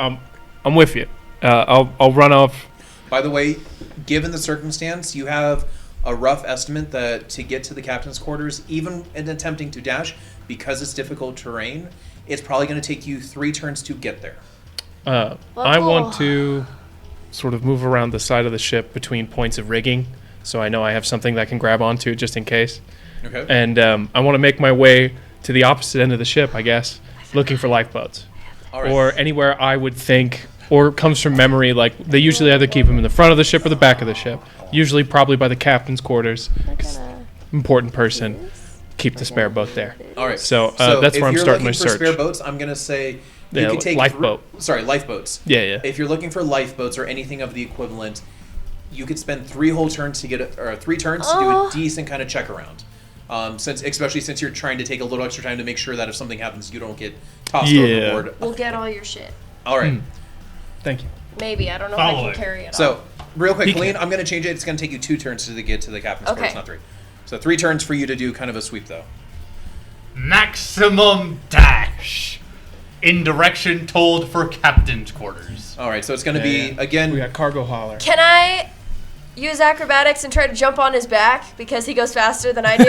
D: I'm with you. I'll run off.
A: By the way, given the circumstance, you have a rough estimate that to get to the captain's quarters, even in attempting to dash, because it's difficult terrain, it's probably going to take you 3 turns to get there.
D: I want to sort of move around the side of the ship between points of rigging, so I know I have something that I can grab onto just in case.
A: Okay.
D: And I want to make my way to the opposite end of the ship, I guess, looking for lifeboats.
A: All right.
D: Or anywhere I would think, or comes from memory, like they usually either keep them in the front of the ship or the back of the ship. Usually probably by the captain's quarters. 'Cause important person, keep the spare boat there.
A: All right.
D: So, that's where I'm starting my
A: If you're looking for
D: search.
A: spare boats, I'm going to say you
D: Yeah,
A: could take
D: lifeboat.
A: lifeboats.
D: Yeah.
A: If you're looking for lifeboats or anything of the equivalent, you could spend 3 whole turns to get or 3 turns to do a decent kind of check around. Especially since you're trying to take a little extra time to make sure that if something happens, you don't get tossed
D: Yeah.
A: overboard.
C: We'll get all your shit.
A: All right.
D: Thank you.
C: Maybe. I don't know if I
E: Following.
C: can carry it
A: So, real quick,
D: He
A: Helene,
D: can.
A: I'm going to change it. It's going to take you 2 turns to get to the captain's
C: Okay.
A: quarters, not 3. So 3 turns for you to do kind of a sweep, though.
E: Maximum dash in direction told for captain's quarters.
A: All right, so it's going to be, again...
D: We got cargo hauler.
C: Can I use acrobatics and try to jump on his back because he goes faster than I do?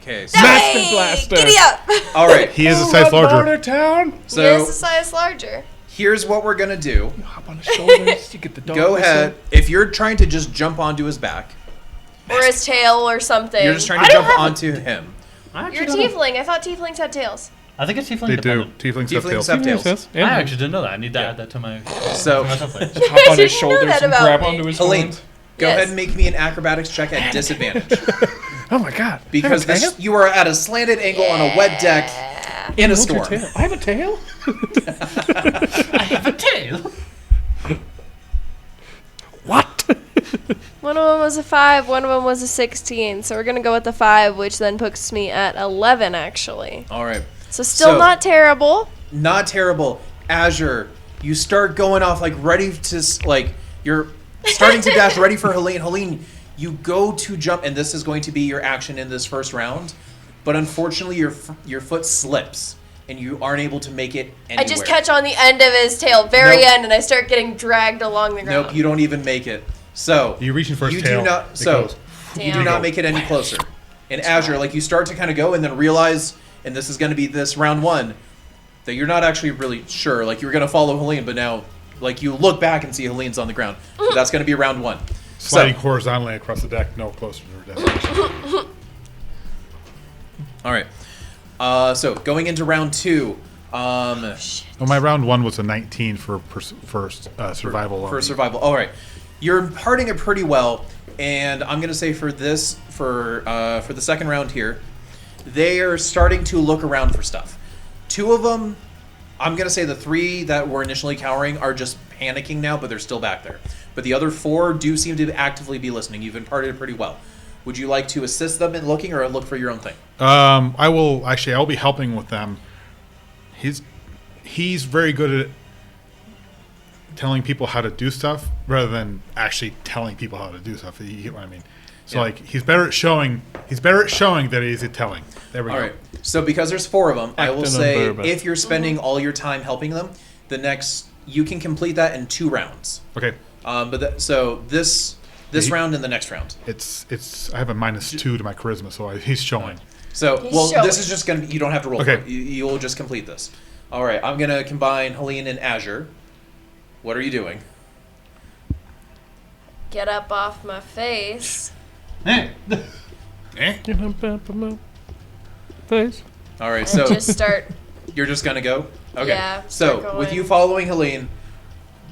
A: Okay, so...
D: Master
C: Hey,
D: Blaster.
C: Giddy up!
A: All right,
B: He is a size larger.
D: Town.
A: so
C: He is the size larger.
A: here's what we're going to do.
D: Hop on his shoulders. You get the dog
A: Go
D: whistle.
A: ahead. If you're trying to just jump onto his back,
C: Or his tail or something.
A: you're just trying to jump onto him.
C: You're tiefling. I thought tieflings had tails.
E: I think it's tiefling
B: They do.
E: dependent.
B: Tieflings have
A: Tieflings
B: tails.
A: have tails.
D: Yes,
E: I actually didn't know that. I need to add that to my
A: So,
E: template.
D: Hop on his
C: didn't know
D: shoulders
C: that
D: and
C: about
D: grab
C: me.
D: onto his
A: Helene,
D: horns.
A: go
C: Yes.
A: ahead and make me an acrobatics check at disadvantage.
D: Oh my god.
A: Because
D: I have a tail?
A: you are at a slanted angle on a wet deck in a
D: What's your
A: storm.
D: tail? I have a tail?
E: I have a tail.
D: What?
C: One of them was a 5, one of them was a 16. So we're going to go with the 5, which then puts me at 11, actually.
A: All right.
C: So still
A: So-
C: not terrible.
A: Not terrible. Azure, you start going off like ready to you're starting to dash ready for Helene. Helene, you go to jump, and this is going to be your action in this first round. But unfortunately, your foot slips, and you aren't able to make it anywhere.
C: I just catch on the end of his tail, very
A: Nope.
C: end, and I start getting dragged along the ground.
A: Nope, you don't even make it. So
B: You reaching for his
A: you
B: tail.
A: do not.
B: it
A: So
B: goes.
A: you do
C: Damn.
A: not make it any closer. In Azure, like you start to kind of go, and then realize, and this is going to be this round 1, that you're not actually really sure. Like you were going to follow Helene, but now, like you look back and see Helene's on the ground. So that's going to be round 1.
B: Sliding
A: So,
B: horizontally across the deck, no closer to her destination.
A: all right. So going into round 2.
B: Well, my round 1 was a 19 for survival.
A: For survival. All right, you're parting it pretty well, and I'm gonna say for this, for the second round here, they are starting to look around for stuff. 2 of them, I'm gonna say the 3 that were initially cowering are just panicking now, but they're still back there. But the other 4 do seem to actively be listening. You've imparted it pretty well. Would you like to assist them in looking, or look for your own thing?
B: I'll be helping with them. He's very good at telling people how to do stuff rather than actually telling people how to do stuff. You get what I mean? So
A: Yeah.
B: like he's better at showing that he's at telling. There we
A: All
B: go.
A: right. So because there's 4 of them, I will
D: Acting
A: say
D: unbearable.
A: if you're spending all your time helping them, you can complete that in 2 rounds.
B: Okay.
A: So this round and the next round.
B: It's I have a -2 to my charisma, so he's showing.
A: So
C: He's
A: this
C: showing.
A: is just gonna be, you don't have to roll
B: Okay.
A: for it. You'll just complete this. All right. I'm gonna combine Helene and Azure. What are you doing?
C: Get up off my face.
E: Eh.
D: Get up off my face.
A: All right.
C: And
A: So
C: just start.
A: you're just gonna go. Okay.
C: Yeah,
A: So
C: start
A: with
C: going.
A: you following Helene,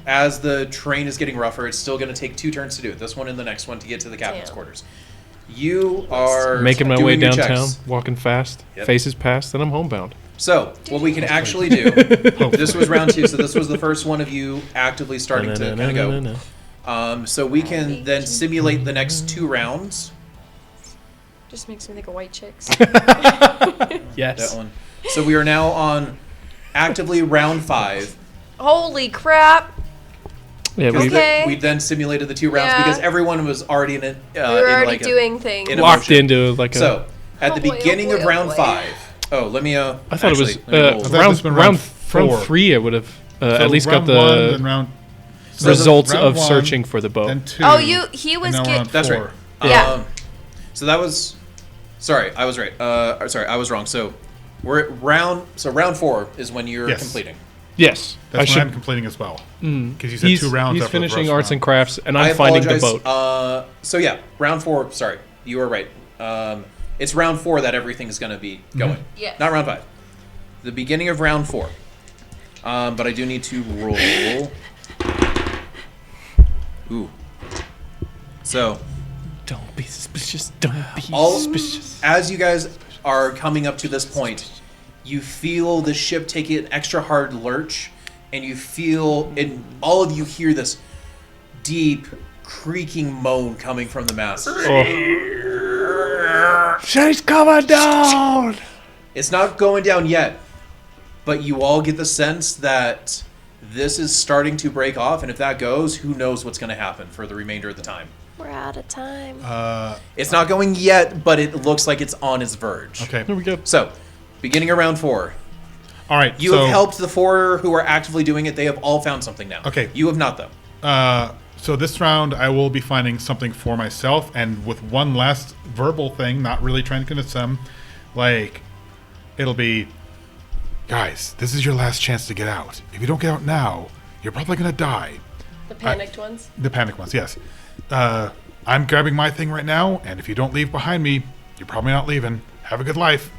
A: as the terrain is getting rougher, it's still gonna take 2 turns to do it. This one and the next one to get to the captain's
C: Damn.
A: quarters. You are
D: Making my
A: doing
D: way
A: your
D: downtown,
A: checks.
D: walking fast,
A: Yep.
D: faces past, then I'm homebound.
A: So, what we can actually do, this was round 2, so this was the first one of you actively starting to kind of go. So we can then simulate the next 2 rounds.
C: Just makes me think of white chicks.
D: Yes.
A: That one. So we are now on actively round 5.
C: Holy crap!
D: Yeah, we
C: Okay.
A: We then simulated the 2 rounds
C: Yeah.
A: because everyone was already in it.
C: We were already doing things.
A: in a
D: locked
A: motion.
D: into like a.
A: So, at the
C: Oh boy, oh
A: beginning
C: boy,
A: of
C: oh
A: round
C: boy.
A: 5. Oh, let me.
D: I thought
A: actually,
D: it
A: let me
D: was
A: roll.
B: thought
D: round
B: this been
D: round
B: round
D: round
B: 4.
D: 3. I would have
B: So
D: at least got
B: round 1,
D: the
B: then round
D: results
B: round
D: of
B: 1,
D: searching for the boat.
B: Then 2.
C: Oh, he
B: and
C: was
B: now
C: getting.
B: round
A: That's
B: 4.
A: right.
C: Yeah.
A: So that was. Sorry, I was right. Sorry, I was wrong. So we're at round. So round 4 is when you're
B: Yes.
A: completing.
D: Yes,
B: That's
D: I
B: when
D: should.
B: I'm completing as well. Because you said
D: He's
B: 2 rounds.
D: he's
B: after the
D: finishing
B: first
D: arts
B: round.
D: and crafts, and
A: I
D: I'm finding the
A: apologize.
D: boat.
A: So yeah, round 4. Sorry, you were right. It's round 4 that everything's going to be going.
C: Yes.
A: Not round 5. The beginning of round 4. But I do need to roll. Ooh. So
D: Don't be suspicious. Don't be
A: all
D: suspicious.
A: as you guys are coming up to this point, you feel the ship take an extra hard lurch, and you feel, and all of you hear this deep creaking moan coming from the mast.
D: Oh, She's coming down.
A: It's not going down yet, but you all get the sense that this is starting to break off, and if that goes, who knows what's going to happen for the remainder of the time.
C: We're out of time.
A: It's not going yet, but it looks like it's on its verge.
B: Okay.
D: Here we go.
A: So, beginning of round 4.
B: All right.
A: You have helped the 4 who are actively doing it. They have all found something now.
B: Okay.
A: You have not, though.
B: So this round, I will be finding something for myself, and with one last verbal thing, not really trying to convince them, like, it'll be, guys, this is your last chance to get out. If you don't get out now, you're probably going to die.
C: The panicked ones?
B: The panic ones, yes. I'm grabbing my thing right now, and if you don't leave behind me, you're probably not leaving. Have a good life.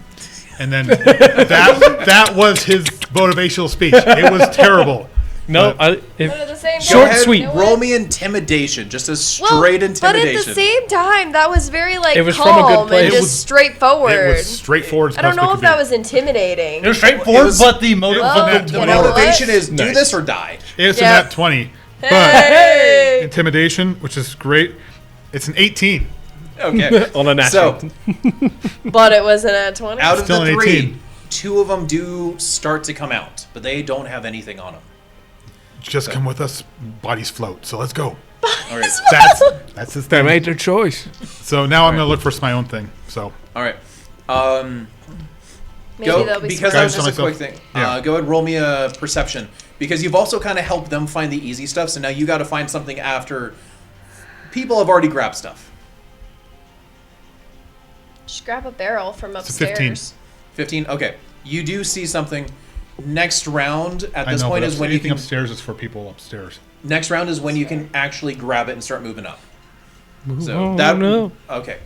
B: And then that was his motivational speech. It was terrible.
D: No,
C: But at the same
D: Short,
C: time,
A: Go ahead,
D: sweet.
C: you know
A: Roll
C: what?
A: me intimidation. Just a
C: Well,
A: straight intimidation.
C: But at the same time, that was very like
D: It was from a good
C: calm
D: place.
C: and
D: It
C: just
B: was-
C: straightforward.
B: It was straightfortard. as
C: I don't know
B: possibly
C: if that
B: could
C: was intimidating.
E: It was straightforward,
A: It was-
E: but the motive
C: Well,
E: of
A: The
C: you know
A: motivation
C: what?
A: is do
D: Nice.
A: this or die.
B: be. It's
C: Yeah.
B: a nat 20. But
C: Hey!
B: intimidation, which is great, it's an 18.
A: Okay.
D: on a natural.
A: So,
C: But it wasn't at 20.
A: out of
B: Still
A: the
B: an
A: 3,
B: 18.
A: 2 of them do start to come out, but they don't have anything on them.
B: Just come with us, bodies float. So let's go.
A: All right.
B: That's his
D: They
B: thing.
D: made their choice.
B: So now I'm going to look for my own thing. So
A: All right.
C: Maybe
A: Go
C: they'll be
A: because
B: Guys,
A: that was just a
B: myself.
A: quick thing.
B: Yeah.
A: Go ahead, roll me a perception because you've also kind of helped them find the easy stuff. So now you got to find something after people have already grabbed stuff.
C: Just grab a barrel from
B: a 15.
C: upstairs.
A: 15. Okay, you do see something. Next round at
B: I
A: this
B: know,
A: point
B: but
A: is when you
B: anything
A: can.
B: upstairs is for people upstairs.
A: Next round is when you can actually grab it and start moving up. So
D: Oh,
A: that
D: no.
A: okay.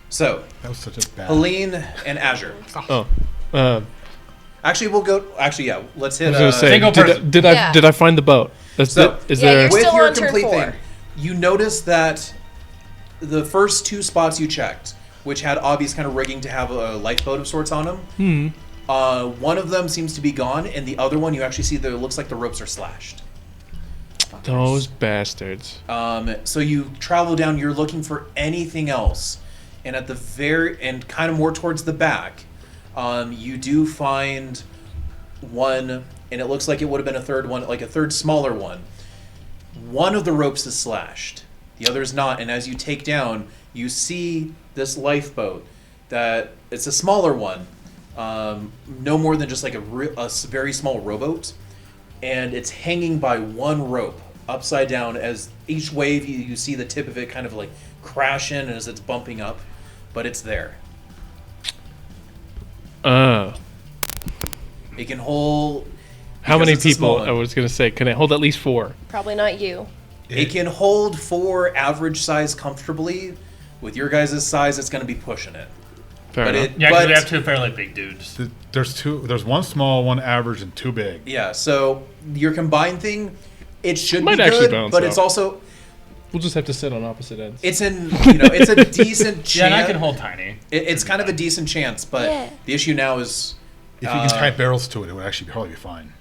A: So
B: That was such a bad.
A: Helene and Azure.
D: Oh, I
A: Actually, we'll go. Actually, yeah. Let's hit.
D: was gonna say,
E: Single
D: did,
E: person.
D: did
C: Yeah.
D: I find the boat? Is,
A: So-
D: is
C: Yeah,
D: there?
C: you're
A: with
C: still
A: your
C: on turn
A: complete
C: 4.
A: thing, you notice that the first 2 spots you checked, which had obvious kind of rigging to have a lifeboat of sorts on them, one of them seems to be gone, and the other one you actually see that it looks like the ropes are slashed.
D: Those bastards.
A: So you travel down. You're looking for anything else, and at the and kind of more towards the back, you do find one, and it looks like it would have been a third one, like a third smaller one. One of the ropes is slashed, the other is not, and as you take down, you see this lifeboat that it's a smaller one, no more than just like a very small rowboat, and it's hanging by one rope upside down. As each wave you see the tip of it kind of like crash in as it's bumping up, but it's there. It can hold.
D: How
A: because
D: many
A: it's a small
D: people?
A: one.
D: I was gonna say, can it hold at least 4?
C: Probably not you.
A: It can hold 4 average size comfortably. With your guys' size, it's going to be pushing it.
D: Fair
A: But
D: enough.
A: it,
E: Yeah, because
A: but
E: we have 2 fairly big dudes.
B: There's 2. There's 1 small, 1 average, and 2 big.
A: yeah. So your combined thing, it should
D: Might
A: be
D: actually
A: good,
D: balance
A: but
D: out.
A: it's also
D: We'll just have to sit on opposite ends.
A: it's it's a decent chance.
E: Yeah, and I can hold tiny.
A: It's kind of a decent chance, but
C: Yeah.
A: the issue now is
B: If you can tie barrels to it, it would actually probably be fine.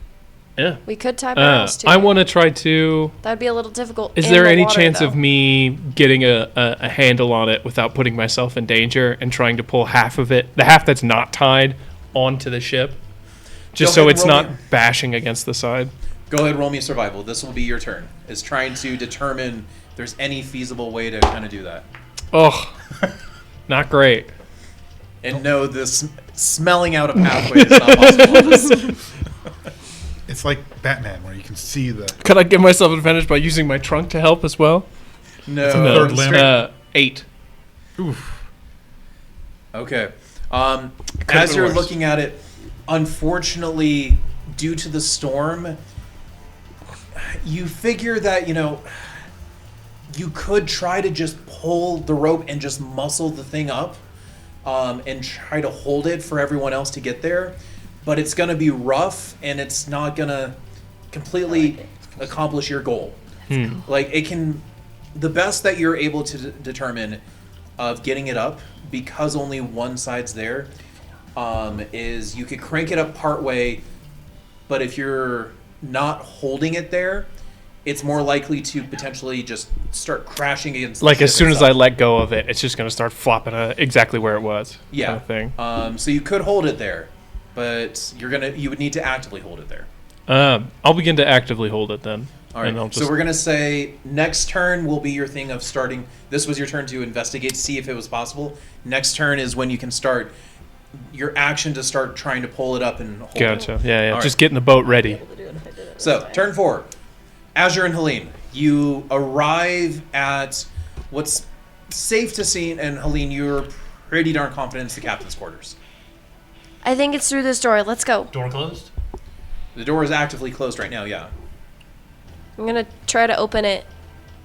D: Yeah.
C: We could tie barrels to
D: I
C: it.
D: want to try to.
C: That'd be a little difficult.
D: Is
C: in
D: there
C: the
D: any
C: water,
D: chance
C: though.
D: of me getting a handle on it without putting myself in danger and trying to pull half of it, the half that's not tied, onto the ship? Just
A: Go
D: so
A: ahead
D: it's
A: and roll
D: not
A: me.
D: bashing against the side.
A: go ahead, roll me a survival. This will be your turn. Is trying to determine if there's any feasible way to kind of do that.
D: Oh, not great.
A: And no, this smelling out a pathway is not possible.
B: It's like Batman, where you can see the.
D: Could I give myself an advantage by using my trunk to help as well?
A: No.
B: a third limb.
A: straight-
D: 8.
B: Oof.
A: Okay.
D: been
A: As you're
D: worse.
A: looking at it, unfortunately, due to the storm, you figure that, you could try to just pull the rope and just muscle the thing up and try to hold it for everyone else to get there. But it's going to be rough, and it's not going to completely accomplish your goal. Like, it can... The best that you're able to determine of getting it up, because only one side's there, is you could crank it up part way, but if you're not holding it there, it's more likely to potentially just start crashing against
D: Like
A: the
D: as
A: ship
D: soon as I
A: itself.
D: let go of it, it's just gonna start flopping exactly where it was.
A: Yeah.
D: Kind of thing.
A: So you could hold it there, but you would need to actively hold it there.
D: I'll begin to actively hold it then.
A: All right.
D: And I'll
A: So
D: just-
A: we're gonna say next turn will be your thing of starting. This was your turn to investigate, see if it was possible. Next turn is when you can start your action to start trying to pull it up and hold
D: Gotcha.
A: it.
D: Yeah.
A: All
D: Just
A: right.
D: getting the boat ready.
A: So turn 4, Azure and Helene. You arrive at what's safe to see, and Helene, you're pretty darn confident it's the captain's quarters.
C: I think it's through this door. Let's go.
E: Door closed?
A: The door is actively closed right now. Yeah,
C: I'm gonna try to open it.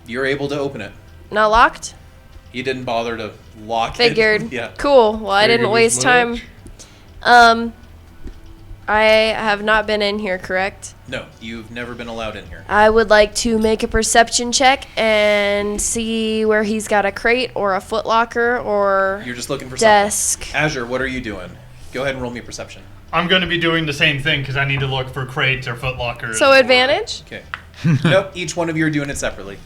A: you're able to open it.
C: Not locked?
A: You didn't bother to lock
C: Figured.
A: it. Yeah.
C: Cool. Well, I didn't
D: Figured
C: waste
D: as
C: time.
D: much.
C: I have not been in here, correct?
A: No, you've never been allowed in here.
C: I would like to make a perception check and see where he's got a crate or a footlocker or
A: You're just looking for
C: desk.
A: something. Azure, what are you doing? Go ahead and roll me a perception.
E: I'm going to be doing the same thing because I need to look for crates or footlockers.
C: So advantage?
A: Okay. Nope, each one of you are doing it separately.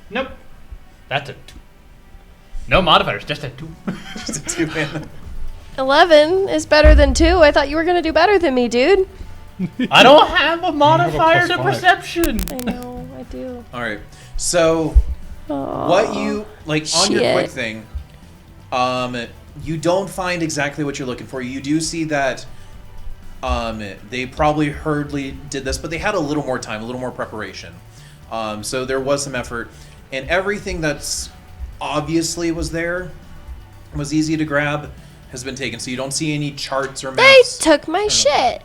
E: Nope. That's a 2. No modifiers, just a 2.
A: Just a 2 man.
C: 11 is better than 2. I thought you were gonna do better than me, dude.
E: I don't have a modifier to
B: +5.
E: perception.
C: I know, I do.
A: All right. So what you like on your quick
C: Shit.
A: thing, you don't find exactly what you're looking for. You do see that they probably hurriedly did this, but they had a little more time, a little more preparation. So there was some effort, and everything that's obviously was there, was easy to grab, has been taken. So you don't see any charts or
C: They
A: maps.
C: took my shit.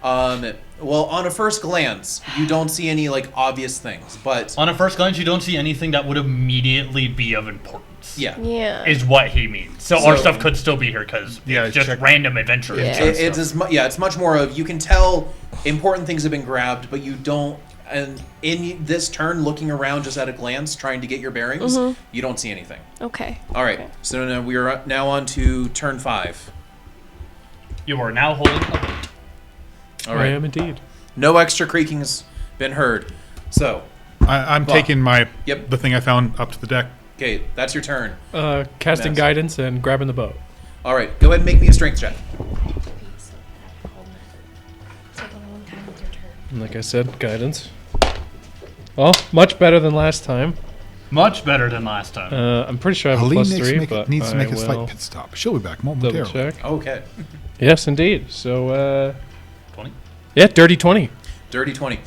A: Well, on a first glance, you don't see any like obvious things, but
E: On a first glance, you don't see anything that would immediately be of importance.
A: yeah.
C: Yeah.
E: Is what he means. So our
A: So-
E: stuff could still be here because
B: Yeah,
E: it's just
B: check-
E: random adventure.
C: Yeah.
A: It's it's much more of you can tell important things have been grabbed, but you don't. And in this turn, looking around just at a glance, trying to get your bearings, you don't see anything.
C: Okay.
A: All right,
C: Okay.
A: so now we are now on to turn 5.
E: You are now holding a boat.
A: All
D: I
A: right,
D: am indeed.
A: no extra creaking's been heard. So,
B: I'm
A: Well,
B: taking my
A: yep.
B: the thing I found up to the deck.
A: okay, that's your turn.
D: Casting
A: Mess.
D: guidance and grabbing the boat.
A: All right, go ahead and make me a strength check.
D: And like I said, guidance. Well, much better than last time.
E: Much better than last time.
D: I'm pretty sure I have a
B: Helene
D: +3, but
B: needs to
D: I
B: make a
D: will
B: slight pit stop. She'll be back
D: double
B: momentarily.
D: check.
A: Okay,
D: Yes, indeed. So,
E: 20.
D: yeah, dirty 20.
A: dirty 20.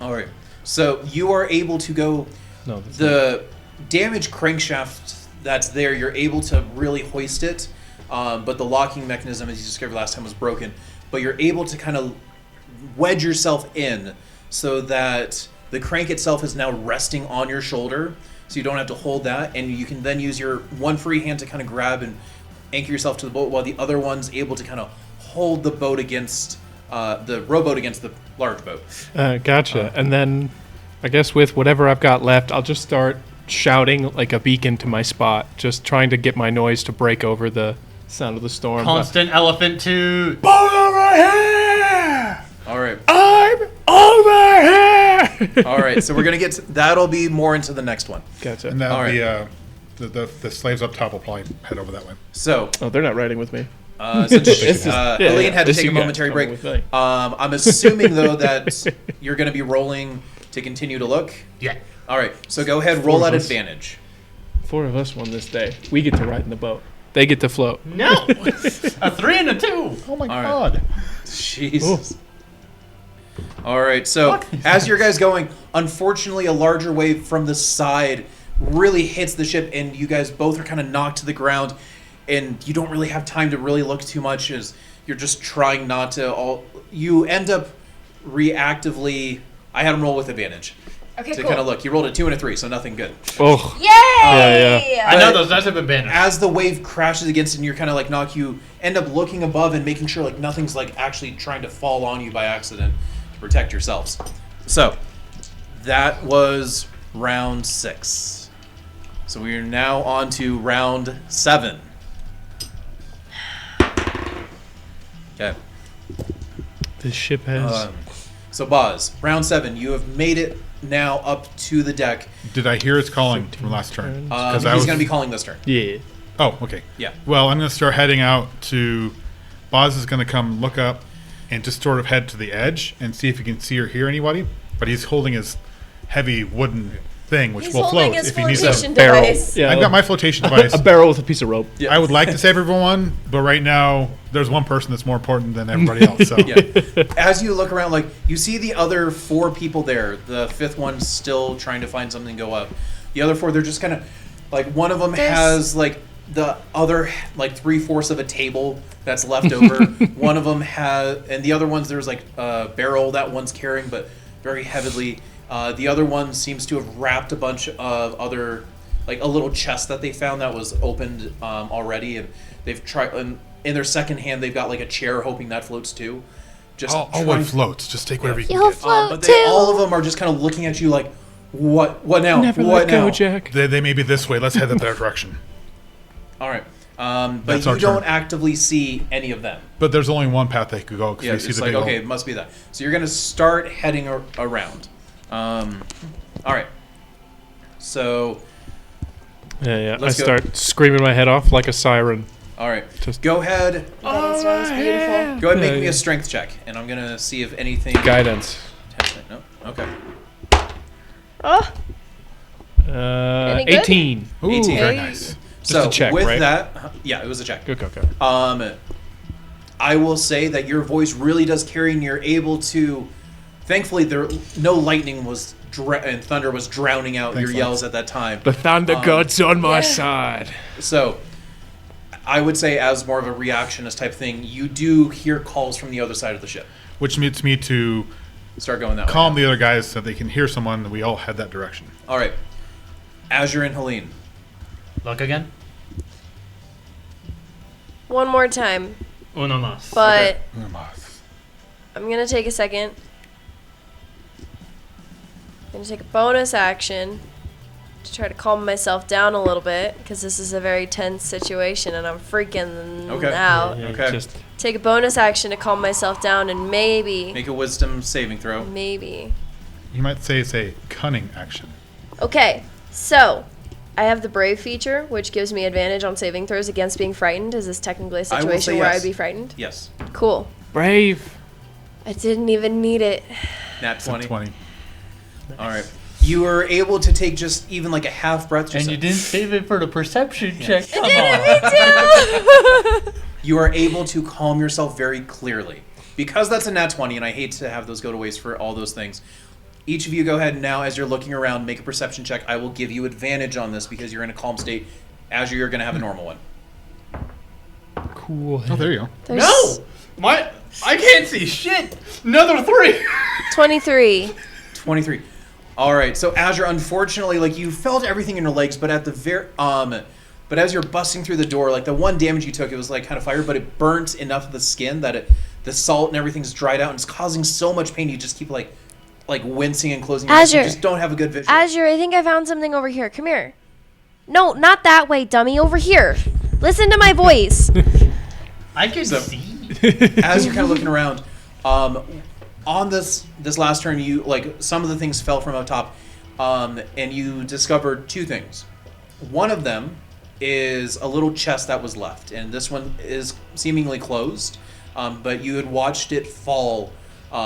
A: All right, so you are able to go.
D: No, that's
A: The damaged crankshaft that's there, you're able to really hoist it, but the locking mechanism, as you discovered last time, was broken. But you're able to kind of wedge yourself in so that the crank itself is now resting on your shoulder, so you don't have to hold that, and you can then use your one free hand to kind of grab and anchor yourself to the boat, while the other one's able to kind of hold the boat against the rowboat against the large boat.
D: Gotcha. And then, I guess with whatever I've got left, I'll just start shouting like a beacon to my spot, just trying to get my noise to break over the sound of the storm.
E: Constant elephant toot.
D: Boat over here!
A: All right.
D: I'm over here!
A: All right, so we're gonna get that'll be more into the next one.
D: Gotcha.
B: And that'll
A: All
B: be
A: right.
B: the slaves up top will probably head over that way.
A: So,
D: Oh, they're not riding with me.
A: since
D: This is-
A: Elaine had to
D: this
A: take a
D: you got
A: momentary
D: coming
A: break,
D: with me.
A: I'm assuming though that you're gonna be rolling to continue to look.
E: Yeah.
A: All right, so go ahead, roll at
D: of us.
A: advantage.
D: 4 of us won this day. We get to ride in the boat. They get to float.
E: No. A 3 and a 2.
B: Oh my
A: right.
B: god!
A: Jesus. All right, so as your guys going, unfortunately, a larger wave from the side really hits the ship, and you guys both are kind of knocked to the ground, and you don't really have time to really look too much as you're just trying not to. You end up reactively. I had him roll with advantage
C: Okay,
A: to
C: cool.
A: kind of look. You rolled a 2 and a 3, so nothing good.
D: Oh,
C: Yay!
D: Yeah,
E: I know
A: But-
E: those dice have been banished.
A: As the wave crashes against it and you're kind of like knock, you end up looking above and making sure like nothing's like actually trying to fall on you by accident to protect yourselves. So that was round 6. So we are now on to round 7. Okay.
D: this ship has
A: So Boz, round 7, you have made it now up to the deck.
B: Did I hear his calling from last turn?
A: He's going to be calling this turn.
D: Yeah.
B: Oh, okay.
A: Yeah.
B: Well, I'm going to start heading out to... Boz is going to come look up and just sort of head to the edge and see if he can see or hear anybody. But he's holding his heavy wooden thing, which
C: He's
B: will
C: holding
B: float
C: his
B: if he needs
C: flotation
B: to.
D: Barrel.
C: device.
D: Yeah.
B: I've got my flotation device.
D: A barrel with a piece of rope.
A: Yeah.
B: I would like to save everyone, but right now there's one person that's more important than everybody else. So
A: Yeah. As you look around, like, you see the other 4 people there. The 5th one's still trying to find something to go up. The other 4, they're just kind of, like, one of them has, like, the other, like, 3/4 of a table that's left over. One of them has, and the other ones, there's, like, a barrel that one's carrying, but very heavily. The other one seems to have wrapped a bunch of other, like, a little chest that they found that was opened already, and they've tried, and in their second hand, they've got, like, a chair, hoping that floats too. Just
B: all what floats. Just take whatever you can
C: You'll
B: get.
C: float
A: but
C: too.
A: all of them are just kind of looking at you like, what now?
D: Never
A: what
D: let go,
A: now?
D: Jack.
B: They may be this way. Let's head in that direction.
A: All right. But
B: That's
A: you
B: our
A: don't
B: turn.
A: actively see any of them.
B: But there's only one path they could go because
A: Yeah,
B: we see
A: it's
B: the
A: like,
B: big
A: okay,
B: hole.
A: it must be that. So you're going to start heading around. All right. So,
D: Yeah. I
A: Let's go.
D: start screaming my head off like a siren.
A: all right.
D: Just-
A: Go ahead.
C: That was beautiful.
A: Go ahead and make
D: Yeah,
A: me
D: yeah.
A: a strength check. And I'm going to see if anything...
D: Guidance.
A: No? Okay.
C: Oh, Any good?
D: 18.
B: Ooh,
A: 18.
B: very
C: Hey.
B: nice.
A: So
D: a check,
A: with
D: right?
A: that... Yeah, it was a check.
D: Go.
A: I will say that your voice really does carry, and you're able to. Thankfully, no lightning was and thunder was drowning out
B: Thanks,
A: your yells at that time.
D: The thunder god's on my side.
A: So, I would say, as more of a reactionist type thing, you do hear calls from the other side of the ship.
B: Which means me to
A: Start going that way.
B: calm the other guys so they can hear someone, and we all head that direction.
A: All right, Azure and Helene.
E: Look again.
C: one more time.
E: Uno mas.
C: But I'm going to take a second. I'm going to take a bonus action to try to calm myself down a little bit because this is a very tense situation and I'm freaking
A: Okay.
C: out.
D: Yeah,
A: Okay.
D: Just
C: Take a bonus action to calm myself down and maybe.
A: Make a wisdom saving throw.
C: Maybe.
B: You might say it's a cunning action.
C: Okay, so I have the brave feature, which gives me advantage on saving throws against being frightened. Is this technically a
A: I will
C: situation
A: say
C: where
A: yes.
C: I'd be frightened?
A: Yes.
C: Cool.
D: brave.
C: I didn't even need it.
A: Nat 20.
B: 20.
A: All right. You were able to take just even like a half breath. Just
E: And you
A: like-
E: didn't save it for the perception check. Come on.
A: You are able to calm yourself very clearly. Because that's a nat 20, and I hate to have those go to waste for all those things. Each of you go ahead now, as you're looking around, make a perception check. I will give you advantage on this because you're in a calm state. Azure, you're going to have a normal one.
D: Cool.
B: Oh, there you go.
C: There's
E: No! I can't see shit! Another 3!
C: 23.
A: 23. All right. So Azure, unfortunately, like you felt everything in your legs, but at the but as you're busting through the door, like the one damage you took, it was like kind of fire, but it burnt enough of the skin that the salt and everything's dried out and it's causing so much pain. You just keep like wincing and closing your eyes. You
C: Azure.
A: just don't have a good vision.
C: Azure, I think I found something over here. Come here. No, not that way, dummy. Over here. Listen to my voice.
E: I can
A: So-
E: see.
A: As you're kind of looking around, on this last turn, you like some of the things fell from up top, and you discovered two things. One of them is a little chest that was left, and this one is seemingly closed, but you had watched it fall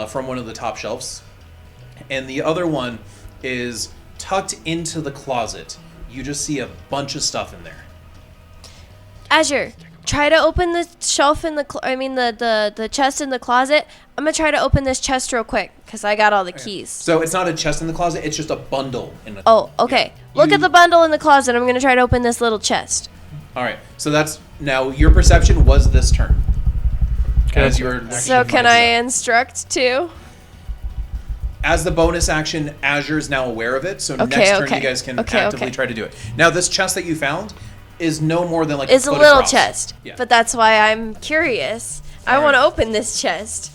A: from one of the top shelves. And the other one is tucked into the closet. You just see a bunch of stuff in there.
C: Azure, try to open the shelf in the chest in the closet. I'm gonna try to open this chest real quick because I got all the keys.
A: So it's not a chest in the closet; it's just a bundle in the.
C: Oh, okay. Look at the bundle in the closet. I'm gonna try to open this little chest.
A: All right. So that's now your perception was this turn. As your
C: So can I instruct too?
A: as the bonus action, Azure is now aware of it. So
C: Okay,
A: next turn
C: okay.
A: you guys can
C: Okay,
A: actively
C: okay.
A: try to do it. Now this chest that you found is no more than like
C: It's a
A: foot
C: little
A: across.
C: chest,
A: Yeah.
C: but that's why I'm curious. I
A: Alright.
C: want to open this chest.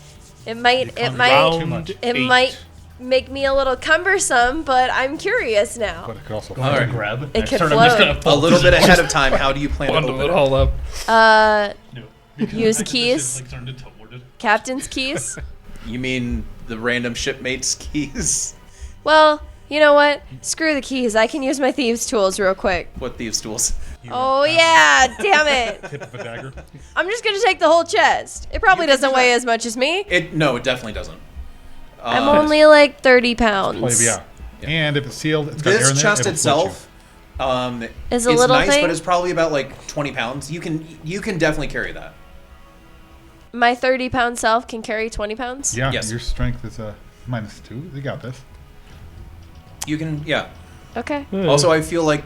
C: It might
D: Round
C: it
D: 8.
C: might make me a little cumbersome, but I'm curious now.
B: But it could also.
A: All right.
E: Grab.
C: It
E: Next
C: could
E: turn, I'm just
C: float.
E: gonna
A: A
E: pull
A: little bit
E: this-
A: ahead of time. How do you plan to
D: Bundle
A: open
D: it
A: it?
D: all up.
E: No, because
C: Use
E: I think the
C: keys?
E: ship's, like, turned into wood.
C: Captain's keys.
A: You mean the random shipmate's keys.
C: Well, you know what? Screw the keys. I can use my thieves' tools real quick.
A: What thieves' tools?
C: Oh, yeah. Damn it.
B: Tip of a dagger.
C: I'm just going to take the whole chest. It probably doesn't weigh as much as me.
A: No, it definitely doesn't.
C: I'm only like 30 pounds.
B: Probably, yeah. And if it's sealed, it's got air in there.
A: This chest
B: it'll float you.
A: itself
C: Is a little
A: nice,
C: thing?
A: but it's probably about like 20 pounds. You can definitely carry that.
C: My 30-pound self can carry 20 pounds?
B: Yeah,
A: Yes.
B: your strength is -2. You got this.
A: You can, yeah.
C: Okay.
A: Also, I feel like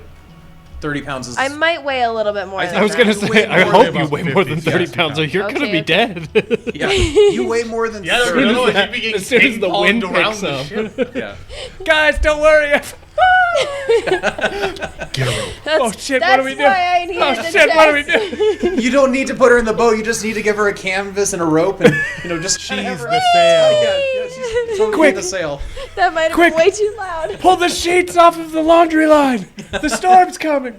A: 30 pounds is.
C: I might weigh a little bit more.
A: I
C: than
D: I was
C: that.
D: gonna
A: You
D: say,
A: weigh
D: I
A: more
D: hope
B: than
D: you
B: about
D: weigh more than
B: 50,
D: 30
B: 60
D: pounds, or
B: pounds.
D: you're
C: Okay,
D: gonna be
C: okay.
D: dead.
A: Yeah, you weigh more than
E: Yeah, they're
A: 30.
E: gonna know
D: that-
E: if you
D: as soon as the wind picks
E: the
D: up.
E: ship.
A: Yeah.
D: Guys, don't worry.
B: Get a rope.
D: Oh shit! What do we do?
C: That's why I needed
D: Oh
C: the
D: shit! What do we
C: chest.
D: do?
A: You don't need to put her in the boat. You just need to give her a canvas and a rope, and just
B: She's
A: kinda have her-
B: the sail.
A: Yeah, she's totally
D: Quick.
A: the sail.
C: That might have
D: Quick.
C: been way too loud.
D: Pull the sheets off of the laundry line. The storm's coming.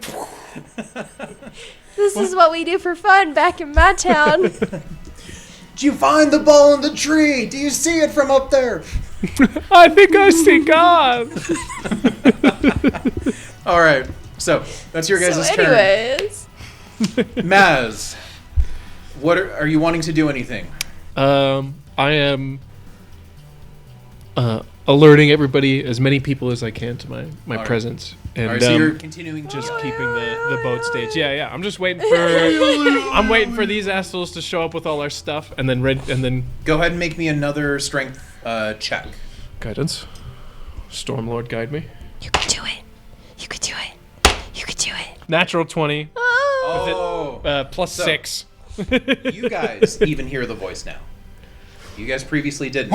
C: This is what we do for fun back in my town.
A: Did you find the ball in the tree? Do you see it from up there?
D: I think I see God.
A: All right. So that's your guys'
C: So
A: turn.
C: anyways.
A: Maz, what are you wanting to do? Anything?
D: I am alerting everybody, as many people as I can, to my
A: right.
D: presence, and
A: All right. So you're continuing
D: just
A: to.
D: keeping the boat stage. Yeah. I'm just waiting for. I'm waiting for these assholes to show up with all our stuff, and then
A: Go ahead and make me another strength check.
D: guidance. Stormlord, guide me.
C: You could do it. You could do it. You could do it.
D: Natural 20,
A: Oh.
D: plus
A: So-
D: 6.
A: You guys even hear the voice now. You guys previously didn't.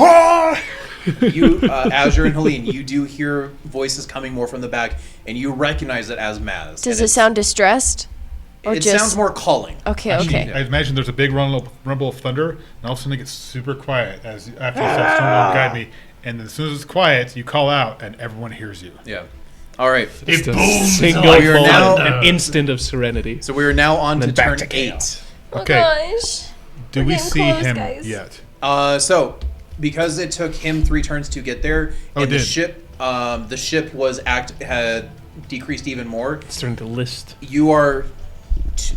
A: You, Azure and Helene, you do hear voices coming more from the back, and you recognize it as Maz.
C: Does it sound distressed? Or
A: It
C: just
A: sounds more calling.
C: Okay,
B: Actually,
C: okay.
B: I imagine there's a big rumble of thunder, and all of a sudden it gets super quiet after you said "Stormlord, guide me." And as soon as it's quiet, you call out, and everyone hears you.
A: Yeah. All right.
E: It
D: Just a
E: booms
D: single
E: like
A: We are now-
D: moment, an instant of serenity.
A: So we are now on to
D: then back
A: turn
D: to
A: 8.
D: chaos.
B: Okay.
C: Oh gosh.
B: Do
C: We're
B: we
C: getting
B: see
C: close,
B: him
C: guys.
B: yet?
A: So because it took him 3 turns to get there,
B: Oh,
A: and
B: it
A: the ship had decreased even more.
D: It's starting to list.
A: You are.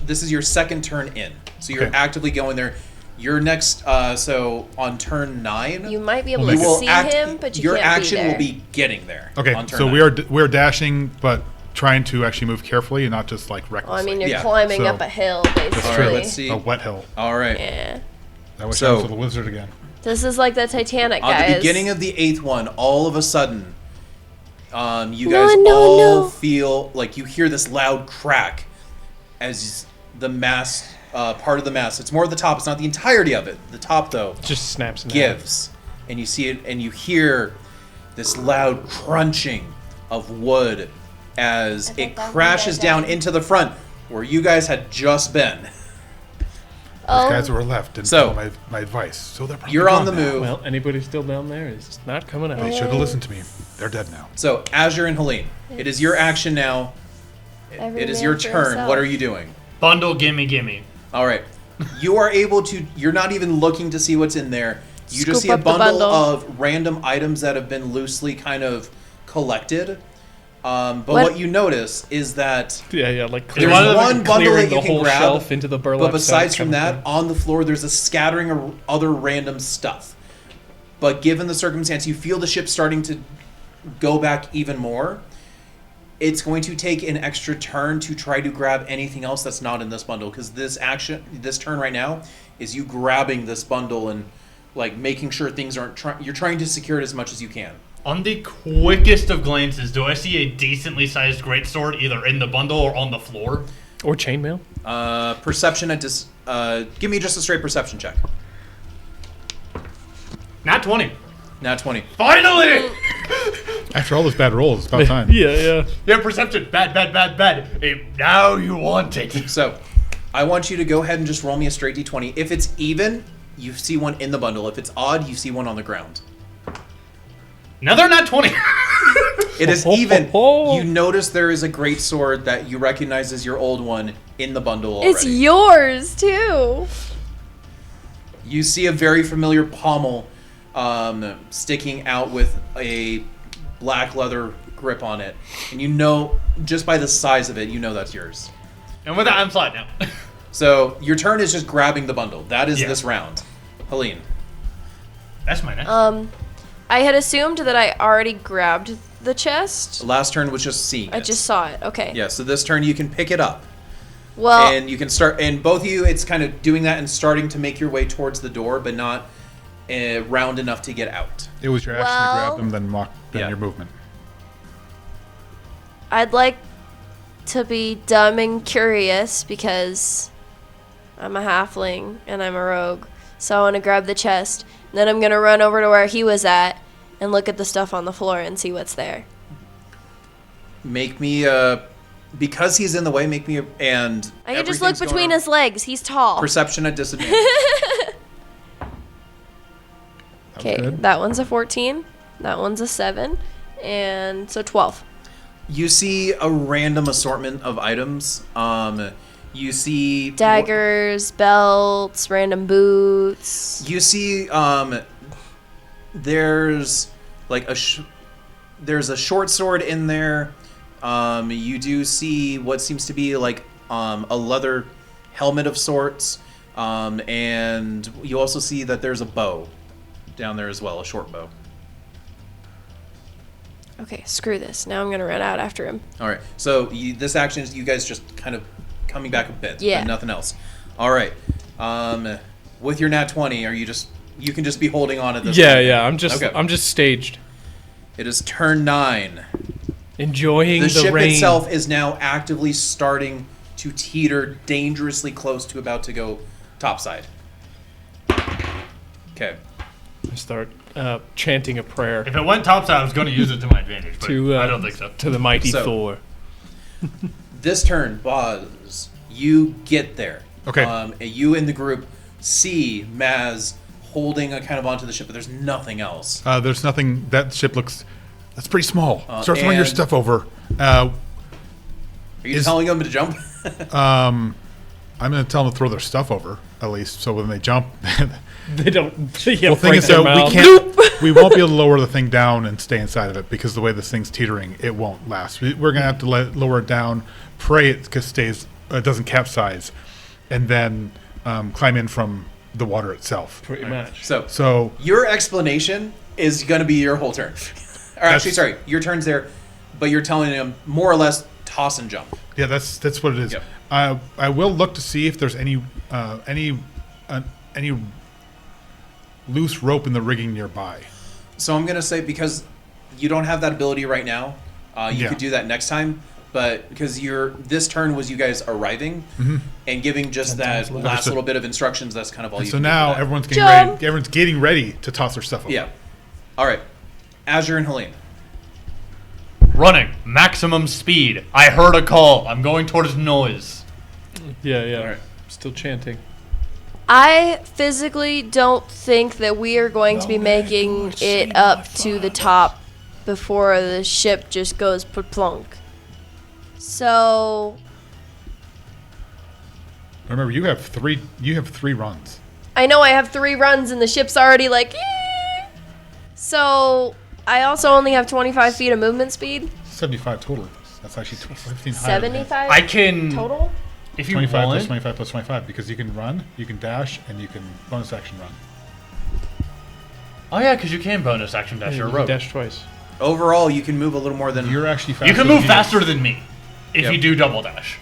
A: This is your second turn in, so you're
B: Okay.
A: actively going there. Your next, so on turn 9,
C: You might be able
A: you
C: to
A: will
C: see
A: act.
C: him, but you
A: your
C: can't
A: action
C: be there.
A: will be getting there.
B: Okay,
A: On turn
B: so
A: 9.
B: we're dashing, but trying to actually move carefully and not just like
C: Well, I
B: recklessly.
C: mean, you're
A: Yeah,
C: climbing
B: so-
C: up a hill, basically.
A: All right, let's see.
B: A wet hill.
A: All right.
C: Yeah.
B: I wish
A: So-
B: I was with a wizard again.
C: This is like the Titanic,
A: On
C: guys.
A: the beginning of the 8th one, all of a sudden, you
C: No,
A: guys
C: no,
A: all
C: no.
A: feel like you hear this loud crack as the mast, part of the mast. It's more of the top. It's not the entirety of it. The top, though,
D: Just snaps in half.
A: gives, and you see it, and you hear this loud crunching of wood as it crashes down into the front where you guys had just been.
B: Those
C: Oh.
B: guys who were left didn't
A: So-
B: follow my advice, so they're probably
A: You're on
B: gone
A: the
B: now.
A: move.
D: Well, anybody still down there is not coming out.
B: They should have listened to me. They're dead now.
A: So, Azure and Helene, it is your action now.
C: Every
A: It is
C: man
A: your
C: for
A: turn.
C: himself.
A: What are you doing?
E: Bundle, gimme, gimme.
A: All right. You are able to, you're not even looking to see what's in there. You just
C: Scoop
A: see a
C: up the
A: bundle
C: bundle.
A: of random items that have been loosely kind of collected. But
C: What-
A: what you notice is that
D: Yeah, like
A: there's
E: one of them
A: one bundle
D: clearing
A: that you
D: the
A: can
D: whole
A: grab,
D: shelf into the burlap
A: but besides
D: sack
A: from
D: kind of
A: that, on the floor there's a scattering of other random stuff. But given the circumstance, you feel the ship starting to go back even more. It's going to take an extra turn to try to grab anything else that's not in this bundle, because this turn right now is you grabbing this bundle and like making sure things aren't. You're trying to secure it as much as you can.
E: On the quickest of glances, do I see a decently sized greatsword either in the bundle or on the floor?
D: or chainmail.
A: Perception at give me just a straight perception check.
E: Nat 20.
A: Nat 20.
E: Finally!
B: After all those bad rolls, it's about time.
D: Yeah.
E: Yeah, perception. Bad, bad, bad, bad. Now you want it.
A: So, I want you to go ahead and just roll me a straight d20. If it's even, you see one in the bundle. If it's odd, you see one on the ground.
E: Another nat 20.
A: It is even. You notice there is a great sword that you recognize as your old one in the bundle already.
C: It's yours, too.
A: You see a very familiar pommel sticking out with a black leather grip on it, and you know just by the size of it, you know that's yours.
E: And with that, I'm flat now.
A: So your turn is just grabbing the bundle. That is
E: Yeah.
A: this round. Helene.
E: That's my next.
C: I had assumed that I already grabbed the chest.
A: Last turn was just seeing it.
C: I just saw it. Okay.
A: Yeah, so this turn you can pick it up.
C: Well,
A: And you can start, and both of you, it's kind of doing that and starting to make your way towards the door, but not round enough to get out.
B: It was your action to
C: Well-
B: grab them, then
A: Yeah.
B: your movement.
C: I'd like to be dumb and curious because I'm a halfling and I'm a rogue. So I want to grab the chest. And then I'm going to run over to where he was at and look at the stuff on the floor and see what's there.
A: Make me, because he's in the way, make me, and
C: I can just look
A: everything's going
C: between
A: on.
C: his legs. He's tall.
A: Perception at disadvantage.
C: Okay,
B: good.
C: that one's a 14. That one's a 7. And so 12.
A: You see a random assortment of items. You see
C: Daggers, belts, random boots.
A: You see, there's like there's a short sword in there. You do see what seems to be like a leather helmet of sorts, and you also see that there's a bow down there as well, a short bow.
C: Okay, screw this. Now I'm going to run out after him.
A: All right, so this action is you guys just kind of coming back a bit,
C: Yeah.
A: but nothing else. All right, with your nat 20, you can just be holding on at this
D: Yeah,
A: point?
D: yeah.
A: Okay.
D: I'm just staged,
A: It is turn 9.
D: enjoying
A: The
D: the
A: ship
D: rain.
A: itself is now actively starting to teeter dangerously close to about to go topside. Okay.
D: I start chanting a prayer
E: If it went topside, I was going to use it to my advantage, but
D: to
E: I don't think so.
D: to the mighty
A: So-
D: Thor.
A: This turn, Boz, you get there.
B: Okay.
A: You and the group see Maz holding a kind of onto the ship, but there's nothing else.
B: There's nothing. That ship looks. That's pretty small. Start throwing your
A: and-
B: stuff over.
A: Are you
B: Is-
A: telling them to jump?
B: I'm gonna tell them to throw their stuff over at least, so when they jump.
D: They don't. Yeah,
B: Well, thing
D: break
B: is
D: their
B: that we
D: mouth.
B: can't. We won't be able to lower the thing down and stay inside of it because the way this thing's teetering, it won't last. We're gonna have to lower it down, pray it doesn't capsize, and then climb in from the water itself.
D: Pretty much.
A: So your explanation is going to be your whole turn. Or actually, sorry, your turn's there, but you're telling them more or less toss and jump.
B: Yeah, that's what it is.
A: Yep.
B: I will look to see if there's any loose rope in the rigging nearby.
A: So I'm gonna say because you don't have that ability right now, you
B: Yeah.
A: could do that next time. But because this turn was you guys arriving and giving just that last
B: Understood.
A: little bit of instructions, that's kind of all
B: And
A: you
B: so
A: can do
B: now
A: for that.
B: everyone's getting
C: Jump.
B: ready. Everyone's getting ready to toss their stuff over.
A: Yeah. All right. Azure and Helene.
E: Running. Maximum speed. I heard a call. I'm going towards noise.
D: Yeah, yeah.
A: All right.
D: Still chanting.
C: I physically don't think that we are going to be making it up to the top before the ship just goes plunk. So
B: Remember, you have three. You have 3 runs.
C: I know I have 3 runs and the ship's already like, "Eh." So I also only have 25 feet of movement speed.
B: 75 total. That's actually 15 higher than that.
C: 75
E: I can.
C: total.
E: If you
B: 25
E: want.
B: plus 25 plus 25 because you can run, you can dash, and you can bonus action run.
E: Oh yeah, because you can bonus action dash your
D: You
E: rope.
D: dash twice.
A: Overall, you can move a little more than
B: You're actually faster.
E: You can
B: than
E: move faster than me if
A: Yep.
E: you do double dash.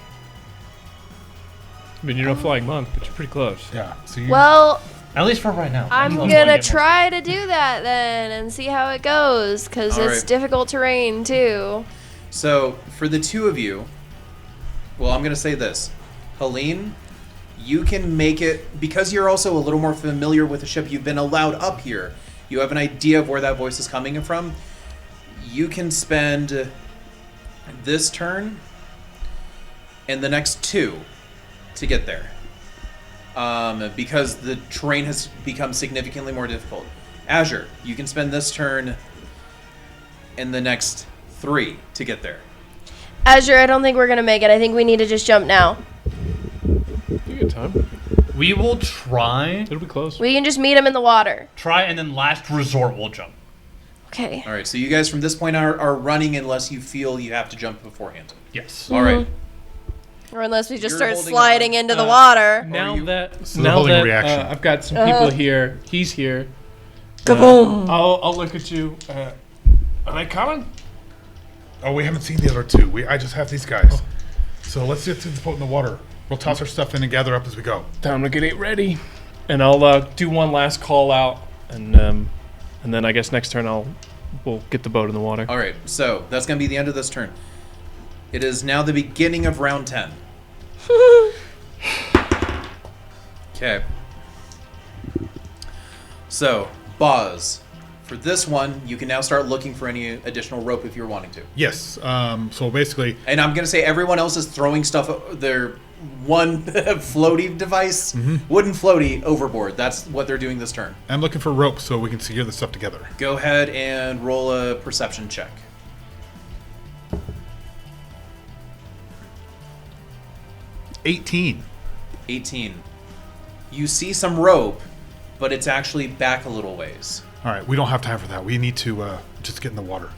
D: I mean, you're no flying monk, but you're pretty close.
B: Yeah. So you,
C: Well,
E: At least for right now.
C: I'm
E: Until
C: gonna
E: I get more-
C: try to do that then and see how it goes because
A: All
C: it's
A: right.
C: difficult terrain too.
A: So, for the two of you, well, I'm going to say this. Helene, you can make it, because you're also a little more familiar with the ship, you've been allowed up here. You have an idea of where that voice is coming from. You can spend this turn and the next 2 to get there. Because the terrain has become significantly more difficult. Azure, you can spend this turn and the next 3 to get there.
C: Azure, I don't think we're gonna make it. I think we need to just jump now.
D: You get time.
E: We will try.
D: It'll be close.
C: We can just meet him in the water.
E: Try, and then last resort, we'll jump.
C: Okay.
A: All right, so you guys from this point are running unless you feel you have to jump beforehand.
E: Yes.
A: All right.
C: Or unless we just
A: You're
C: start
A: holding
C: sliding
A: on.
C: into the water.
D: Now
A: you-
D: that
B: they're holding a reaction.
D: I've got some people here. He's here.
C: Kaboom!
D: I'll look at you. Are they coming?
B: Oh, we haven't seen the other two. I just have these guys. So let's get to the boat in the water. We'll toss our stuff in and gather up as we go.
D: Time to get it ready. And I'll do one last call out, and then I guess next turn we'll get the boat in the water.
A: All right, so that's going to be the end of this turn. It is now the beginning of round 10. Okay. So, Boz, for this one, you can now start looking for any additional rope if you're wanting to.
B: Yes. So basically,
A: And I'm going to say everyone else is throwing stuff, their one floaty device, wooden floaty, overboard. That's what they're doing this turn.
B: I'm looking for rope so we can secure the stuff together.
A: Go ahead and roll a perception check.
B: 18.
A: 18. You see some rope, but it's actually back a little ways.
B: All right, we don't have time for that. We need to just get in the water.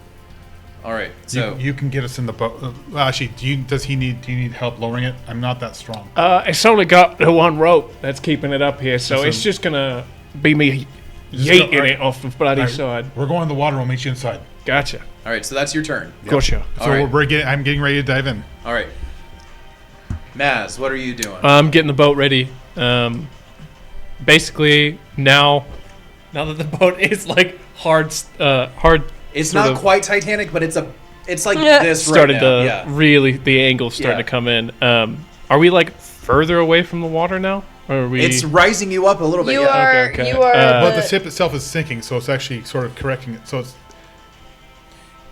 A: All right, so
B: You can get us in the boat. Well, actually, do you need help lowering it? I'm not that strong.
D: It's only got the one rope that's keeping it up here, so
B: Just
D: it's just gonna be me
B: Just go-
D: yeeting
B: alright.
D: it off the bloody
B: All right,
D: side.
B: We're going in the water. We'll meet you inside.
D: Gotcha.
A: all right, so that's your turn.
D: Gotcha.
B: So
A: All right.
B: I'm getting ready to dive in.
A: All right, Maz, what are you doing?
D: I'm getting the boat ready. Basically, now that the boat is like hard.
A: It's
D: sort
A: not
D: of
A: quite Titanic, but it's like
C: Yeah.
A: this
D: started
A: right now.
D: to
A: Yeah.
D: really the angle's starting
A: Yeah.
D: to come in. Are we like further away from the water now, or are we?
A: It's rising you up a little bit.
C: You
A: yeah.
C: are.
D: okay.
C: You are.
B: But the ship itself is sinking, so it's actually sort of correcting it. So it's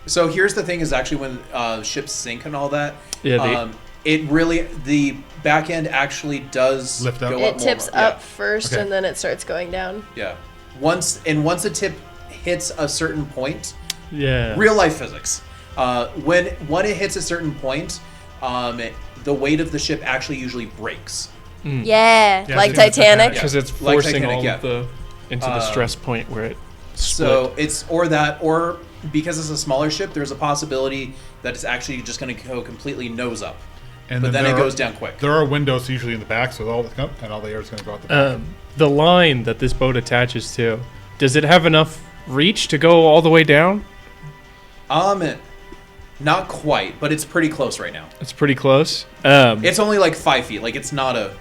A: So here's the thing: is actually when ships sink and all that.
D: Yeah,
A: it really the back end actually does
B: Lift up.
A: Go
C: it
A: up
C: tips
A: more.
C: up first,
B: Okay.
C: and then it starts going down.
A: Yeah. Once a tip hits a certain point,
D: yeah.
A: real life physics. When it hits a certain point, the weight of the ship actually usually breaks.
C: Yeah,
B: Yeah,
C: like
B: so it's
C: Titanic.
D: Because it's
A: Like
D: forcing
A: Titanic,
D: all
A: yeah.
D: of the into the stress point where it split.
A: So it's or because it's a smaller ship, there's a possibility that it's actually just going to go completely nose up.
B: and
A: But then
B: there
A: it
B: are-
A: goes down quick.
B: There are windows usually in the back, so all the air is going to go out the back.
D: The line that this boat attaches to, does it have enough reach to go all the way down?
A: Not quite, but it's pretty close right now.
D: It's pretty close.
A: It's only like 5 feet. Like it's not a.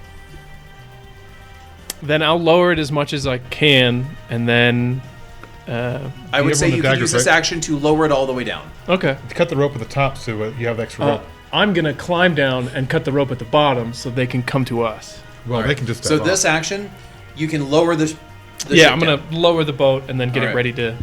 D: Then I'll lower it as much as I can, and then.
A: I would
B: have
A: say
B: one of
A: you
B: the
A: can
B: daggers,
A: use this
B: right?
A: action to lower it all the way down.
D: Okay.
B: Cut the rope at the top so you have extra rope.
D: I'm gonna climb down and cut the rope at the bottom so they can come to us.
B: Well, they can just.
A: So
B: dive
A: this
B: off.
A: action, you can lower the
D: Yeah,
A: ship
D: I'm gonna
A: down.
D: lower the boat and then get
A: Alright.
D: it ready to.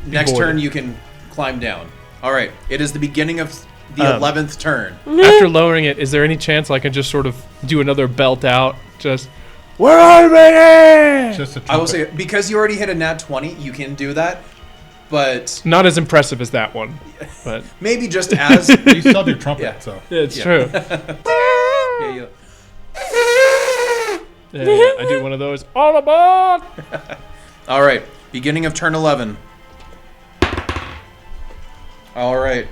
D: be
A: Next
D: boarded.
A: turn you can climb down. All right, it is the beginning of the 11th turn.
D: After lowering it, is there any chance I can just sort of do another belt out? Just. Where are we?
B: Just a
A: I will
B: trumpet.
A: say because you already hit a nat 20, you can do that, but
D: Not as impressive as that one, but
A: maybe just as
B: You still have your trumpet,
A: Yeah.
B: so.
D: it's
A: Yeah.
D: true.
A: yeah,
D: Yeah, I do one of those. All aboard!
A: All right, beginning of turn 11. All right,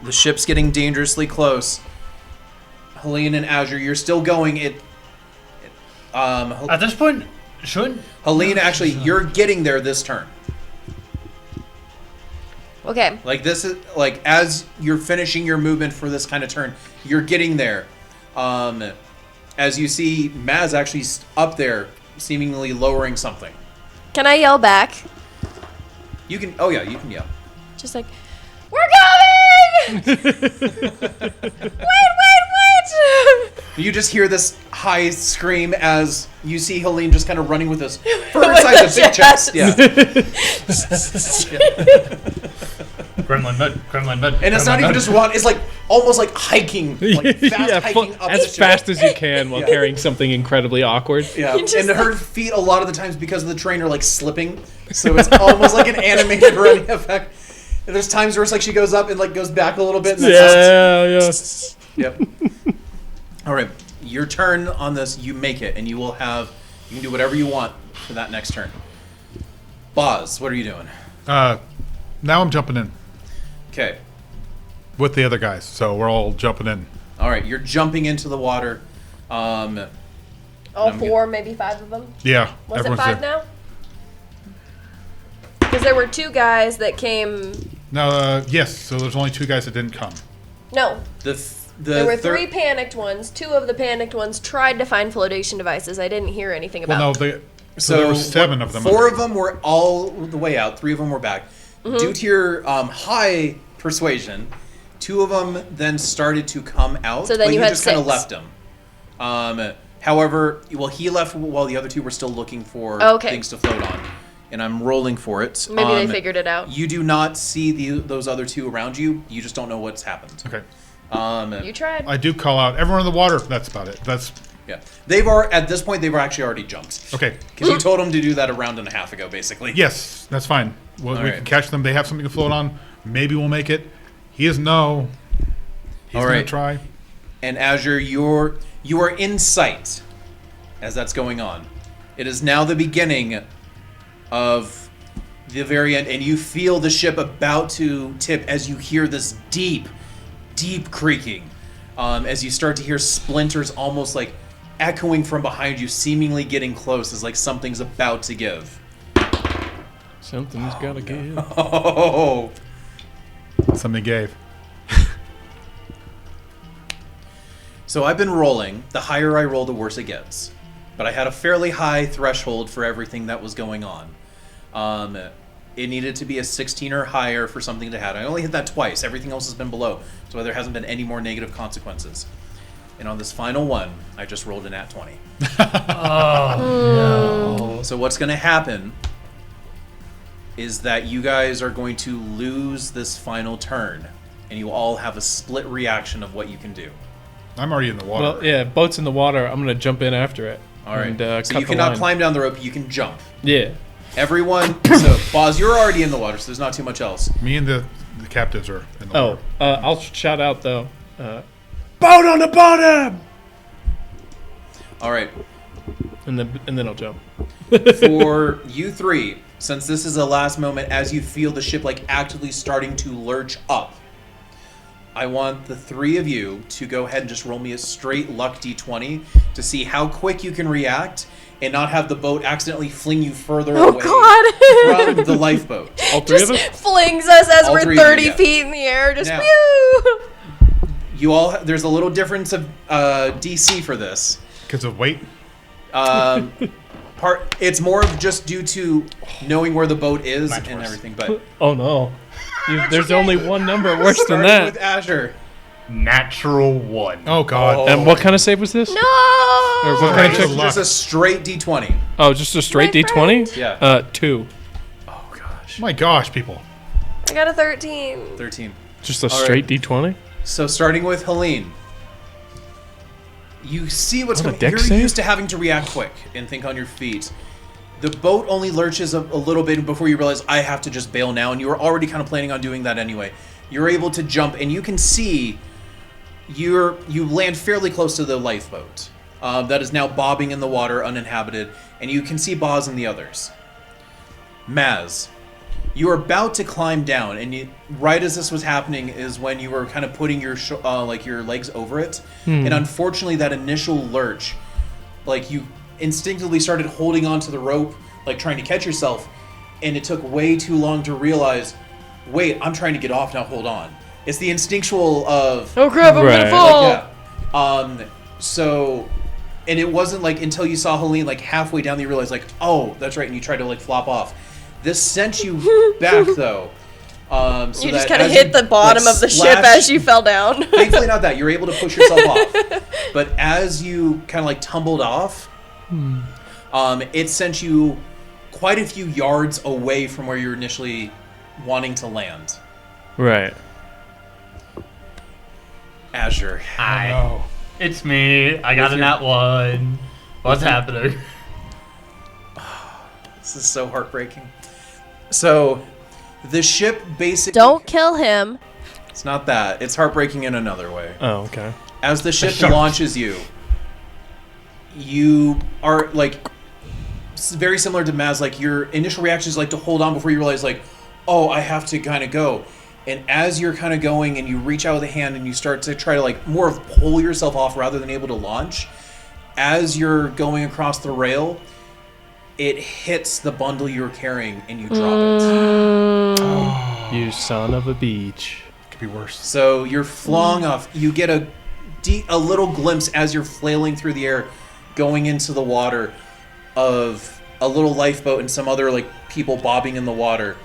A: the ship's getting dangerously close. Helene and Azure, you're still going.
E: At this point, shouldn't.
A: Helene, actually, you're getting there this turn.
C: Okay.
A: Like this is like as you're finishing your movement for this kind of turn, you're getting there. As you see, Maz actually up there, seemingly lowering something.
C: Can I yell back?
A: You can. Oh yeah, you can yell.
C: Just like, we're coming! wait!
A: You just hear this high scream as you see Helene just kind of running with this fur inside the big chest. Yeah.
E: Gremlin mud.
A: And it's not even just one, it's like almost like hiking. Like fast hiking up the
D: as
A: ship.
D: fast as you can while carrying something incredibly awkward.
A: Yeah,
C: just
A: and her feet a lot of the times because of the train are like slipping, so it's almost like an animated running effect. And there's times where it's like she goes up and like goes back a little bit. And then
D: Yeah, yeah.
A: Yep. All right. your turn on this, you make it, and you can do whatever you want for that next turn. Boz, what are you doing?
B: Now I'm jumping in
A: Okay.
B: with the other guys, so we're all jumping in.
A: All right, you're jumping into the water.
C: All
A: I'm
C: 4, maybe 5 of them.
B: Yeah,
C: Was it
B: everyone's
C: 5
B: there.
C: now? Because there were 2 guys that came.
B: No, yes. So there's only 2 guys that didn't come.
C: No,
A: The
C: there were 3 panicked ones. 2 of the panicked ones tried to find flotation devices. I didn't hear anything about.
B: Well, no, so there were 7 of them.
A: 4 of them were all the way out. 3 of them were back. Due to your high persuasion, 2 of them then started to come out.
C: So then
A: but
C: you had
A: just kind of
C: 6.
A: left them. However, well, he left while the other 2 were still looking for things to float on, and I'm rolling for it.
C: Maybe they figured it out.
A: You do not see those other 2 around you. You just don't know what's happened.
B: Okay.
C: You tried.
B: I do call out everyone in the water. That's about it. That's
A: Yeah, at this point they've actually already jumped.
B: okay.
A: Because you told them to do that a round and a half ago, basically.
B: Yes, that's fine. Well, we
A: right.
B: can catch them. They have something to float on. Maybe we'll make it. He doesn't know. He's
A: All
B: gonna
A: right.
B: try.
A: And Azure, you are in sight as that's going on. It is now the beginning of the very end, and you feel the ship about to tip as you hear this deep, deep creaking. As you start to hear splinters almost like echoing from behind you, seemingly getting close, as like something's about to give.
D: Something's gotta give.
A: Oh.
B: Something gave.
A: So I've been rolling. The higher I roll, the worse it gets. But I had a fairly high threshold for everything that was going on. It needed to be a 16 or higher for something to happen. I only hit that twice. Everything else has been below. So there hasn't been any more negative consequences. And on this final one, I just rolled a nat 20.
E: Oh, no.
A: So what's going to happen is that you guys are going to lose this final turn. And you all have a split reaction of what you can do.
B: I'm already in the water.
D: Well, yeah, boat's in the water. I'm gonna jump in after it.
A: All right.
D: And,
A: So
D: cut
A: you
D: the
A: cannot
D: line.
A: climb down the rope. You can jump.
D: Yeah.
A: Everyone, so Boz, you're already in the water, so there's not too much else.
B: Me and the captives are in the
D: Oh,
B: water.
D: I'll shout out though. Boat on the bottom.
A: All right,
D: And then I'll jump.
A: for you 3, since this is the last moment, as you feel the ship like actively starting to lurch up, I want the 3 of you to go ahead and just roll me a straight luck d20 to see how quick you can react and not have the boat accidentally fling you further away from the lifeboat.
D: All 3 of
C: Just
D: us.
C: flings us as
A: All
C: we're
A: 3 of you,
C: 30
A: yeah.
C: feet in the air. Just
A: Now-
C: pew!
A: You all, there's a little difference of DC for this.
B: Because of weight.
A: It's more of just due to knowing where the boat is
B: Much
A: and
B: worse.
A: everything, but
D: Oh no. There's only one number worse than
A: starting
D: that.
A: with Azure.
E: Natural 1.
B: Oh God.
D: And what kind of save was this?
C: No!
D: Or what kind of
B: Right.
D: check?
B: Luck.
A: Just a straight D20.
D: Oh, just a straight
C: My
D: D20?
C: friend.
A: Yeah.
D: 2.
A: Oh gosh.
B: Oh my gosh, people.
C: I got a 13.
A: 13.
D: Just a
A: All
D: straight
A: right.
D: D20?
A: So starting with Helene. You see what's
D: On a
A: going.
D: deck
A: You're
D: save?
A: used to having to react quick and think on your feet. The boat only lurches a little bit before you realize I have to just bail now, and you were already kind of planning on doing that anyway. You're able to jump, and you can see you land fairly close to the lifeboat that is now bobbing in the water, uninhabited, and you can see Boz and the others. Maz, you are about to climb down, and right as this was happening is when you were kind of putting your your legs over it, and unfortunately that initial lurch, like you instinctively started holding onto the rope, like trying to catch yourself, and it took way too long to realize, wait, I'm trying to get off now, hold on. It's the instinctual of
C: Oh crap, I'm
D: Right.
C: gonna fall!
A: yeah. So, and it wasn't like until you saw Helene like halfway down that you realized like, oh, that's right, and you tried to like flop off. This sent you back though. So
C: You just
A: that
C: kind of
A: as
C: hit
A: you,
C: the bottom
A: like,
C: of the ship
A: splash-
C: as you fell down.
A: Thankfully not that. You're able to push yourself off. But as you kind of like tumbled off, it sent you quite a few yards away from where you were initially wanting to land.
D: Right.
A: Azure.
E: Hi.
B: Oh.
E: It's me. I got a nat 1. What's happening?
A: This is so heartbreaking. So, the ship basically...
C: Don't kill him.
A: It's not that. It's heartbreaking in another way.
D: Oh, okay.
A: As the ship
E: sharks.
A: launches you, you are like very similar to Maz. Like your initial reaction is like to hold on before you realize like, oh, I have to kind of go. And as you're kind of going and you reach out with a hand and you start to try to like more of pull yourself off rather than able to launch, as you're going across the rail, it hits the bundle you're carrying and you drop it.
D: You son of a beach.
B: Could be worse.
A: So you're flung off. You get a little glimpse as you're flailing through the air, going into the water, of a little lifeboat and some other like people bobbing in the water.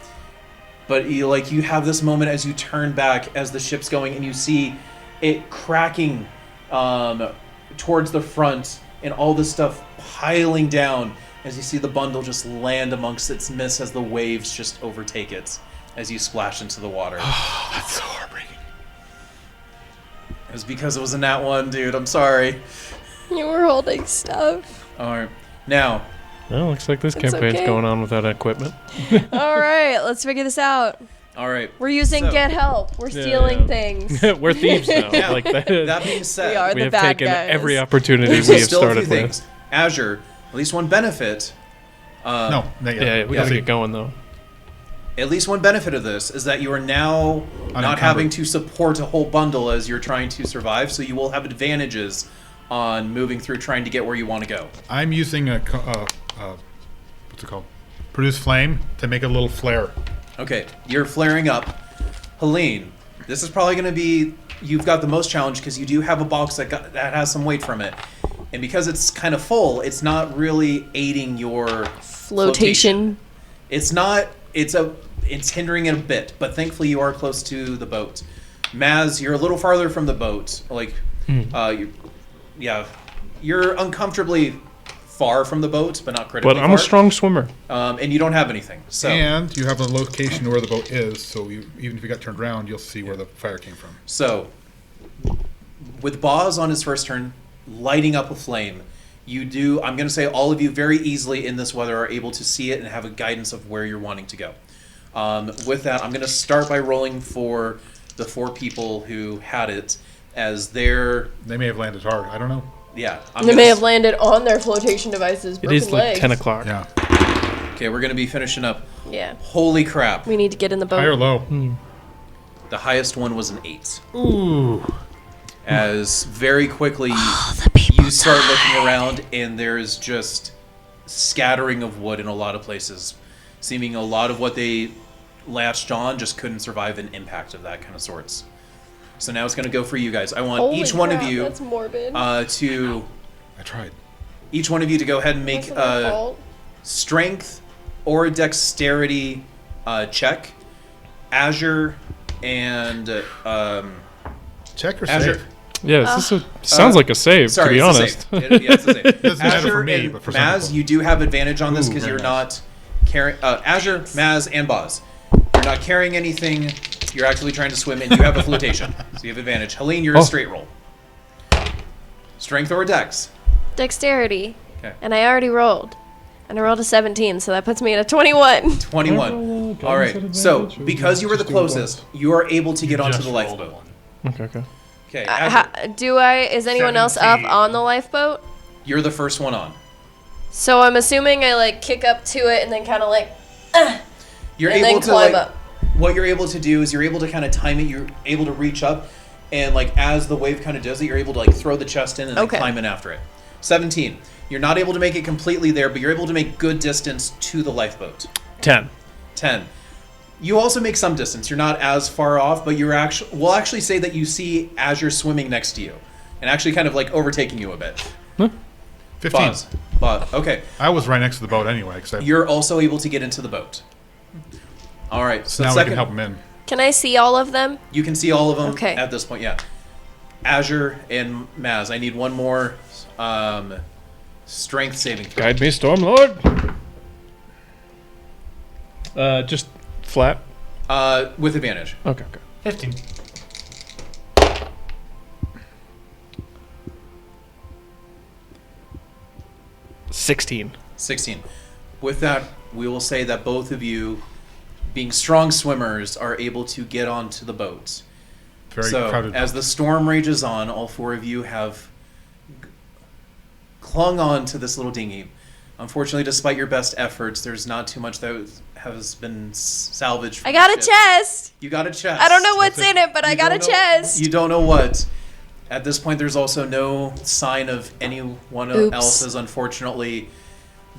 A: But you have this moment as you turn back as the ship's going and you see it cracking towards the front and all this stuff piling down as you see the bundle just land amongst its mist as the waves just overtake it as you splash into the water.
B: That's so heartbreaking.
A: It was because it was a nat one, dude. I'm sorry.
C: You were holding stuff.
A: All right. Now,
D: Well, looks like this
C: It's
D: campaign's
C: okay.
D: going on without equipment.
C: All right, let's figure this out.
A: all right.
C: We're using
A: So-
C: get help. We're
D: Yeah,
C: stealing
D: yeah.
C: things.
D: We're thieves now.
A: Now,
D: Like that.
A: that being said,
C: We are
D: We
C: the
D: have
C: bad
D: taken
C: guys.
D: every opportunity
A: there's
D: we have
A: still a few
D: started with.
A: things. Azure, at least one benefit.
B: No, not yet.
D: Yeah, we
A: Yeah.
D: gotta get going though.
A: At least one benefit of this is that you are now not
B: Unencumbered.
A: having to support a whole bundle as you're trying to survive, so you will have advantages on moving through trying to get where you want to go.
B: I'm using what's it called? Produce flame to make a little flare.
A: Okay, you're flaring up. Helene, this is probably going to be... You've got the most challenge because you do have a box that has some weight from it. And because it's kind of full, it's not really aiding your
C: Flotation.
A: It's not... It's hindering it a bit, but thankfully you are close to the boat. Maz, you're a little farther from the boat. Like, you're uncomfortably far from the boat, but not critically
D: But I'm
A: far.
D: a strong swimmer.
A: And you don't have anything. So,
B: And you have a location where the boat is, so even if you got turned around, you'll see where the fire came from.
A: so with Boz on his first turn, lighting up a flame, I'm going to say all of you very easily in this weather are able to see it and have a guidance of where you're wanting to go. With that, I'm going to start by rolling for the 4 people who had it as their...
B: They may have landed hard. I don't know.
A: Yeah.
C: They may have landed on their flotation devices.
D: It
C: Broken
D: is like
C: legs.
D: 10 o'clock.
B: Yeah.
A: Okay, we're going to be finishing up.
C: Yeah.
A: Holy crap.
C: We need to get in the boat.
B: High or low?
A: The highest one was an 8.
D: Ooh.
A: As very quickly
C: the people
A: you start looking around and there's just scattering of wood in a lot of places. Seeming a lot of what they latched on just couldn't survive an impact of that kind of sorts. So now it's going to go for you guys. I want
C: Holy
A: each one
C: crap,
A: of you
C: That's morbid.
B: I tried.
A: each one of you to go ahead and make
C: That's not our
A: a
C: fault.
A: strength or a dexterity check. Azure and
B: Check or
A: Azure.
B: save?
D: Yeah, sounds like a save,
A: Sorry,
D: to be
A: it's a
D: honest.
A: save. Yeah, it's a save.
B: Doesn't matter
A: Azure
B: for me,
A: and
B: but for some
A: Maz,
B: people.
A: you do have advantage on this
B: Ooh,
A: because
B: very
A: you're
B: nice.
A: not carrying... Azure, Maz, and Boz. You're not carrying anything. You're actually trying to swim, and you have a flotation. So you have advantage. Helene, you're a straight roll. Strength or dex?
C: Dexterity.
A: Okay.
C: And I already rolled. And I rolled a 17, so that puts me at a 21.
A: 21. All right. So, because you were the closest, you are able to get onto the lifeboat.
D: Okay.
A: Okay. Azure,
C: Is anyone else up
E: 17.
C: on the lifeboat?
A: you're the first one on.
C: So I'm assuming I like kick up to it and then kind of like,
A: You're
C: and
A: able
C: then
A: to
C: climb
A: like,
C: up.
A: what you're able to do is you're able to kind of time it. You're able to reach up, and like as the wave kind of does it, you're able to like throw the chest in and then
C: Okay.
A: climb in after it. 17. You're not able to make it completely there, but you're able to make good distance to the lifeboat.
D: 10.
A: 10. You also make some distance. You're not as far off, but you're actually... We'll actually say that you see Azure swimming next to you. And actually kind of like overtaking you a bit.
B: 15.
A: Boz. Okay.
B: I was right next to the boat anyway, except
A: You're also able to get into the boat. All right. So
B: now we
A: second,
B: can help him in.
C: Can I see all of them?
A: you can see all of them
C: Okay.
A: at this point, yeah. Azure and Maz. I need one more strength saving throw.
D: Guide me, Stormlord. Just flat.
A: With advantage.
D: Okay.
E: 15.
D: $16.
A: 16. With that, we will say that both of you, being strong swimmers, are able to get onto the boats.
B: Very
A: So,
B: crowded.
A: as the storm rages on, all 4 of you have clung on to this little dinghy. Unfortunately, despite your best efforts, there's not too much that has been salvaged. From
C: I got
A: the
C: a
A: ship.
C: chest.
A: You got a chest.
C: I don't know what's
B: That's it.
C: in it, but I
A: You
C: got a
A: don't know-
C: chest.
A: You don't know what. At this point, there's also no sign of anyone
C: Oops.
A: else's. Unfortunately,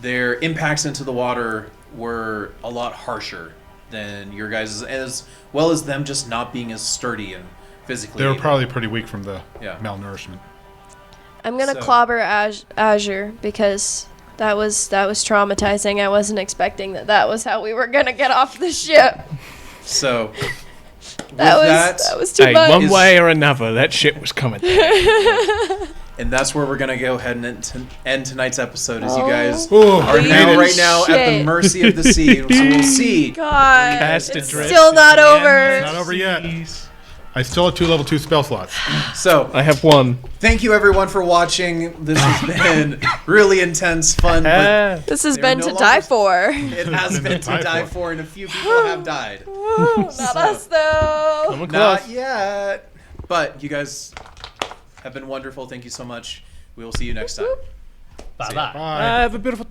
A: their impacts into the water were a lot harsher than your guys', as well as them just not being as sturdy and physically.
B: They were
A: able.
B: probably pretty weak from the
A: Yeah.
B: malnourishment.
C: I'm gonna
A: So-
C: clobber Azure because that was traumatizing. I wasn't expecting that was how we were gonna get off the ship.
A: So, with
C: That was too
D: Hey,
C: much.
D: one way or another, that shit was coming.
A: and that's where we're gonna go ahead and end tonight's episode. As you
C: Oh.
A: guys
B: Ooh,
A: are
C: Holy
A: now right now at the
C: shit.
A: mercy of the sea. So we'll see.
C: God,
D: Cast
C: it's
D: adrift
C: still not
D: at the
C: over.
D: end.
B: Not over yet. I still have 2 level 2 spell slots.
A: So
D: I have one.
A: thank you everyone for watching. This has been really intense, fun, but
C: This has
A: They're
C: been
A: no
C: to
A: longer-
C: die for.
A: it has been to die for, and a few people have died.
C: Not us though.
D: Coming
A: Not
D: close.
A: yet. But you guys have been wonderful. Thank you so much. We will see you next time.
E: Bye bye.
B: Bye.
D: Have a beautiful